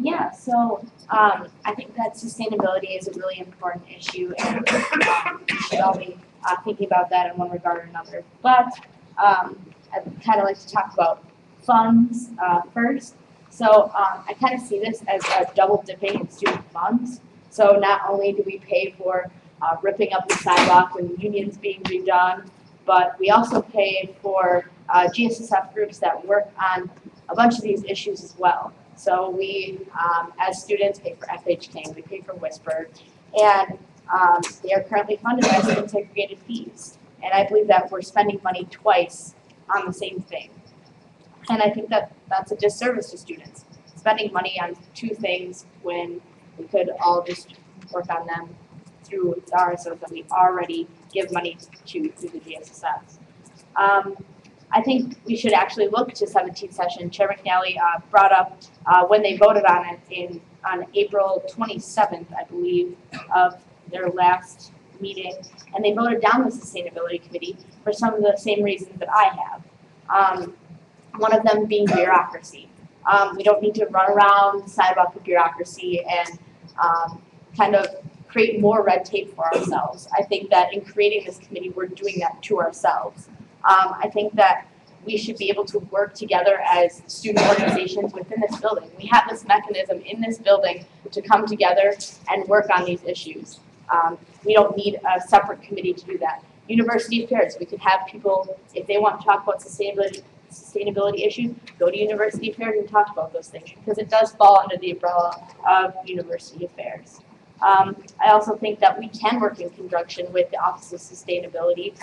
Yeah, so I think that sustainability is a really important issue, and we should all be thinking about that in one regard or another. But I'd kind of like to talk about funds first. So I kind of see this as a double dipping in student funds. So not only do we pay for ripping up the sidewalk when unions being redone, but we also pay for GSSF groups that work on a bunch of these issues as well. So we, as students, pay for FHK, we pay for Whisper, and They are currently funded by student segregated fees. And I believe that we're spending money twice on the same thing. And I think that that's a disservice to students, spending money on two things when we could all just work on them through the RSOs that we already give money to through the GSSS. I think we should actually look to 17th session. Chair McNally brought up when they voted on it on April 27th, I believe, of their last meeting, and they voted down the Sustainability Committee for some of the same reasons that I have. One of them being bureaucracy. We don't need to run around the sidewalk of bureaucracy and kind of create more red tape for ourselves. I think that in creating this committee, we're doing that to ourselves. I think that we should be able to work together as student organizations within this building. We have this mechanism in this building to come together and work on these issues. We don't need a separate committee to do that. University affairs, we could have people, if they want to talk about sustainability issues, go to university affairs and talk about those things, because it does fall under the umbrella of university affairs. I also think that we can work in conjunction with the Office of Sustainability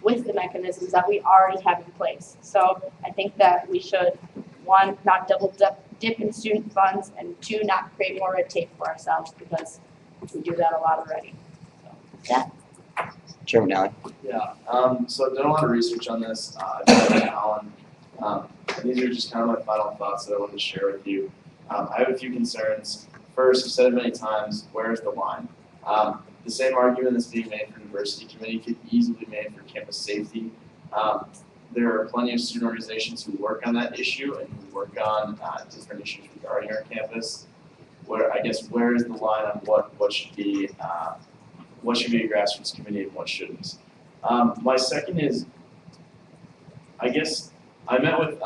with the mechanisms that we already have in place. So I think that we should, one, not double dip in student funds, and two, not create more red tape for ourselves, because we do that a lot already. So, yeah. Chair McNally. Yeah, so I've done a lot of research on this. I've done Alan. These are just kind of my final thoughts that I wanted to share with you. I have a few concerns. First, I've said it many times, where's the line? The same argument that's being made for diversity committee could easily be made for campus safety. There are plenty of student organizations who work on that issue and who work on different issues regarding our campus. Where is the line on what should be a grassroots committee and what shouldn't? My second is, I met with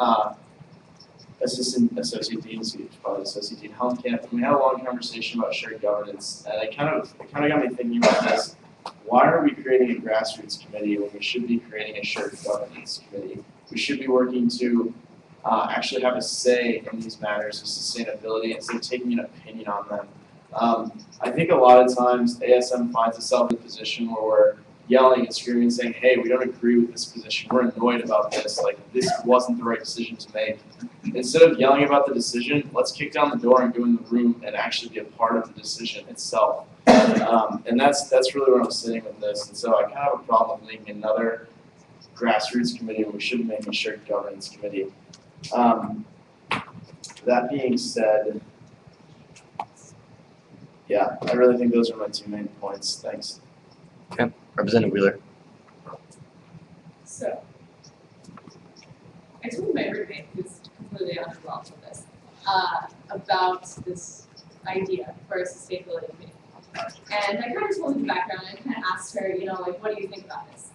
associate deans, probably associate dean Helmkamp, and we had a long conversation about shared governance, and it kind of got me thinking about this. Why are we creating a grassroots committee when we should be creating a shared governance committee? We should be working to actually have a say in these matters of sustainability instead of taking an opinion on them. I think a lot of times ASM finds itself in a position where we're yelling and screaming and saying, hey, we don't agree with this position, we're annoyed about this, like this wasn't the right decision to make. Instead of yelling about the decision, let's kick down the door and go in the room and actually be a part of the decision itself. And that's really where I'm sitting with this. And so I kind of have a problem with making another grassroots committee when we should be making a shared governance committee. That being said, yeah, I really think those are my two main points. Thanks. Okay, Representative Wheeler. So, I told my roommate, who's completely uninvolved with this, about this idea for a sustainability committee. And I kind of told her the background and kind of asked her, like, what do you think about this?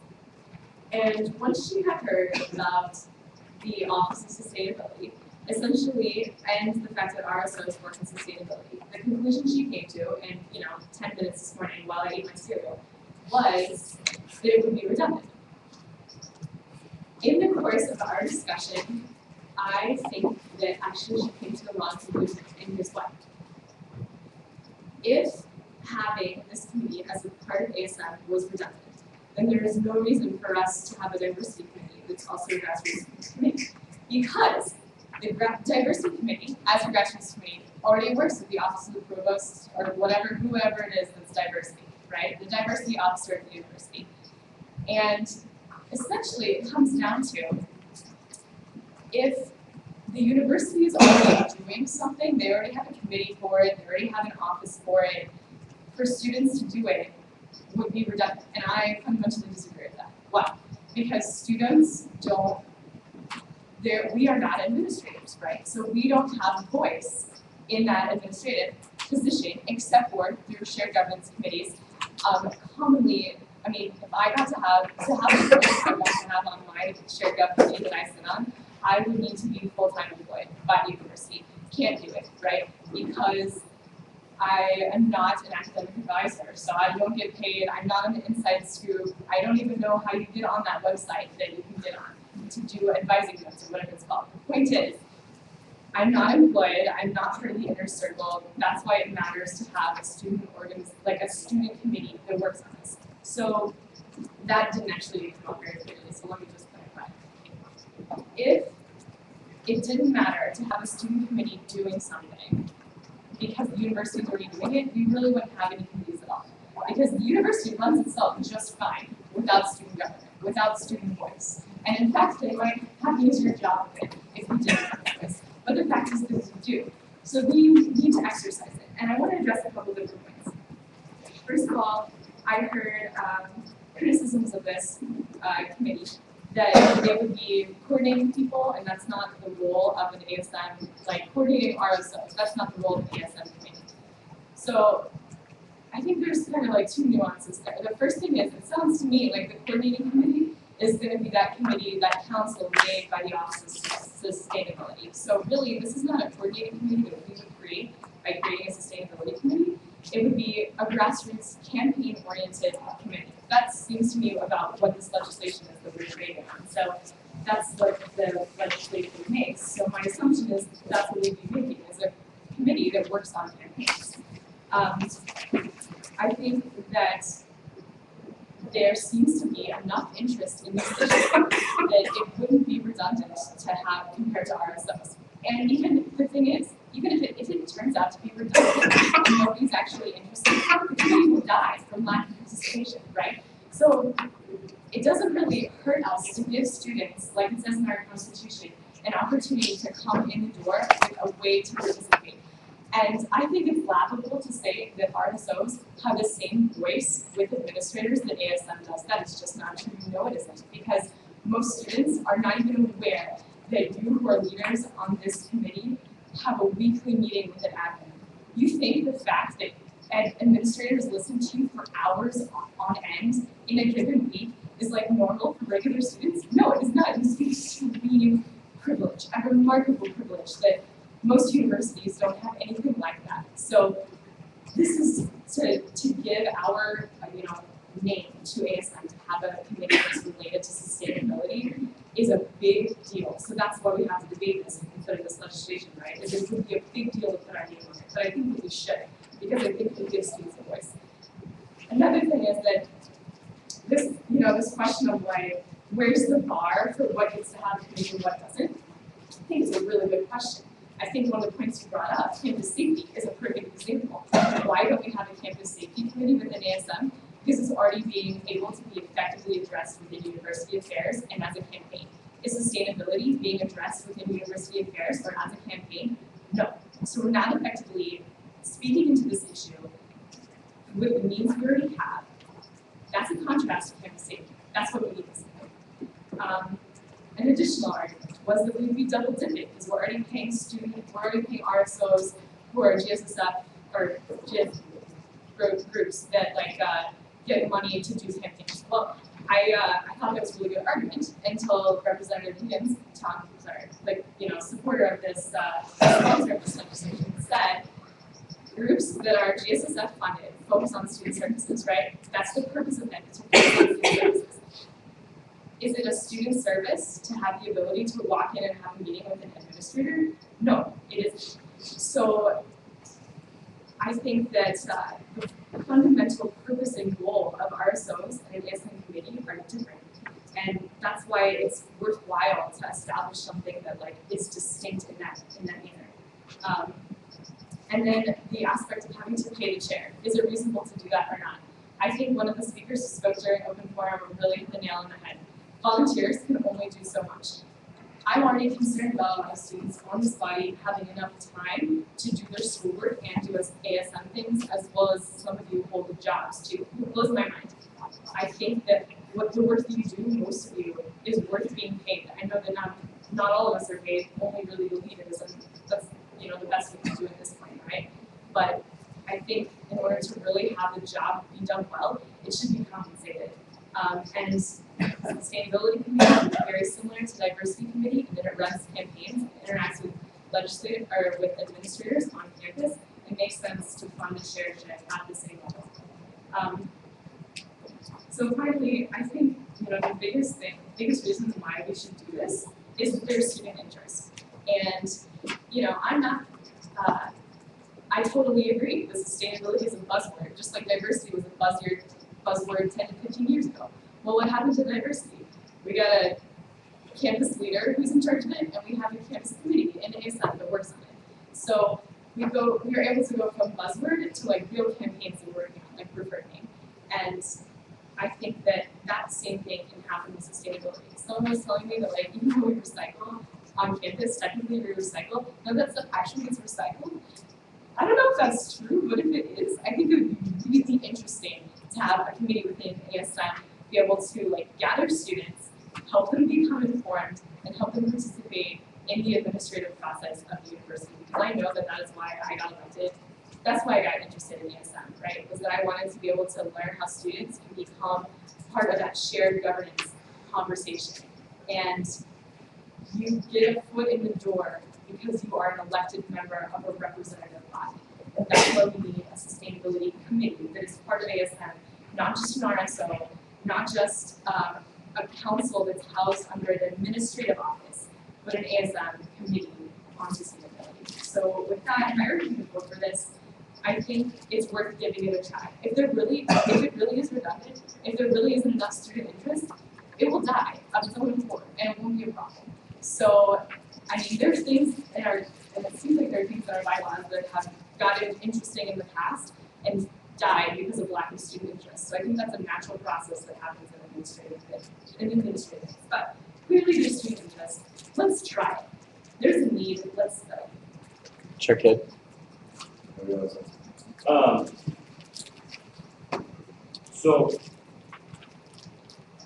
And once she had heard about the Office of Sustainability, essentially, and the fact that RSOs work in sustainability, the conclusion she came to in 10 minutes this morning while I ate my cereal was that it would be redundant. In the course of our discussion, I think that actually she came to the wrong conclusion in this way. If having this committee as a part of ASM was redundant, then there is no reason for us to have a diversity committee that's also a grassroots committee. Because the diversity committee, as a grassroots committee, already works with the Office of the Provost or whoever it is that's diversity, right? The diversity officer at the university. And essentially it comes down to, if the university is already doing something, they already have a committee for it, they already have an office for it, for students to do it would be redundant. And I fundamentally disagree with that. Why? Because students we are not administrators, right? So we don't have a voice in that administrative position except for through shared governance committees. Commonly, I mean, if I got to have the voice I want to have on my shared governance committee that I sit on, I would need to be full-time employed by the university. Can't do it, right? Because I am not an academic advisor, so I don't get paid. I'm not on the inside scoop. I don't even know how you get on that website that you can get on to do advising notes or whatever it's called. The point is, I'm not employed, I'm not part of the inner circle, that's why it matters to have a student like a student committee that works on this. So that didn't actually come out very clearly, so let me just clarify. If it didn't matter to have a student committee doing something because the university is already doing it, we really wouldn't have any committees at all. Because the university runs itself just fine without student government, without student voice. And in fact, they might have an easier job of it if we didn't have voice. But the fact is that we do. So we need to exercise it. And I want to address a couple different points. First of all, I heard criticisms of this committee that they would be coordinating people, and that's not the role of an ASM, like coordinating RSOs, that's not the role of an ASM committee. So I think there's kind of like two nuances there. The first thing is, it sounds to me like the coordinating committee is going to be that committee, that council made by the Office of Sustainability. So really, this is not a coordinating committee that we would create by creating a sustainability committee. It would be a grassroots campaign-oriented committee. That seems to me about what this legislation is that we're creating on. So that's what the legislation makes. So my assumption is that's what we'd be making, is a committee that works on campaigns. I think that there seems to be enough interest in this issue that it wouldn't be redundant to have compared to RSOs. And even the thing is, even if it turns out to be redundant and nobody's actually interested, the committee will die from lack of participation, right? So it doesn't really hurt us to give students, like it says in our Constitution, an opportunity to come in the door with a way to participate. And I think it's laughable to say that RSOs have the same voice with administrators that ASM does. That is just not true. You know it isn't, because most students are not even aware that you who are leaders on this committee have a weekly meeting with an admin. You think the fact that administrators listen to you for hours on end in a given week is like normal for regular students? No, it is not. It is an extreme privilege, a remarkable privilege that most universities don't have anything like that. So this is to give our name to ASM, to have a committee that's related to sustainability is a big deal. So that's why we have to debate this and consider this legislation, right? It would be a big deal to put our name on it, but I think that we should, because I think it gives students a voice. Another thing is that this question of like, where's the bar for what gets to have a committee and what doesn't? I think it's a really good question. I think one of the points you brought up, campus safety, is a perfect example. Why don't we have a campus safety committee within ASM? Because it's already being able to be effectively addressed within university affairs and as a campaign. Is sustainability being addressed within university affairs or as a campaign? No. So we're not effectively speaking into this issue with the means we already have. That's a contrast to campus safety. That's what we need to say. An additional argument was that we'd be double dipping because we're already paying RSOs who are GSSF or GS groups that get money to do campaigns. Well, I thought that was a really good argument until Representative Higgins, supporter of this sponsor of this legislation, said groups that are GSSF funded focus on student services, right? That's the purpose of it, to focus on student services. Is it a student service to have the ability to walk in and have a meeting with an administrator? No, it isn't. So I think that the fundamental purpose and goal of RSOs and an ASM committee are different. And that's why it's worthwhile to establish something that is distinct in that manner. And then the aspect of having to pay the chair. Is it reasonable to do that or not? I think one of the speakers who spoke during open forum really hit the nail on the head. Volunteers can only do so much. I'm already concerned about a lot of students on this body having enough time to do their schoolwork and do ASM things, as well as some of you hold the jobs too. It blows my mind. I think that what the work that you do, most of you, is worth being paid. I know that not all of us are paid, only really the leaders, and that's the best we can do at this point, right? But I think in order to really have the job be done well, it should be compensated. And the sustainability committee is very similar to diversity committee, and then it runs campaigns and interacts with with administrators on campus. It makes sense to fund a shared jet at the same level. So finally, I think the biggest reason why we should do this is that there's student interest. And you know, I'm not, I totally agree that sustainability is a buzzword, just like diversity was a buzzword 10 to 15 years ago. Well, what happened to diversity? We got a campus leader who's in charge of it, and we have a campus committee in ASM that works on it. So we are able to go from buzzword to like real campaigns that we're working on, like roof burning. And I think that that same thing can happen with sustainability. Someone was telling me that like even though we recycle on campus, technically we recycle, none of that stuff actually gets recycled. I don't know if that's true, but if it is, I think it would be really interesting to have a committee within ASM be able to like gather students, help them become informed, and help them participate in the administrative process of the university. Because I know that that is why I got elected. That's why I got interested in ASM, right? Was that I wanted to be able to learn how students can become part of that shared governance conversation. And you get a foot in the door because you are an elected member of a representative body. And that's why we need a sustainability committee that is part of ASM, not just an RSO, not just a council that's housed under an administrative office, but an ASM committee on sustainability. So with that, if I urge you to vote for this, I think it's worth giving it a try. If it really is redundant, if there really isn't enough student interest, it will die of its own accord, and it won't be a problem. So, I mean, there's things in our, and it seems like there are things in our bylaws that have gotten interesting in the past and died because of lack of student interest. So I think that's a natural process that happens in administrative. But clearly there's student interest. Let's try it. There's a need. Let's study. Sure, kid. So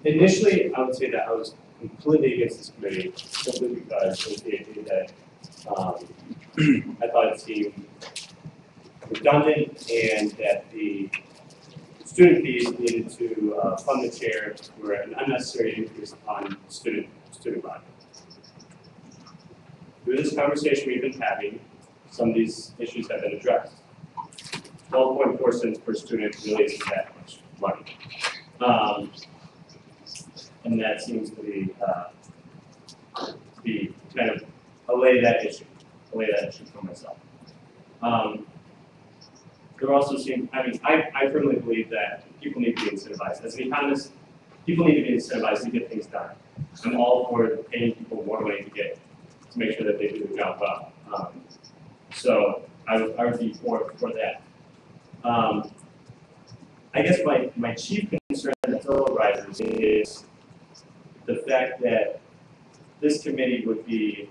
initially, I would say that I was completely against this committee simply because of the idea that I thought it seemed redundant and that the student fees needed to fund the chair were an unnecessary increase on student body. Through this conversation we've been having, some of these issues have been addressed. 12.4 cents per student really isn't that much money. And that seems to be kind of allay that issue for myself. There also seems, I mean, I firmly believe that people need to be incentivized. As an economist, people need to be incentivized to get things done. I'm all for paying people more money to make sure that they do the job well. So I would be for that. I guess my chief concern that still arises is the fact that this committee would be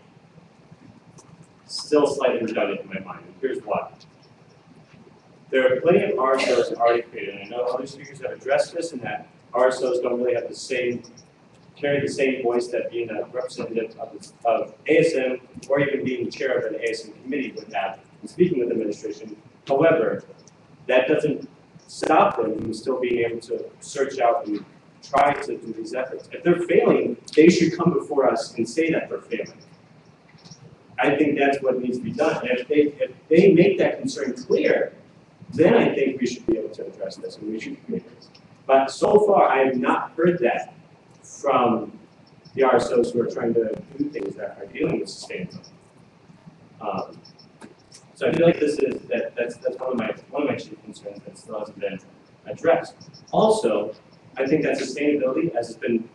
still slightly redundant in my mind. And here's why. There are plenty of RSOs already created, and I know other speakers have addressed this, and that RSOs don't really have carry the same voice that being a representative of ASM or even being the chair of an ASM committee would have in speaking with administration. However, that doesn't stop them from still being able to search out and try to do these efforts. If they're failing, they should come before us and say that they're failing. I think that's what needs to be done. And if they make that concern clear, then I think we should be able to address this and we should commit this. But so far, I have not heard that from the RSOs who are trying to do things that are dealing with sustainability. So I feel like that's one of my chief concerns that still hasn't been addressed. Also, I think that sustainability, as has been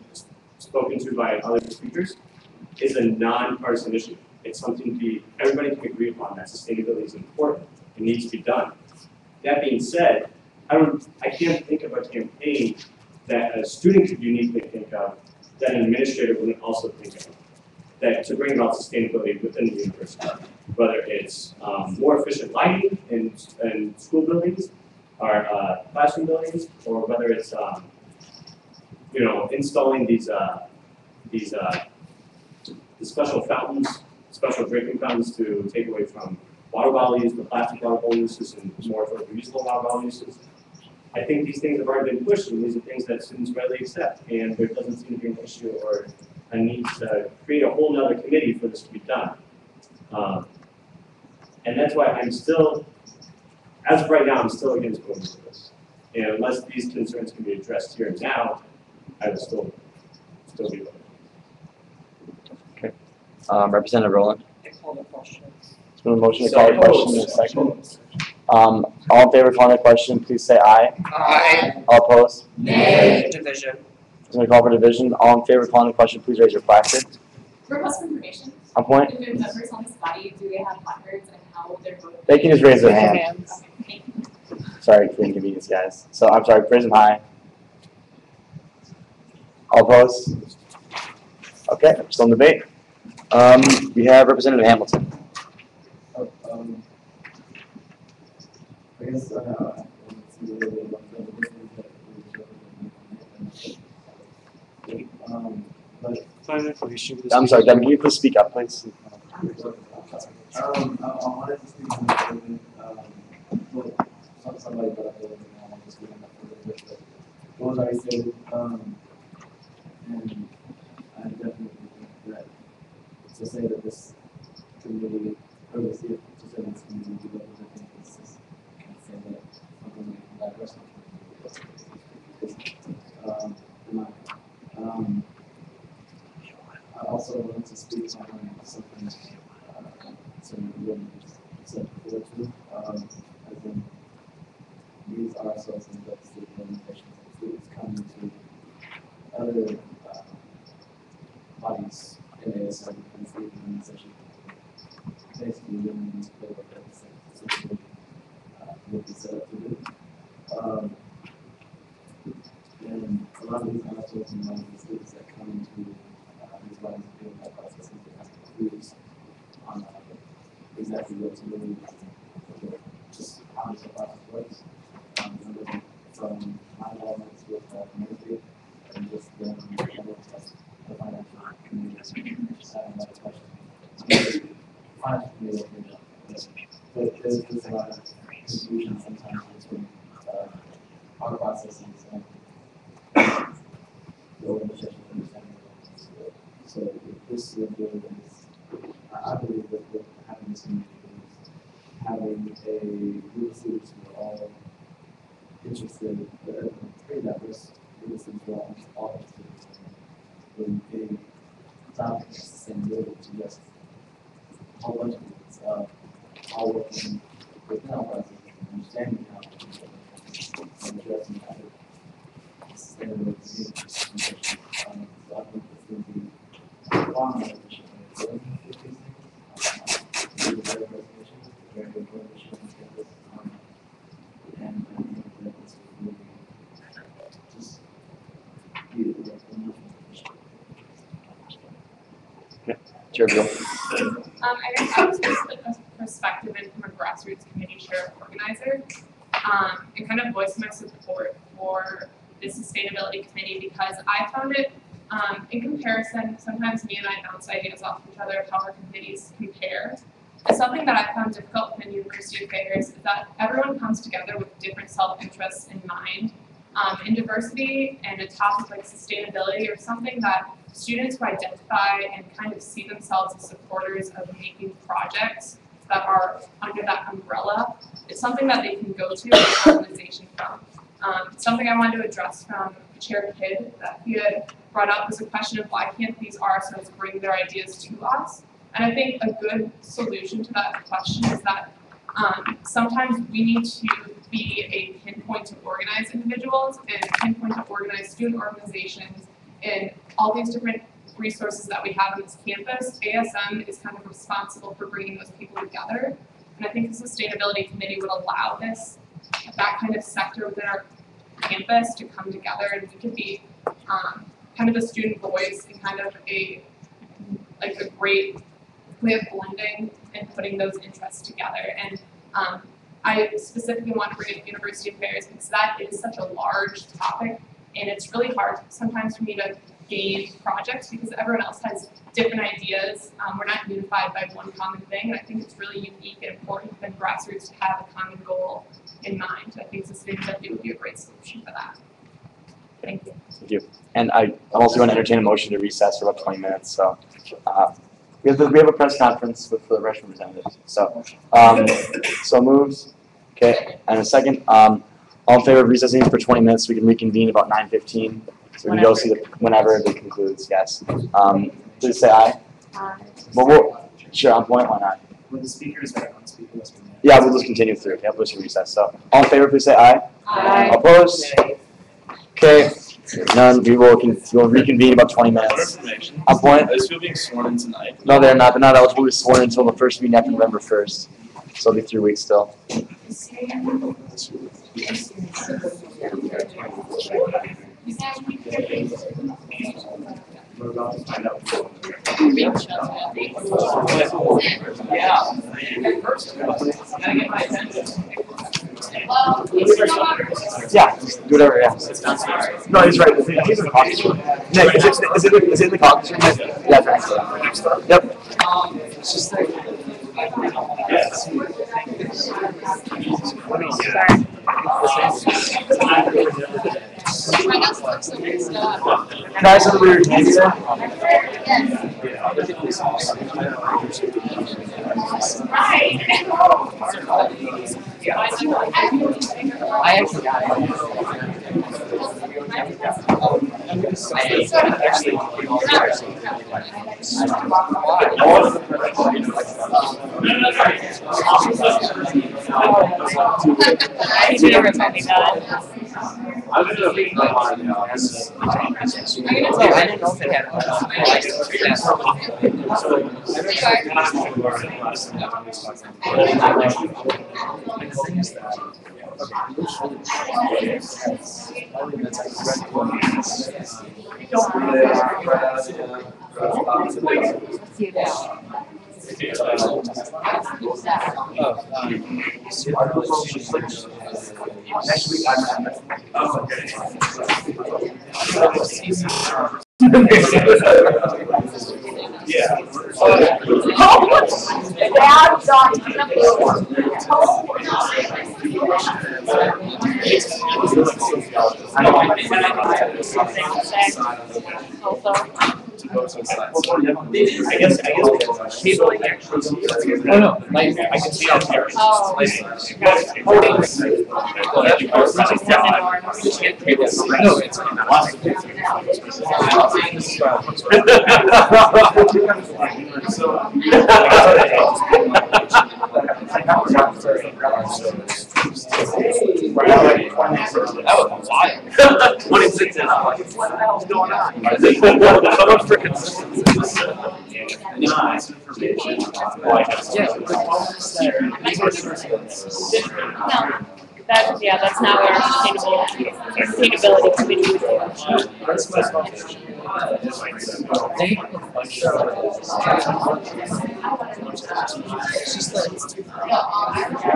spoken to by other speakers, is a non-partisan issue. It's something everybody can agree upon that sustainability is important. It needs to be done. That being said, I can't think of a campaign that a student could uniquely think of that an administrator wouldn't also think of that to bring about sustainability within the university. Whether it's more efficient lighting in school buildings or classroom buildings, or whether it's installing these special fountains, special drinking fountains to take away from water bottle use, the plastic water bottle uses, and more for reusable water bottle uses. I think these things have already been pushed, and these are things that students readily accept, and there doesn't seem to be an issue or a need to create a whole other committee for this to be done. And that's why I'm still, as of right now, I'm still against voting for this. And unless these concerns can be addressed here and now, I will still be voting. Okay. Representative Rowland. I called a questions. It's been a motion to call the question in a second. All in favor of calling the question, please say aye. Aye. All opposed? Nay. Division. I'm going to call for division. All in favor of calling the question, please raise your placard. Request for information. On point. If there's members on this body, do they have placards and how they're voting? They can just raise their hand. Okay, thank you. Sorry for the inconvenience, guys. So I'm sorry, raise them high. All opposed? Okay, still in debate. We have Representative Hamilton. I guess I'm sorry, Devin, can you please speak up, please? I wanted to speak on the somebody brought up the other thing, I'll just get on that for a little bit, but what was I saying, and I definitely think that to say that this community, or to say that this community development, I think it's just, I can't say that something like that restaurant community. I also wanted to speak on something some women said before too, as in these are social justice organizations and students coming to other bodies in ASM and student organizations, basically women in play what they're essentially what they set up to do. And a lot of these assholes and a lot of the students that come into these bodies and feel that process and they have to confuse on exactly what to do, just how this process works. From my involvement with Mercury and just the financial community, just having a lot of questions. Financial community, but there's a lot of confusion sometimes between our processes and the organization understanding. So if this is I believe that what having this community is having a group of students who are all interested, pretty diverse group of students who are all interested in a topic of sustainability to just a whole bunch of things, all working within our process and understanding how and addressing how to sustainability issues. So I think it's going to be far more efficient way of dealing with these things. It's a very presentation, it's a very good presentation on campus. And I think that this will really just be a much more efficient. Chair Bill. I guess I was just a perspective and from a grassroots community share organizer, and kind of voice my support for the sustainability committee because I found it, in comparison, sometimes me and I bounce ideas off each other of how our committees compare. And something that I found difficult within university affairs is that everyone comes together with different self-interests in mind. And diversity and a topic like sustainability or something that students who identify and kind of see themselves as supporters of making projects that are under that umbrella is something that they can go to an organization from. Something I wanted to address from Chair Kidd that he had brought up was a question of why can't these RSOs bring their ideas to us? And I think a good solution to that question is that sometimes we need to be a pinpoint to organize individuals and pinpoint to organize student organizations and all these different resources that we have on this campus. ASM is kind of responsible for bringing those people together. And I think the sustainability committee would allow that kind of sector within our campus to come together and we could be kind of a student voice and kind of a great way of blending and putting those interests together. And I specifically want to bring up university affairs because that is such a large topic and it's really hard sometimes for me to gain projects because everyone else has different ideas. We're not unified by one common thing, and I think it's really unique and important within grassroots to have a common goal in mind. I think sustainability would be a great solution for that. Thank you. Thank you. And I'm also going to entertain a motion to recess for about 20 minutes. So we have a press conference with the rest representatives. So so moves. Okay, and a second. All in favor of recessing for 20 minutes? We can reconvene about 9:15. So we can go see whenever it concludes. Yes. Please say aye. Aye. Well, sure. On point. Why not? Will the speakers or unspeakers? Yeah, we'll just continue through. Yeah, we'll just recess. So, all in favor, please say aye. Aye. Opposed? Okay. None. We'll reconvene in about 20 minutes. On point? Are these people being sworn in tonight? No, they're not. They're not eligible to be sworn until the first meeting after November 1st. So it'll be 3 weeks still. We're about to find out. Yeah, just do whatever, yeah. No, he's right. He's in the caucus room. Nick, is it in the caucus room? Yeah, that's right. Yep. It's just like, Can I have some of your candy there? I actually got it. I was just thinking I didn't know if it had. Next week I'm Yeah. I guess cabling actually. Oh no, like I can see out here. No, it's That was wild. 26 is what the hell's going on? Someone for consistency. That's not what our sustainability committee would do.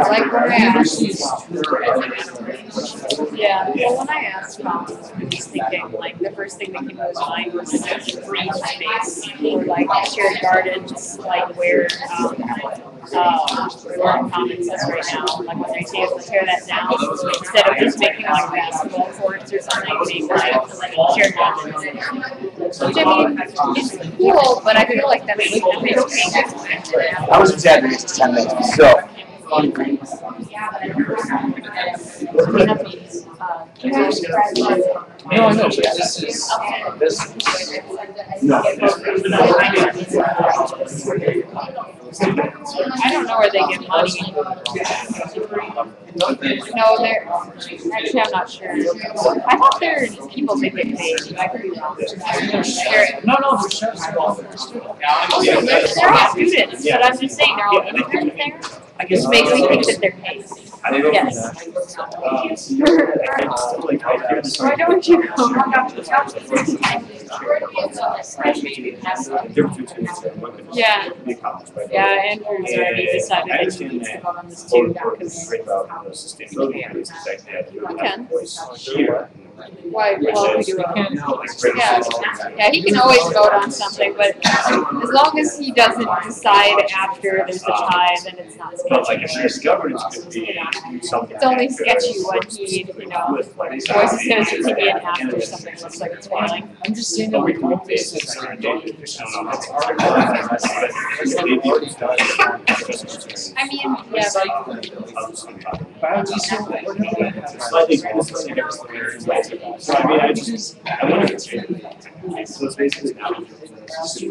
Like when I asked. Yeah, well, when I asked Tom, I was thinking, like, the first thing that came to mind was like green space, or like shared gardens, like where Warren Commons is right now. Like when they say if to tear that down, instead of just making like basketball courts or something, make like shared gardens. Which I mean, it's cool, but I feel like that's I was exaggerating, it's 10 minutes. So. No, I know, but this is No. I don't know where they get money. No, they're, actually I'm not sure. I thought they're people that get paid, I could be wrong. no, they're chefs. They're students, but I'm just saying, they're all interns there, which makes me think that they're paid. Yes. Why don't you go? Yeah. Yeah, Andrew's already decided that he needs to vote on this too, because. Why, well, we do yeah, he can always vote on something, but as long as he doesn't decide after there's a tie, then it's not But like sketchy. if shared governance could be something. It's only sketchy when he, voices his opinion after something looks like it's failing. I'm just saying But we that can we move this to our agenda. I mean, yeah, Slightly different. So I mean, I wanted to, so it's basically now, the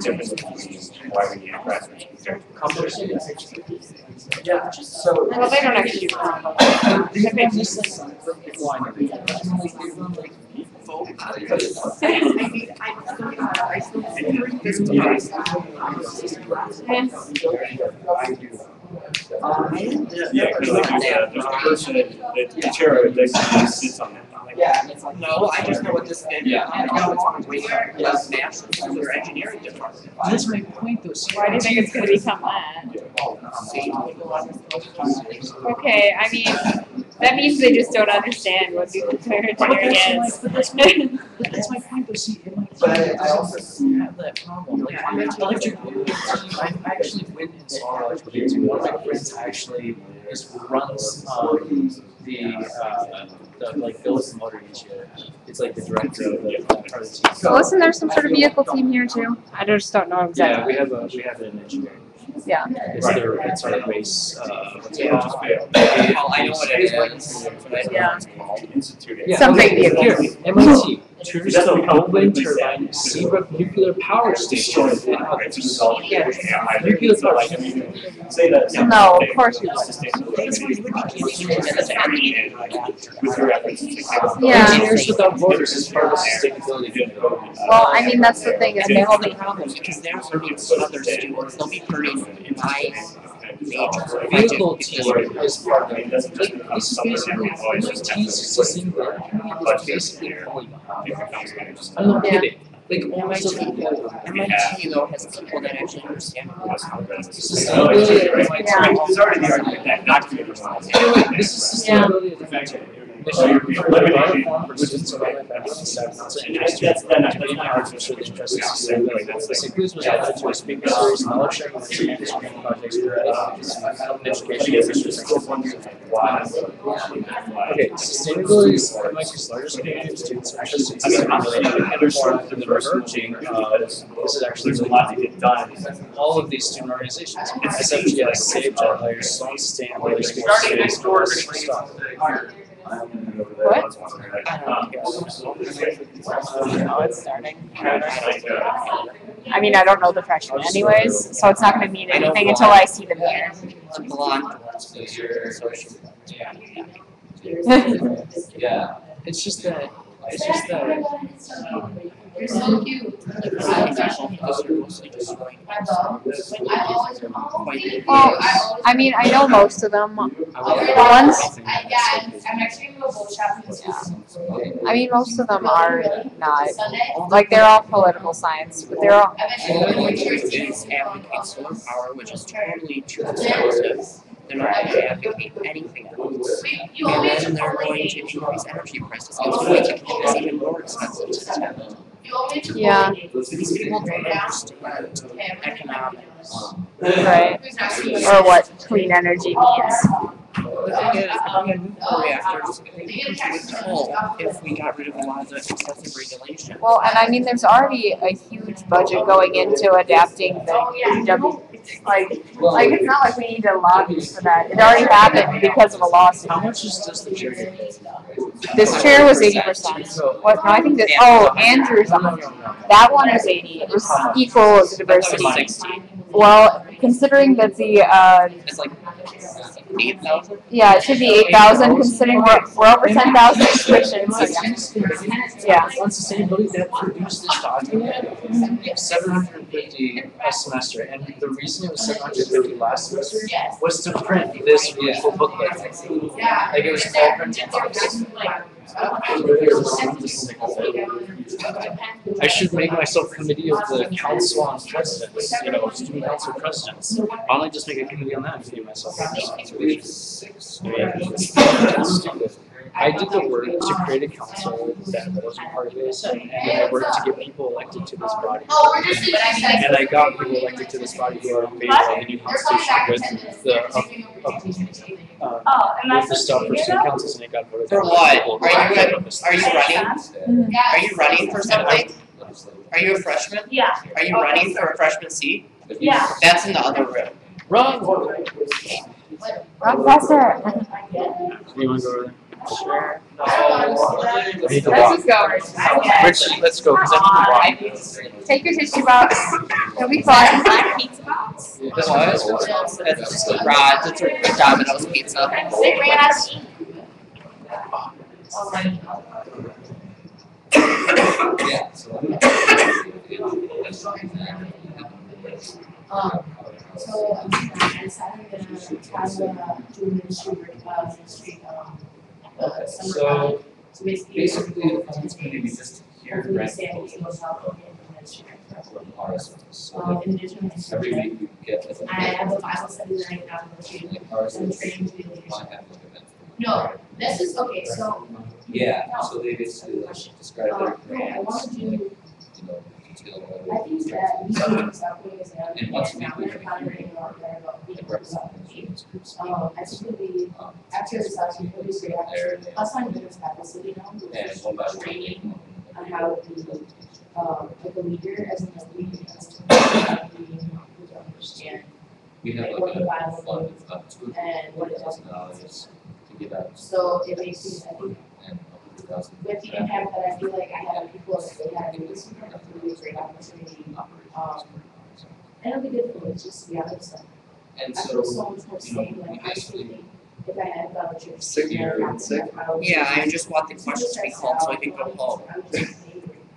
difference between why we need grassroots compared to competition. Yeah, so. Well, they don't actually do Yeah, because like you said, there's a person, the chair that sits on that. Yeah, no, I just know what this is. Yeah. I know it's going to wake up plus math or engineering department. That's my point though. Why do you think it's gonna become that? Okay, I mean, that means they just don't understand what nuclear engineering is. That's my point though. See, in my But I also have that problem. Like, electric vehicle team, I actually went and saw electric vehicle team. One of my friends actually runs the like builds the motor each year. It's like the director of the part of the team. So wasn't there some sort of vehicle team here too? I just don't know exactly. Yeah, we have an engineer. Yeah. It's our race. What's it called? I know what it is. Yeah. Yeah. Something Okay, vehicle. here, MIT. Turbo wind turbine, Seabrook nuclear power station. Nuclear power station. No, of course you would. Yeah. Engineers Without Borders is part of the sustainability. Well, I mean, that's the thing, is they That's only the problem, because they're hurting other students, they'll be hurting in my major. Vehicle team is part of it. Like, this is basically MIT's sustainability. It's basically fully behind. I'm not kidding. Like almost MIT though has people that actually understand what's sustainability at MIT. It's already the argument that not to be responsible. This is sustainability at MIT. Mission platform for students of online faculty and staff council interested in community outreach for the interests of sustainability. This includes was added to a speaker series, knowledge sharing, and community projects for education. Okay, sustainability is MIT's largest community of students interested in sustainability. And the emerging, this is actually really lot to get done. All of these student organizations, SFGS, Save Jet Layers, Sloan Sustainability, Speaker Series, and all this stuff. What? No, it's starting. I mean, I don't know the freshmen anyways, so it's not going to mean anything until I see them here. Yeah, it's just that. You're so cute. Well, I mean, I know most of them. The ones. I'm actually gonna go boat shopping. I mean, most of them are not. Like, they're all political science, but they're all. Is advocate solar power, which is totally too expensive. They're not going to advocate anything else. And then they're going to increase energy prices. It's going to keep this even more expensive to the town. Yeah. These people don't understand economics. Right. Or what clean energy means. The thing is, if we had nuclear reactors, we would toll if we got rid of a lot of the excessive regulation. Well, and I mean, there's already a huge budget going into adapting the UW. Like it's not like we need to lobby for that. It already happened because of a lawsuit. How much is this the chair? This chair was 80%. What? No, I think that. Oh, Andrew's 100. That one was 80. It was equal as diversity. Well, considering that the it's like 8,000. yeah, it should be 8,000. Considering we're over 10,000 tuition. So yeah. On sustainability, that produced this document, 750 a semester, and the reason it was 750 last semester was to print this beautiful booklet. Like it was all printed. I should make myself committee of the council on presidents, student council presidents. Why don't I just make a committee on that and give myself stupid. I did the work to create a council that wasn't part of ASM, and then I worked to get people elected to this body. And I got people elected to this body who are in favor of the new constitution with the stuff for student councils, and it got voted. For what? Are you running? Are you running for something? Are you a freshman? Yeah. Are you running for a freshman seat? Yeah. That's in the other room. Run! Professor. You want to go over there? Sure. Let's just go. Rich, let's go. Take your tissue box. Can we find Black pizza box? What? It's Rod's. It's a Domino's pizza. They ran out of ink. Yeah, so So I decided I'm gonna do ministry, Okay, summer so college. So basically the fun's going to be just to hear hopefully grant stay in proposals health and ministry. from RSMs. So In addition, that every week we get like I have a Bible study that I got with you. I'm training to be a leader. might have like events. No, this is, okay, so. Yeah, so they basically like describe their No, I grants, want to like, do, you know, detail I what think that we should do something as an. And once a week we we're have a pondering about that about like being representations groups. I think it'd be, after this session, it'll be great, actually, us on business capacity now, And which one by is one. training on how to be, like a leader, as in a leader, as to understand We have what like the a Bible fund means of $250,000 and what it doesn't. to give out So it makes me, I think, and $100,000. with the impact that I feel like I had on people, if they had to listen, it's really a great opportunity. And it'll be good for me, just to be honest. And I so, feel so much more you know, safe, we like, I basically think if I had gone to church. Sick, you're sick? Yeah, I just want the questions to be called so I can go home.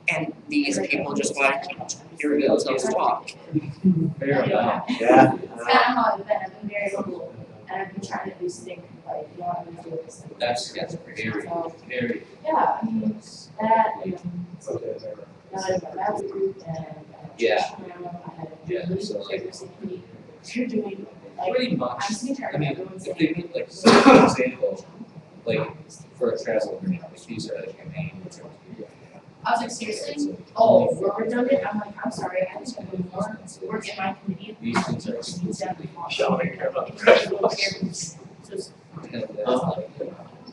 And these people just want to keep hearing themselves talk. Fair enough. Yeah. It's kind of how I've been, I've been very humble, and I've been trying to at least think, like, you know, I'm gonna do this. That's very. Yeah, I mean, that, that was a group, and. Yeah. I had a Yeah, really so good like- diversity. You're doing, like, Pretty much. I'm seeing her, I mean, everyone's if saying. they need like, for example, like for a travel agreement, like these are like your main. I was like, seriously? Oh, we're redundant? I'm like, I'm sorry, I just have to do more work in my committee. These things are Exactly. showing your Just.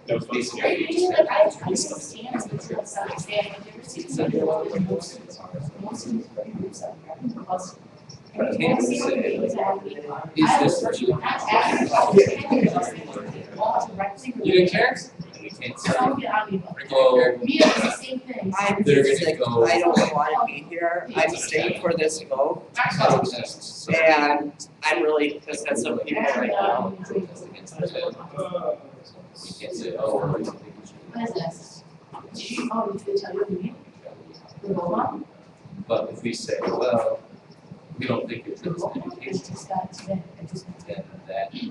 Those basically. Yeah, like, I understand, it's the truth, so understand, like, diversity is like, most groups of us. But I can't say, Is this what you? You didn't care? We can't say. Don't get on me. Well, Me, it's the same thing. I'm They're just gonna like, go- I don't want to be here. I'm staying for this vote. So- And I'm really pissed at some people right now. We can't say, oh, we don't think we should. What is this? Did you, oh, did they tell you the meeting? The vote on? But if we say, well, we don't think it's The an vote on? I education, just got today. I just. then that is.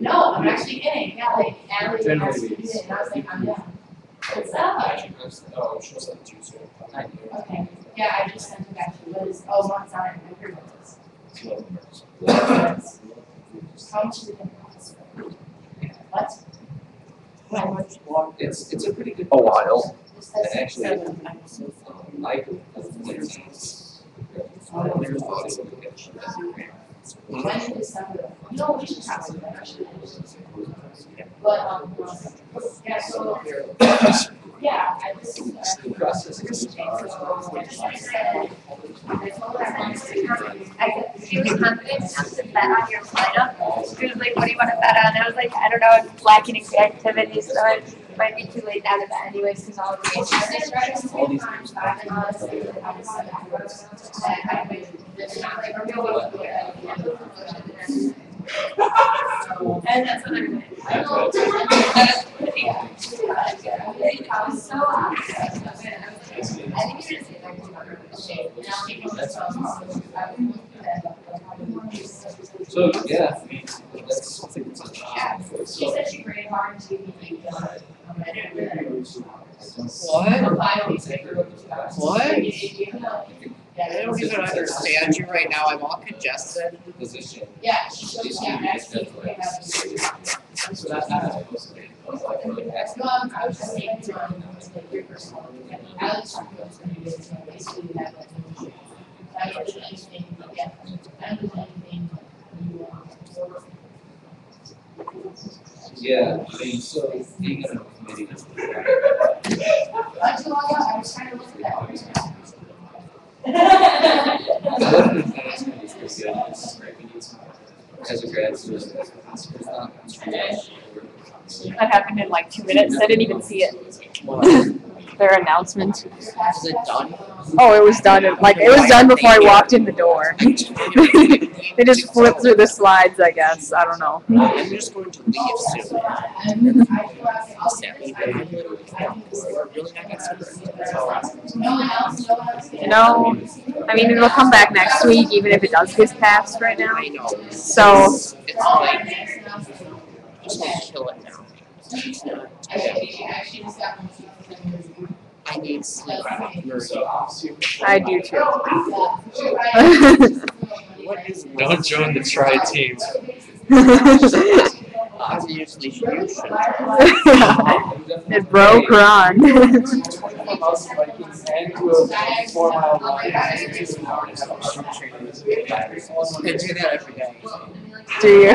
No, I'm actually in it, yeah, like, Allie Generally, asked me to do it, and I was like, I'm down. What's up? Oh, she'll send it to you soon. Okay, yeah, I just sent it back to Liz, oh, no, it's not, I heard this. How much is it gonna cost? What? How much longer? It's a pretty good. A while. And actually, I could. When in December? No, we should talk about that, actually. But, yeah, so, yeah, I just. The process is. She was confident enough to bet on your lineup. She was like, what do you want to bet on? I was like, I don't know, it's lacking in creativity, so it might be too late now to bet anyways, because all of the and that's what I'm So, yeah, I mean, that's. She said she prayed hard to be What? What? I don't even understand you right now. I'm all congested. Position. Yeah, she showed me actually. So that's not supposed to be. I was just saying to him, like, your personal, I was talking about something that basically that, like, I don't do anything, yeah, I don't do anything you want. Yeah, I mean, so being on a committee. I was trying to look at that. As a grad student. That happened in like 2 minutes. I didn't even see it. their announcement. Is it done? Oh, it was done. It was done before I walked in the door. They just flipped through the slides, I guess. I don't know. I'm just going to leave soon. No, I mean it'll come back next week, even if it does get passed right now. I know. So It's like, I just want to kill it now. I need sleep. I do too. Don't join the try team. Obviously, you should. It broke Ron. I do that every day. Do you?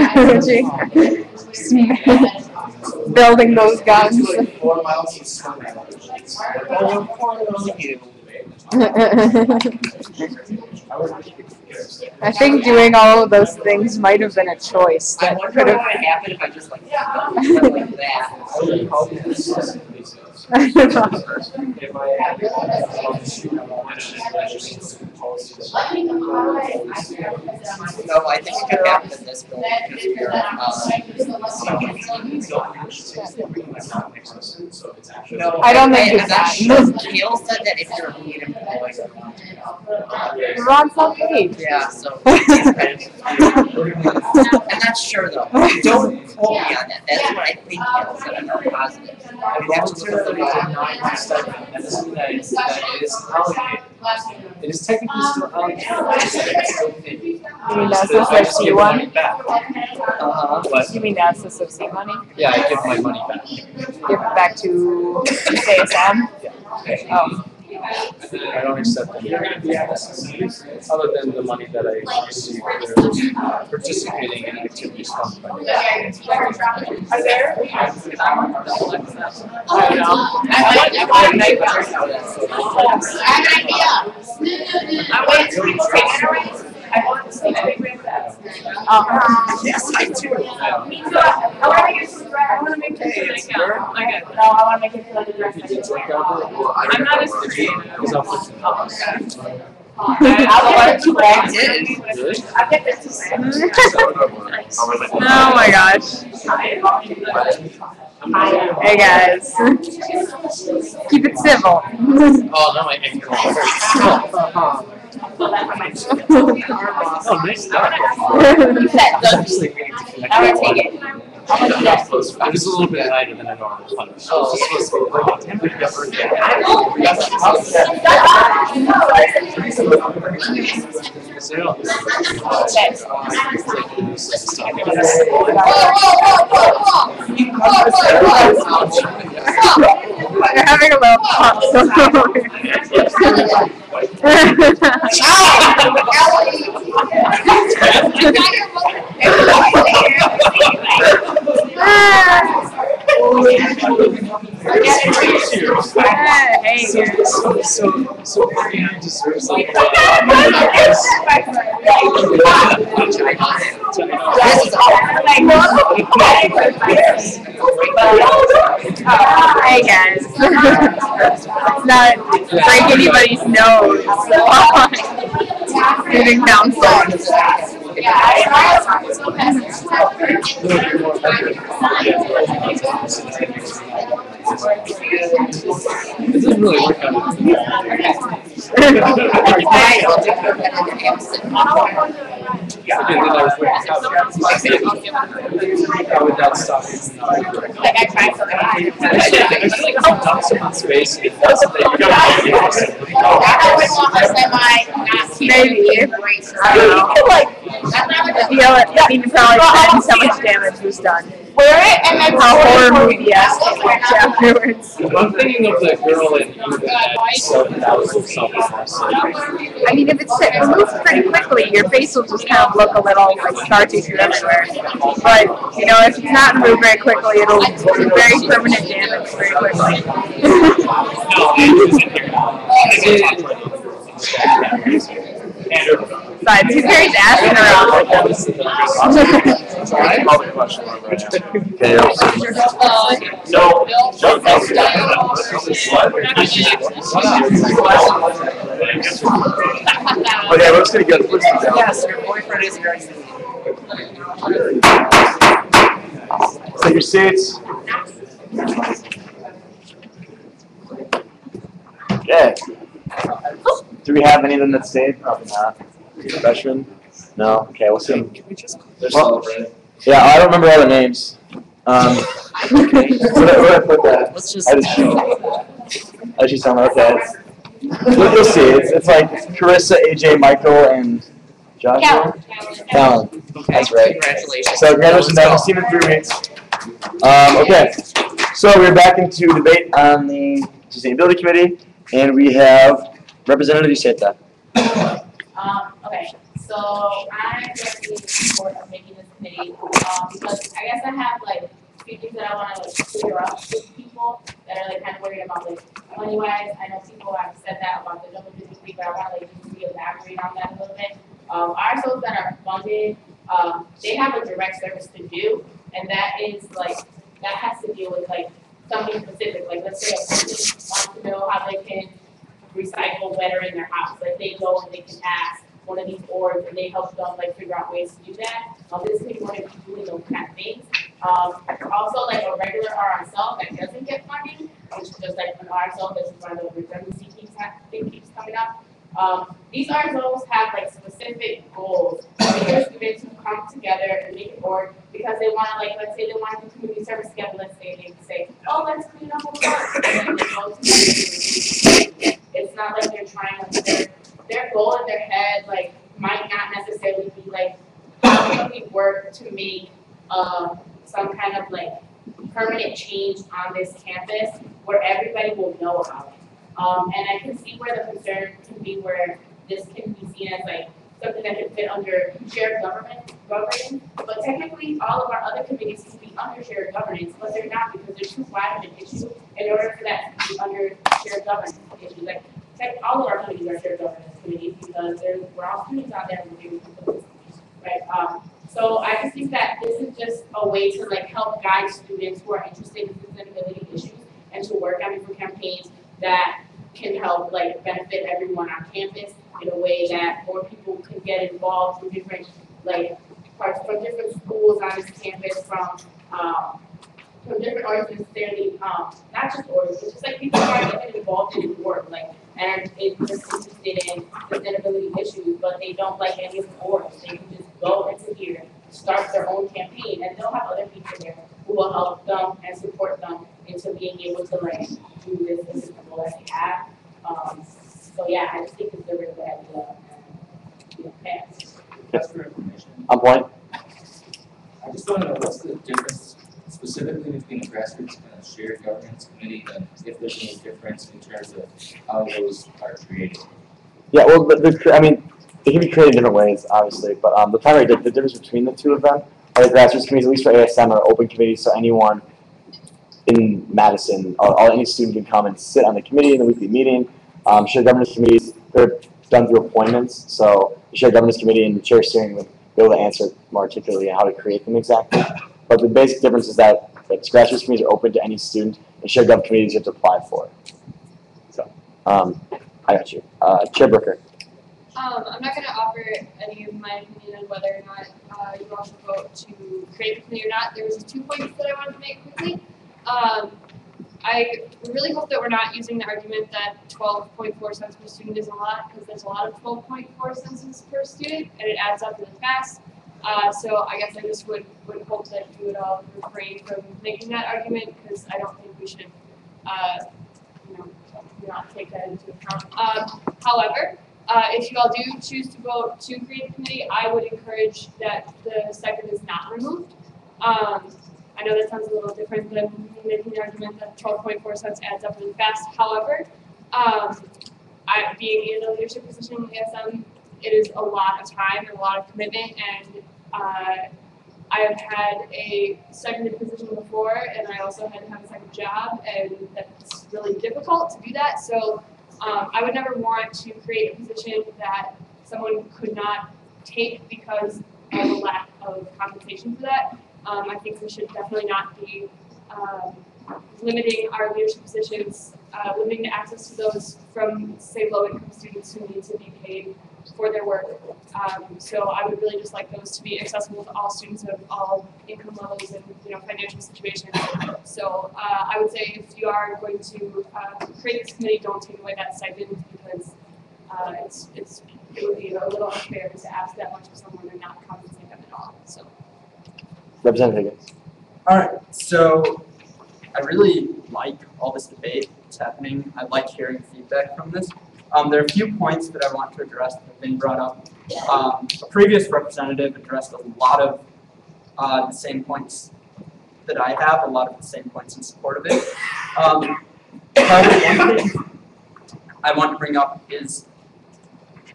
Building those guns. I think doing all of those things might have been a choice. I That wonder could what have. would happen if I just like went like that. No, I think it could happen in this building because we are. No, I don't think I'm it's not that. sure. Gail said that if you're a lead employee. Ron's not paid. Yeah, so. I'm not sure though. Don't quote me on that. That's what I think Gail said. I'm not positive. I mean, that's what the That doesn't mean that it is allocated. It is technically still allocated. It's still paid. You mean that's the I just give SOC money one? back. But You mean that's the SOC money? yeah, I give my money back. Give it back to ASM? Oh. I don't accept any other than the money that I receive for participating in activities funded by the Are there? I don't know. I want to make that. I want to take it. I want to take it. Yes, I do. Me too. I want to make it to the I want to make it to the account. Okay. No, I want to make it to the direct. I'm not a student. I'll get it. I'll get it. Oh my gosh. Hey guys. Keep it civil. Oh, no, my ankle. Oh, nice stuff. Actually meaning to connect. I would take it. How much is that? It was a little bit lighter than a normal punch. Oh, it's supposed to be like a 10 You're having a little pop. Hey. So Brianna deserves like Hey guys. Let's not break anybody's nose. Student council. It doesn't really work out. Yeah, and then I was waiting how would that stop you? Like I tried something. Some dumps in space. Maybe. I don't know. Like, feel it. I mean, probably depends how much damage was done. Wear it and then how horror movie-esque it went afterwards. I'm thinking of the girl in England that self-doubt herself. I mean, if it's removed pretty quickly, your face will just kind of look a little like scar tissue everywhere. But, you know, if it's not removed very quickly, it'll do very permanent damage very quickly. Besides, he's very nasty around. Okay, we're just gonna go. Yes, your boyfriend is very sweet. Take your seats. Okay. Do we have any of them that stayed? Probably not. Freshmen? No? Okay, we'll see. Well, yeah, I don't remember all the names. Where did I put that? I just sound okay. You'll see. It's like Carissa, AJ, Michael, and Joshua. Callan. That's right. Congratulations. So congratulations, I'll see you in 3 weeks. Okay. So we're back into debate on the Sustainability Committee, and we have Representative Iseta. Okay, so I'm going to be in support of making this committee, because I guess I have like a few things that I want to like clear up with people that are like kind of worried about like money wise. I know people have said that about the double digit fee, but I want to like just re-elaborate on that a little bit. RSOs that are funded, they have a direct service to do, and that is like, that has to deal with like something specific. Like let's say a person wants to know how they can recycle better in their house. Like they go and they can ask one of these orgs and they help them like figure out ways to do that. This is one of doing those kind of things. Also like a regular RSL that doesn't get funding, which is just like an RSL, this is one of the redundancy keeps coming up. These RSOs have like specific goals. These students who come together and make an org because they want to like, let's say they want to do community service together, let's say they say, oh, let's clean up a park. And then they go to it's not like they're trying to, their goal in their head like might not necessarily be like, how can we work to make some kind of like permanent change on this campus where everybody will know about it. And I can see where the concern can be where this can be seen as like something that can fit under shared governance, but technically all of our other committees can be under shared governance, but they're not because they're too wide of an issue in order for that to be under shared governance issue. Like all of our committees are shared governance committees because we're all students out there and we're doing something, right? So I just think that this is just a way to like help guide students who are interested in sustainability issues and to work on different campaigns that can help like benefit everyone on campus in a way that more people can get involved from different like parts from different schools on this campus, from different orgs necessarily, not just orgs, but just like people who are getting involved in work, like and it's just interested in sustainability issues, but they don't like any of the orgs. They can just go into here, start their own campaign, and they'll have other people there who will help them and support them into being able to like do this goal that they have. So yeah, I just think it's a really good idea. Just for information. On point. I just want to know what's the difference specifically between a grassroots and a shared governance committee, and if there's any difference in terms of how those are created. Yeah, well, I mean, they can be created in different ways, obviously, but the primary the difference between the two of them are the grassroots committees, at least for ASM, are open committees, so anyone in Madison, or any student can come and sit on the committee in the weekly meeting. Shared governance committees, they're done through appointments, so the shared governance committee and the chair steering would be able to answer more articulately on how to create them exactly. But the basic difference is that grassroots committees are open to any student, and shared governance committees you have to apply for. So, I got you. Chair Brooker. I'm not going to offer any of my opinion on whether or not you all should vote to create the committee or not. There was 2 points that I wanted to make quickly. I really hope that we're not using the argument that 12.4 cents per student is a lot, because there's a lot of 12.4 cents per student, and it adds up really fast. So I guess I just would hope that you would all refrain from making that argument, because I don't think we should, not take that into account. However, if you all do choose to vote to create a committee, I would encourage that the stipend is not removed. I know that sounds a little different than making the argument that 12.4 cents adds up really fast. However, being in a leadership position in ASM, it is a lot of time and a lot of commitment, and I have had a seconded position before, and I also had to have a second job, and that's really difficult to do that. So I would never want to create a position that someone could not take because of a lack of compensation for that. I think we should definitely not be limiting our leadership positions, limiting the access to those from, say, low-income students who need to be paid for their work. So I would really just like those to be accessible to all students of all income levels and financial situations. So I would say if you are going to create this committee, don't take away that stipend because it would be a little unfair to ask that much of someone and not compensate them at all. So. Representative Higgins. All right, so I really like all this debate that's happening. I like hearing feedback from this. There are a few points that I want to address that have been brought up. A previous representative addressed a lot of the same points that I have, a lot of the same points in support of it. However, one thing I want to bring up is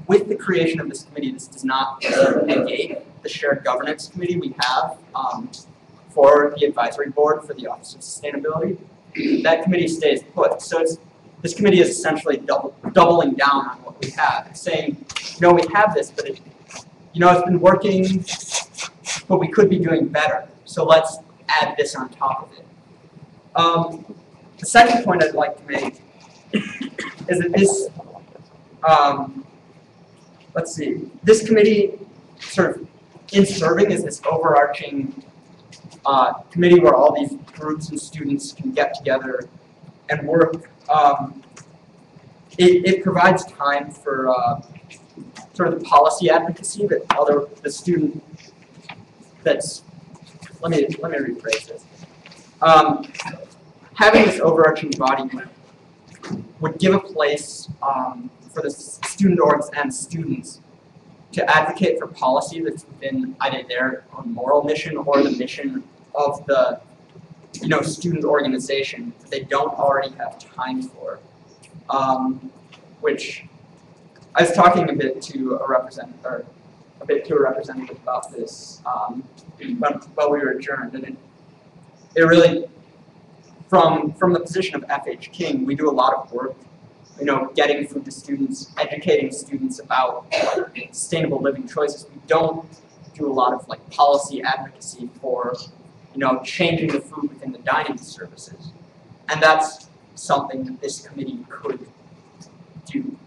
with the creation of this committee, this does not negate the shared governance committee we have for the advisory board for the Office of Sustainability. That committee stays put. So this committee is essentially doubling down on what we have. It's saying, we have this, but it's been working, but we could be doing better. So let's add this on top of it. The second point I'd like to make is that this, this committee sort of in serving as this overarching committee where all these groups and students can get together and work. It provides time for sort of the policy advocacy that the student that's let me rephrase this. Having this overarching body would give a place for the student orgs and students to advocate for policy that's within either their own moral mission or the mission of the student organization that they don't already have time for. Which I was talking a bit to a representative about this while we were adjourned, and it really from the position of FH King, we do a lot of work, getting food to students, educating students about sustainable living choices. We don't do a lot of policy advocacy for changing the food within the dining services, and that's something that this committee could do.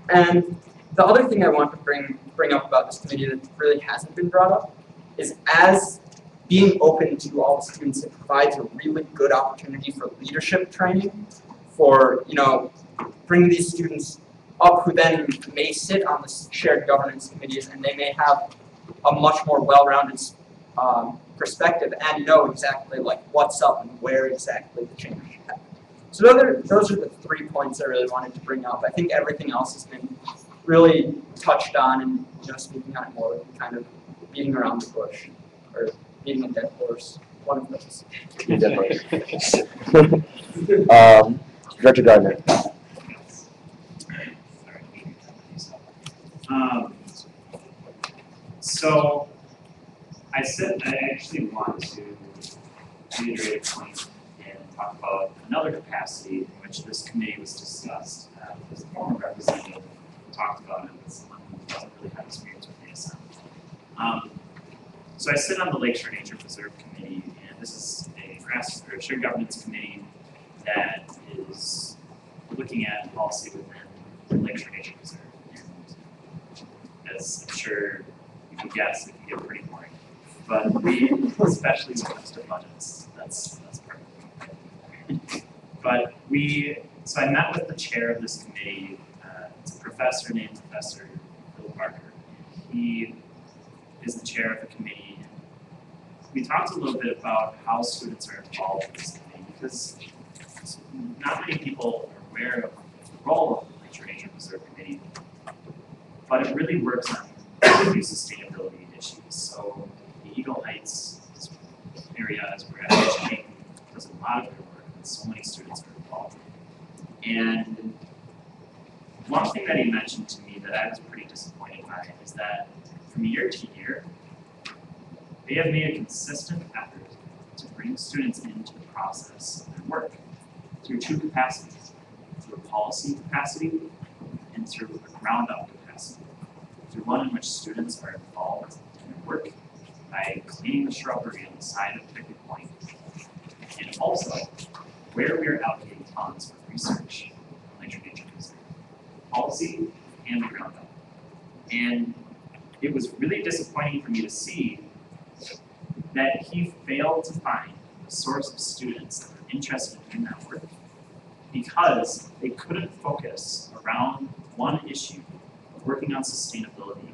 And the other thing I want to bring up about this committee that really hasn't been brought up is as being open to all the students, it provides a really good opportunity for leadership training, for bringing these students up who then may sit on the shared governance committees, and they may have a much more well-rounded perspective and know exactly what's up and where exactly the change should happen. So those are the 3 points I really wanted to bring up. I think everything else has been really touched on, and speaking on it more would be kind of beating around the bush or beating a dead horse. One of those. Director Gardner. So I actually want to reiterate a point and talk about another capacity in which this committee was discussed. As a former representative talked about it with someone who doesn't really have experience with ASM. So I sit on the Lakeshore Nature Preserve Committee, and this is a shared governance committee that is looking at policy within the Lakeshore Nature Preserve. And as I'm sure you can guess, it can get pretty boring. But we, especially when it comes to budgets, that's part of it. But so I met with the chair of this committee. It's a professor named Professor Bill Parker. He is the chair of the committee. We talked a little bit about how students are involved in this committee because not many people are aware of the role of the Lakeshore Nature Preserve Committee, but it really works on sustainability issues. So the Eagle Heights area is where FH King does a lot of their work, and so many students are involved. And one thing that he mentioned to me that I was pretty disappointed by is that from year to year, they have made a consistent effort to bring students into the process and work through 2 capacities, through a policy capacity and through a ground-up capacity, through one in which students are involved in their work by cleaning the shrubbery on the side of Picket Point, and also where we are allocating funds for research on nature preserve, policy, and the ground-up. And it was really disappointing for me to see that he failed to find a source of students that were interested in that work because they couldn't focus around one issue of working on sustainability.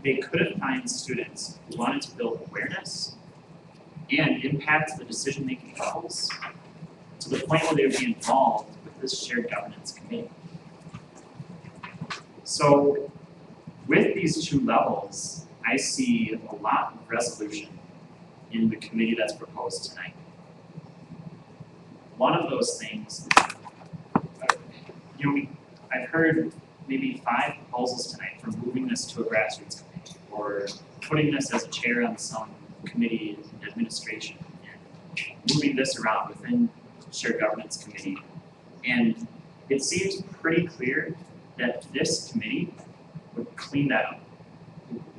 They couldn't find students who wanted to build awareness and impact the decision-making levels to the point where they would be involved with this shared governance committee. So with these two levels, I see a lot of resolution in the committee that's proposed tonight. One of those things, I've heard maybe 5 proposals tonight for moving this to a grassroots committee or putting this as a chair on some committee administration and moving this around within shared governance committee. And it seems pretty clear that this committee would clean that up.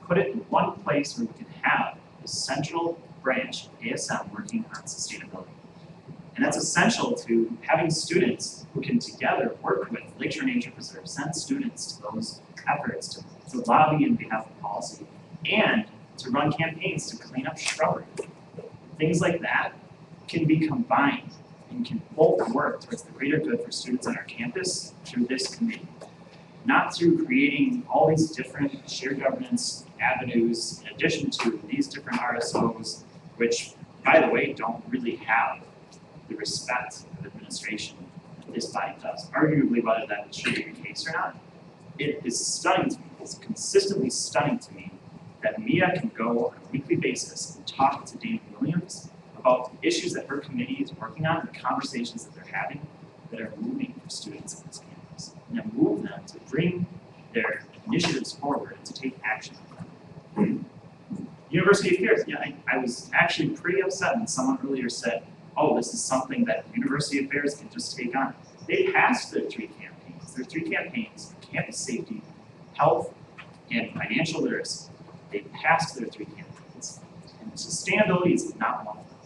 Put it in one place where we can have a central branch, ASM, working on sustainability. And that's essential to having students who can together work with Lakeshore Nature Preserve, send students to those efforts to lobby in behalf of policy, and to run campaigns to clean up shrubbery. Things like that can be combined and can both work towards the greater good for students on our campus through this committee. Not through creating all these different shared governance avenues in addition to these different RSOs, which, by the way, don't really have the respect of administration that this body does. Arguably, whether that should be the case or not, it is stunning to me, it's consistently stunning to me that Mia can go on a weekly basis and talk to Dana Williams about the issues that her committee is working on, the conversations that they're having that are moving for students on this campus, and then move them to bring their initiatives forward and to take action on them. University affairs, yeah, I was actually pretty upset when someone earlier said, oh, this is something that university affairs can just take on. They passed their 3 campaigns. Their 3 campaigns, campus safety, health, and financial literacy. They passed their 3 campaigns. And sustainability is not one of them.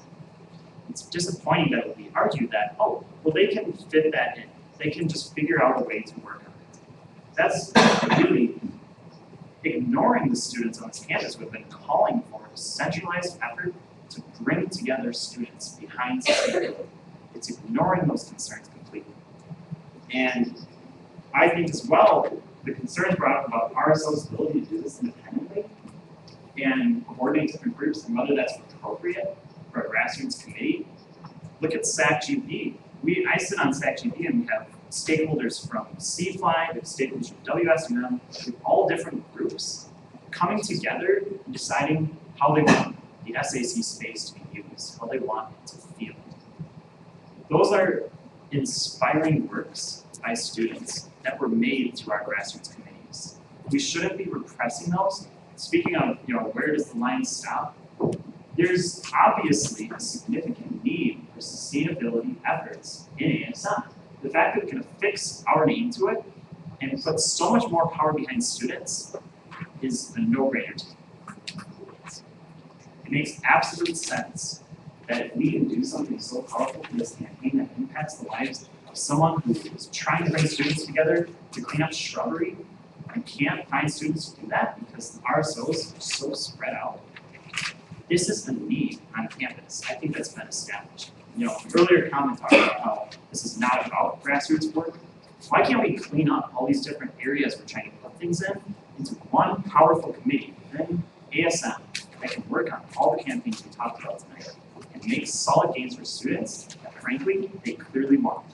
It's disappointing that we argue that, oh, well, they can fit that in. They can just figure out a way to work on it. That's really ignoring the students on this campus who have been calling for a centralized effort to bring together students behind sustainability. It's ignoring those concerns completely. And I think as well, the concerns brought up about RSO's ability to do this independently and coordinate different groups and whether that's appropriate for a grassroots committee. Look at SACGP. I sit on SACGP and we have stakeholders from CFLY, we have stakeholders from WSUM, we have all different groups coming together and deciding how they want the SAC space to be used, how they want it to feel. Those are inspiring works by students that were made through our grassroots committees. We shouldn't be repressing those. Speaking of, where does the line stop? There's obviously a significant need for sustainability efforts in ASM. The fact that we can affix our name to it and put so much more power behind students is a no-brainer to me. It makes absolute sense that if we can do something so powerful in this campaign that impacts the lives of someone who is trying to bring students together to clean up shrubbery and can't find students to do that because the RSOs are so spread out, this is the need on campus. I think that's been established. Earlier comment talked about how this is not about grassroots work. Why can't we clean up all these different areas we're trying to put things in into one powerful committee within ASM that can work on all the campaigns we talked about tonight and make solid gains for students that frankly they clearly want.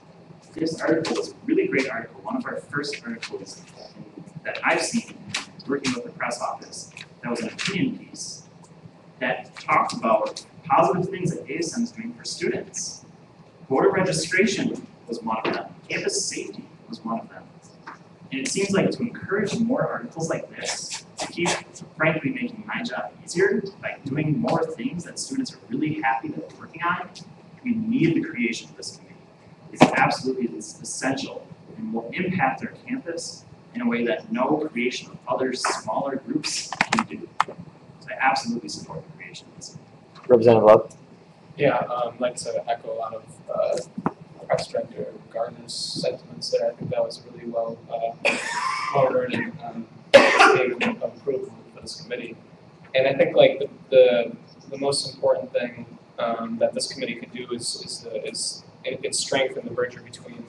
This article is a really great article, one of our first articles that I've seen working with the press office. That was an opinion piece that talked about positive things that ASM is doing for students. Voter registration was one of them. Campus safety was one of them. And it seems like to encourage more articles like this, to keep, frankly, making my job easier by doing more things that students are really happy that they're working on, we need the creation of this committee. It's absolutely essential and will impact our campus in a way that no creation of other smaller groups can do. So I absolutely support the creation of this. Representative Love? Yeah, I'd like to echo a lot of Press Director Gardner's sentiments there. I think that was really well worded statement of approval for this committee. And I think like the most important thing that this committee could do is strengthen the bridge between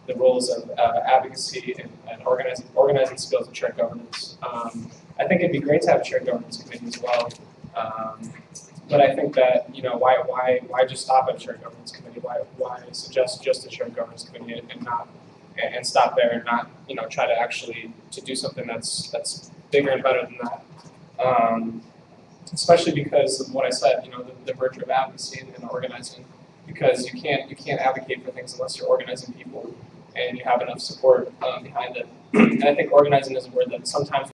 the roles of advocacy and organizing skills and shared governance. I think it'd be great to have a shared governance committee as well. But I think that, why just stop at a shared governance committee? Why suggest just a shared governance committee and stop there and not, try to actually to do something that's bigger and better than that? Especially because of what I said, the merger of advocacy and organizing, because you can't advocate for things unless you're organizing people and you have enough support behind it. And I think organizing is a word that sometimes